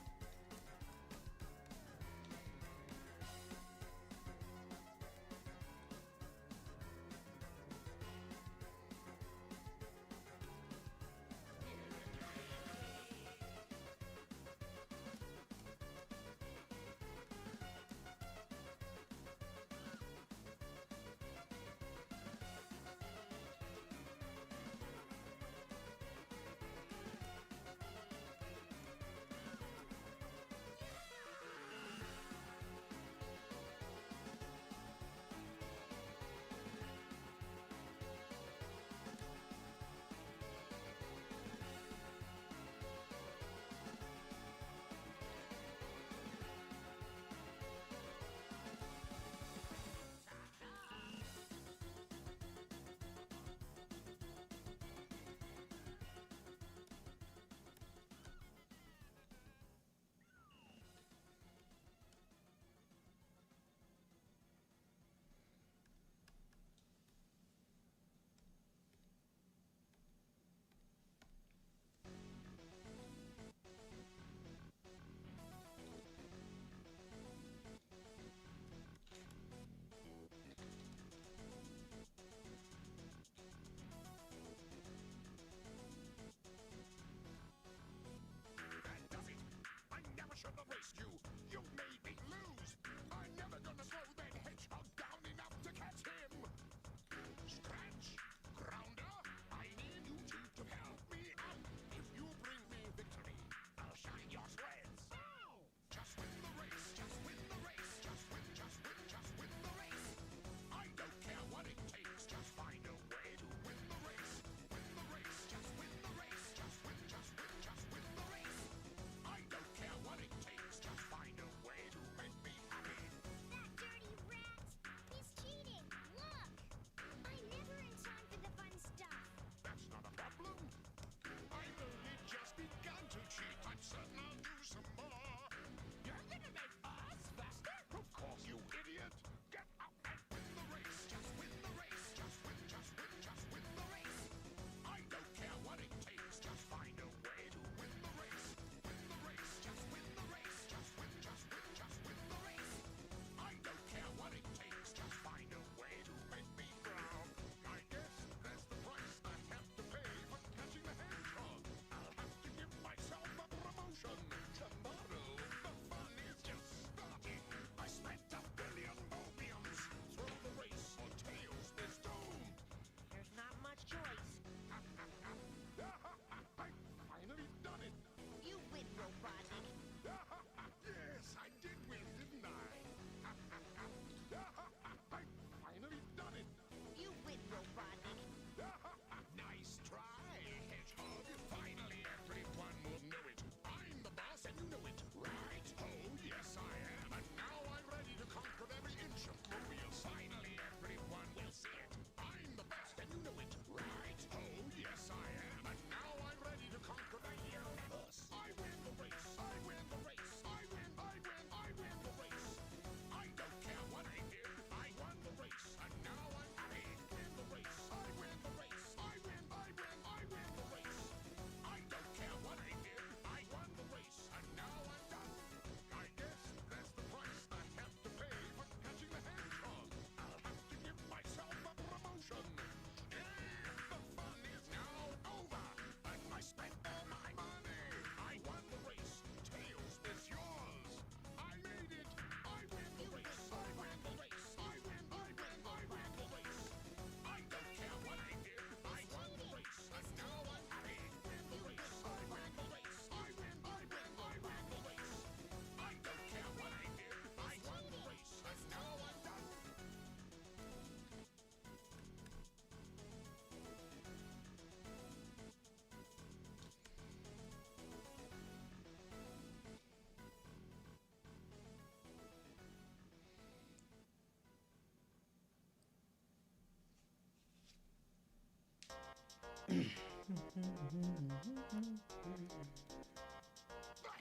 The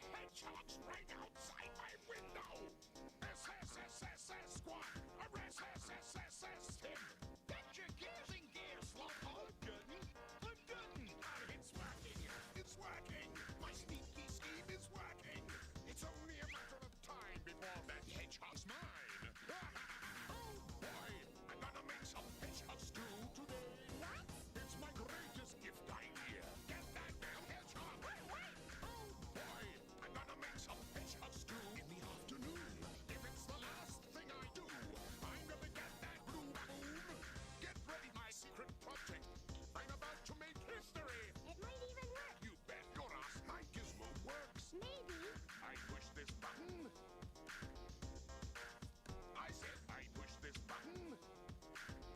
hedgehog's right outside my window! SSSSS squad! Arrest SSSS him! Get your gears in gear, slowpoke! I'm done! It's working! It's working! My sneaky scheme is working! It's only a matter of time before that hedgehog's mine! Oh boy! I'm gonna make some hedgehog stew today! What? It's my greatest gift idea! Get that damn hedgehog! Wait! Oh boy! I'm gonna make some hedgehog stew in the afternoon! If it's the last thing I do, I'm gonna get that blue baboon! Get ready, my secret project! I'm about to make history! It might even work. You bet your ass my gizmo works! Maybe. I push this button. I said I push this button.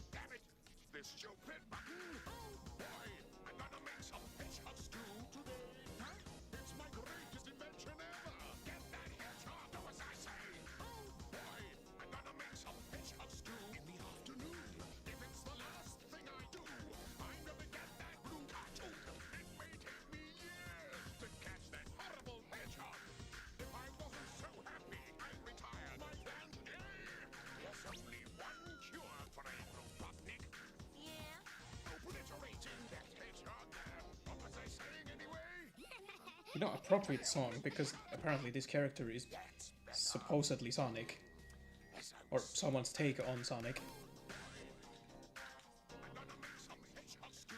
Damn it! This stupid button! Oh boy! I'm gonna make some hedgehog stew today! Huh? It's my greatest invention ever! Get that hedgehog! Do as I say! Oh boy! I'm gonna make some hedgehog stew in the afternoon! If it's the last thing I do, I'm gonna get that blue cartoon! It may take me years to catch that horrible hedgehog! If I wasn't so happy, I'd retire my plan today! There's only one cure for April Putnik. Yeah. Obliterating that hedgehog. What was I saying anyway? You know, appropriate song, because apparently this character is That's better. supposedly Sonic. As I Or was someone's take on Sonic. I'm gonna make some hedgehog stew.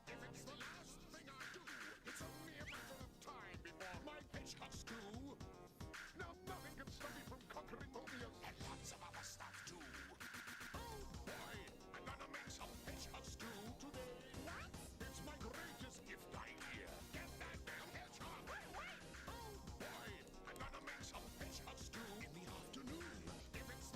If it's the last thing I do, it's only a matter of time before my hedgehog stew. Now nothing can stop me from conquering Mobius and lots of other stuff too. Oh boy, I'm gonna make some hedgehog stew today. What? It's my greatest gift idea. Get that damn hedgehog! Wait! Oh boy, I'm gonna make some hedgehog stew in the afternoon. If it's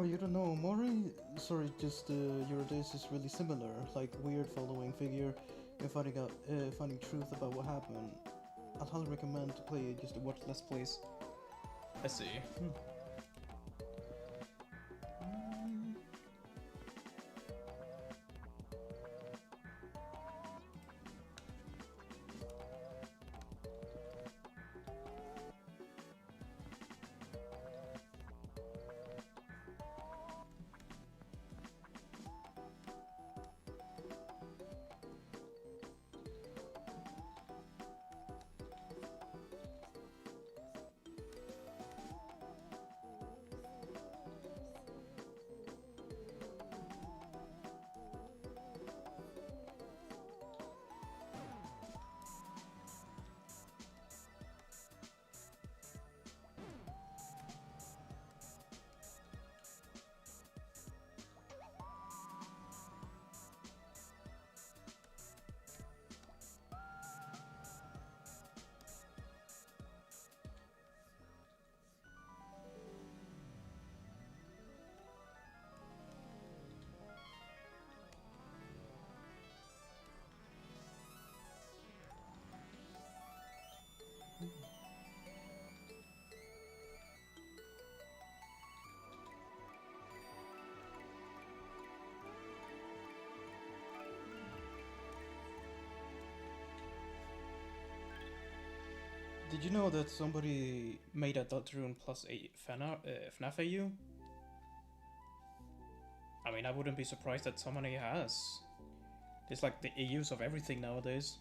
Oh, you don't know, Mori? Sorry, just your days is really similar. Like weird following figure, and finding truth about what happened. I'd highly recommend to play just to watch Let's Plays. I see. Did you know that somebody Made a Deltarune plus a FNAF AU? I mean, I wouldn't be surprised that somebody has. There's like the AUs of everything nowadays.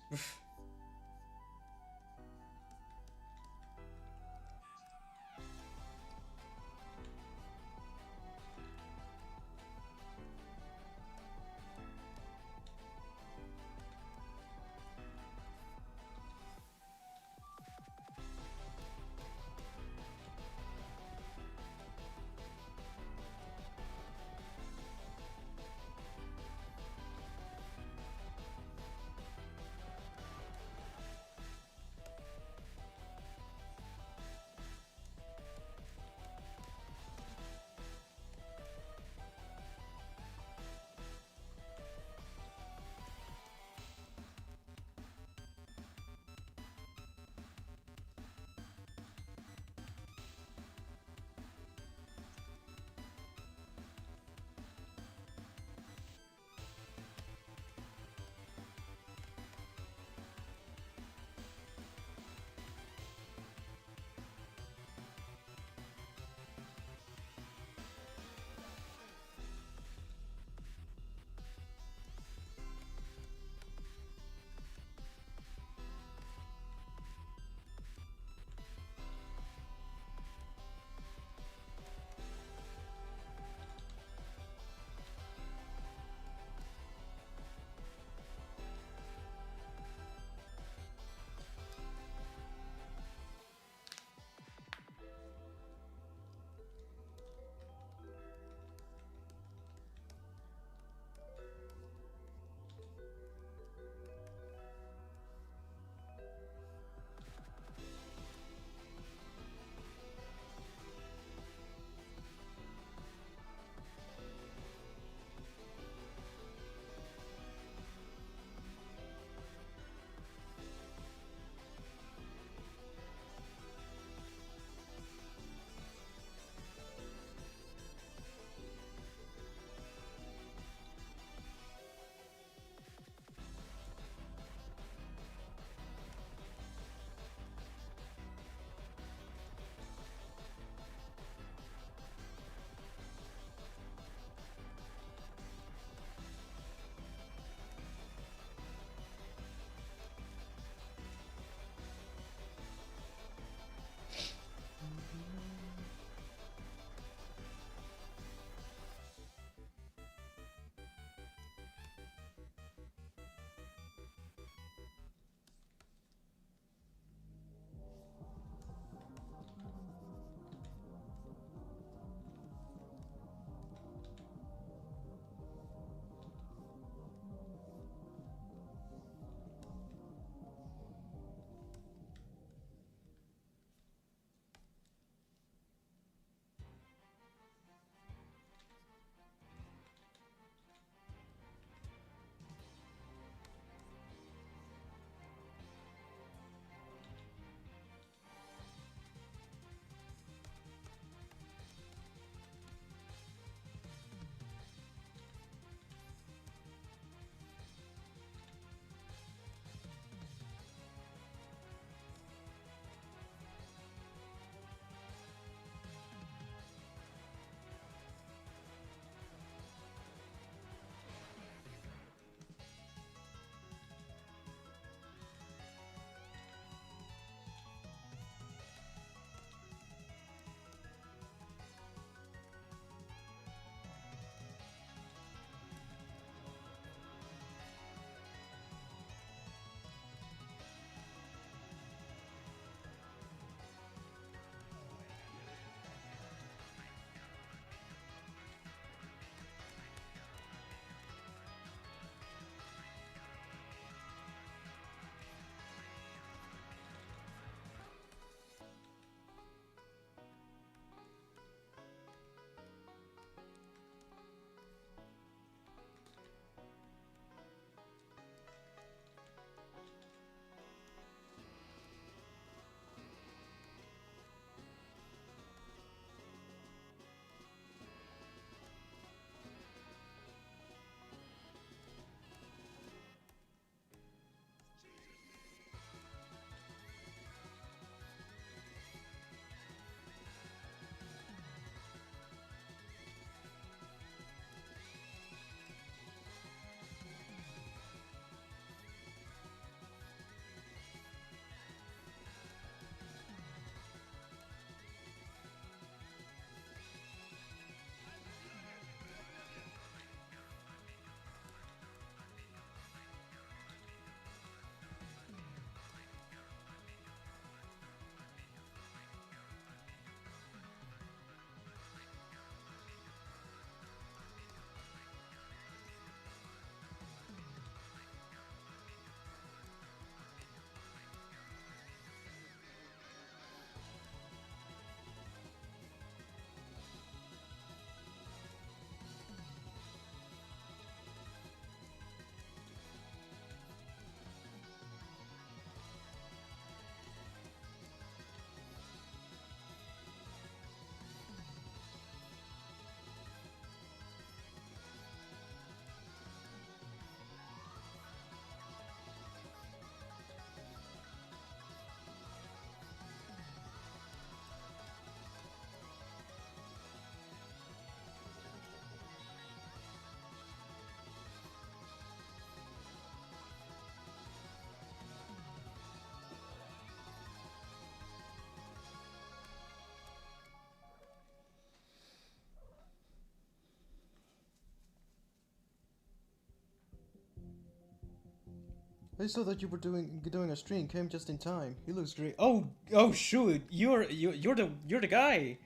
I saw that you were doing a stream. Came just in time. He looks great. Oh shoot! You're the guy.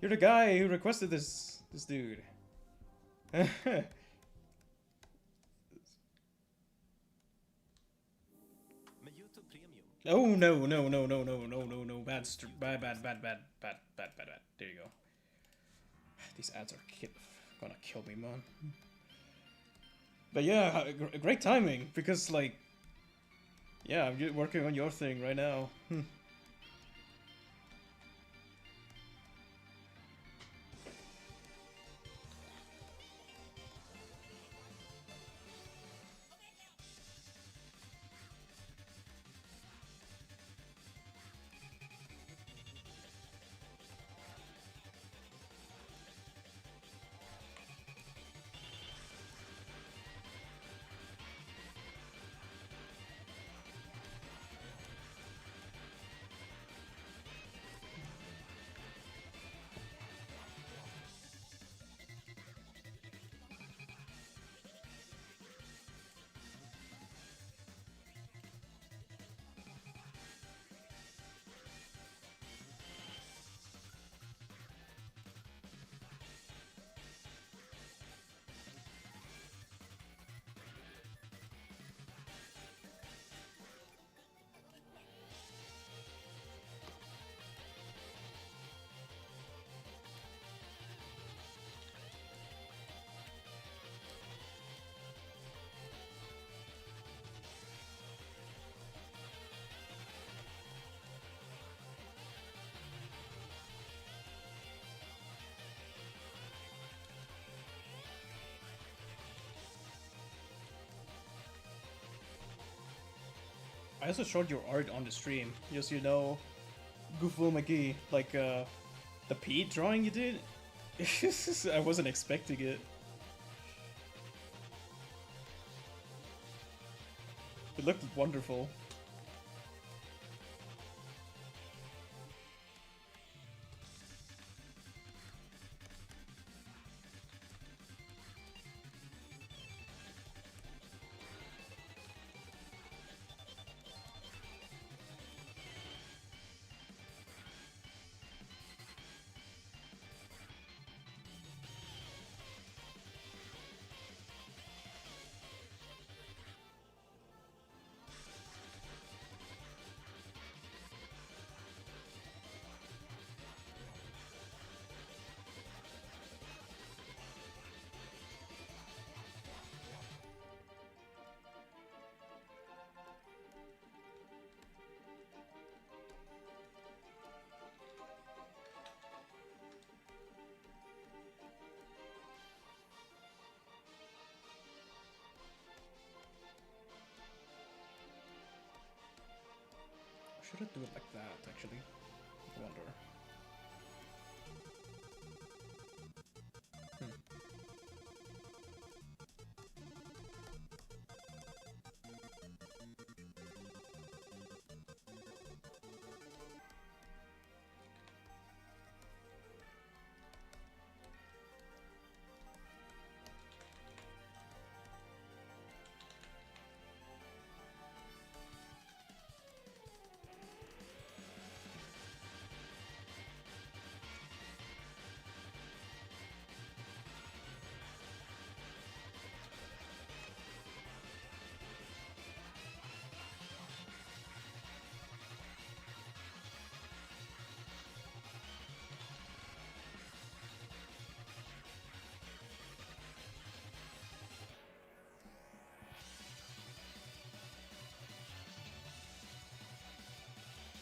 You're the guy who requested this dude. Oh no! Bad. There you go. These ads are gonna kill me, man. But yeah, great timing because like, yeah, I'm working on your thing right now. I also showed your art on the stream, just you know, Goofball McGee, like the Pete drawing you did. I wasn't expecting it. It looked wonderful. Should I do it like that, actually? I wonder.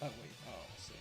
Oh wait, oh, let's see.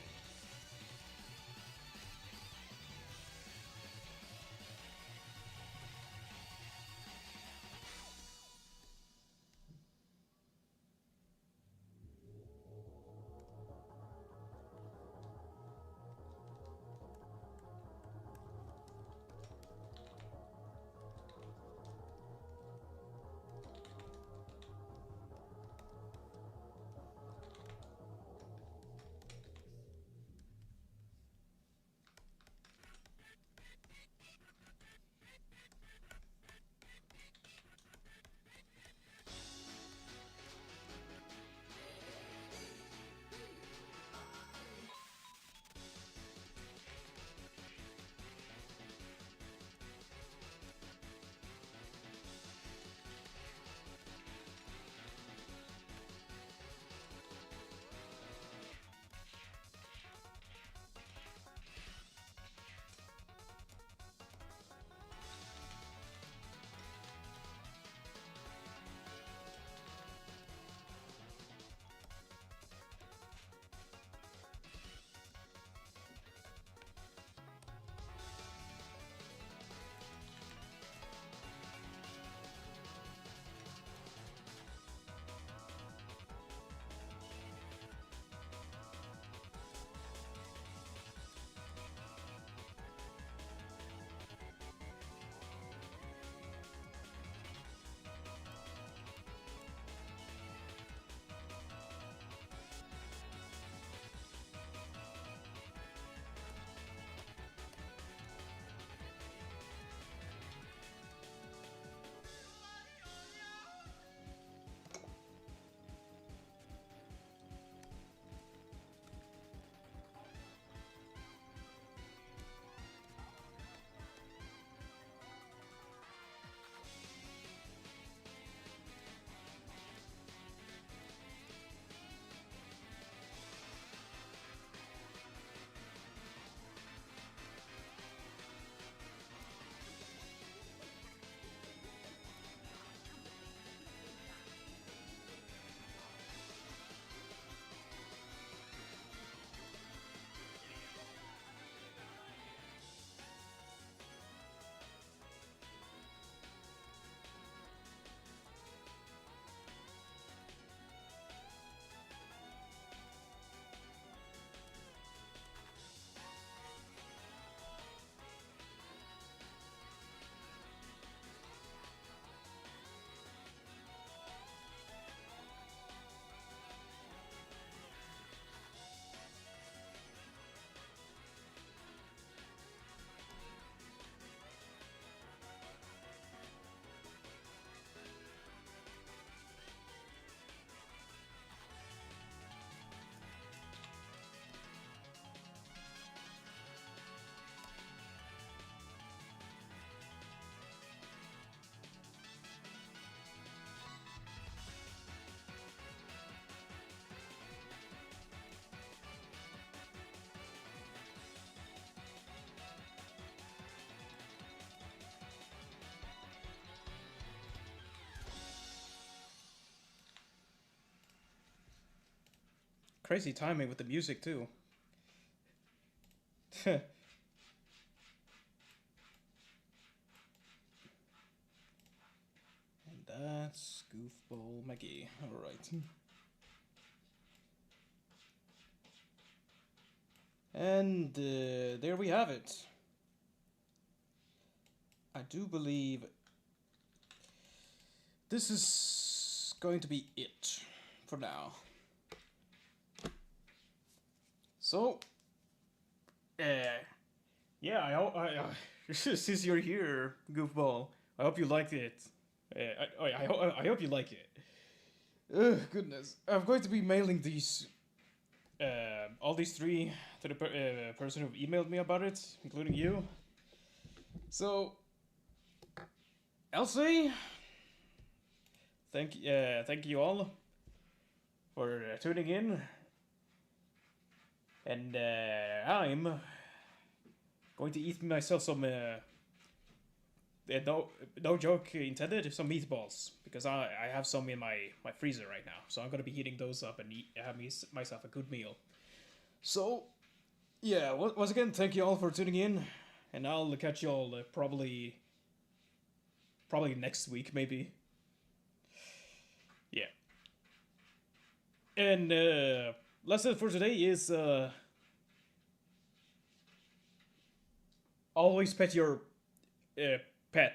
crazy timing with the music too. And that's Goofball Maggie. Alright. And there we have it. I do believe this is going to be it for now. So, yeah, since you're here, Goofball, I hope you liked it. I hope you like it. Goodness, I'm going to be mailing these, all these three to the person who emailed me about it, including you. So, I'll say thank you all for tuning in, and I'm going to eat myself some no joke intended, some meatballs, because I have some in my freezer right now, so I'm gonna be heating those up and have myself a good meal. So yeah, once again, thank you all for tuning in, and I'll catch you all probably next week, maybe. Yeah. And lesson for today is always pet your pet.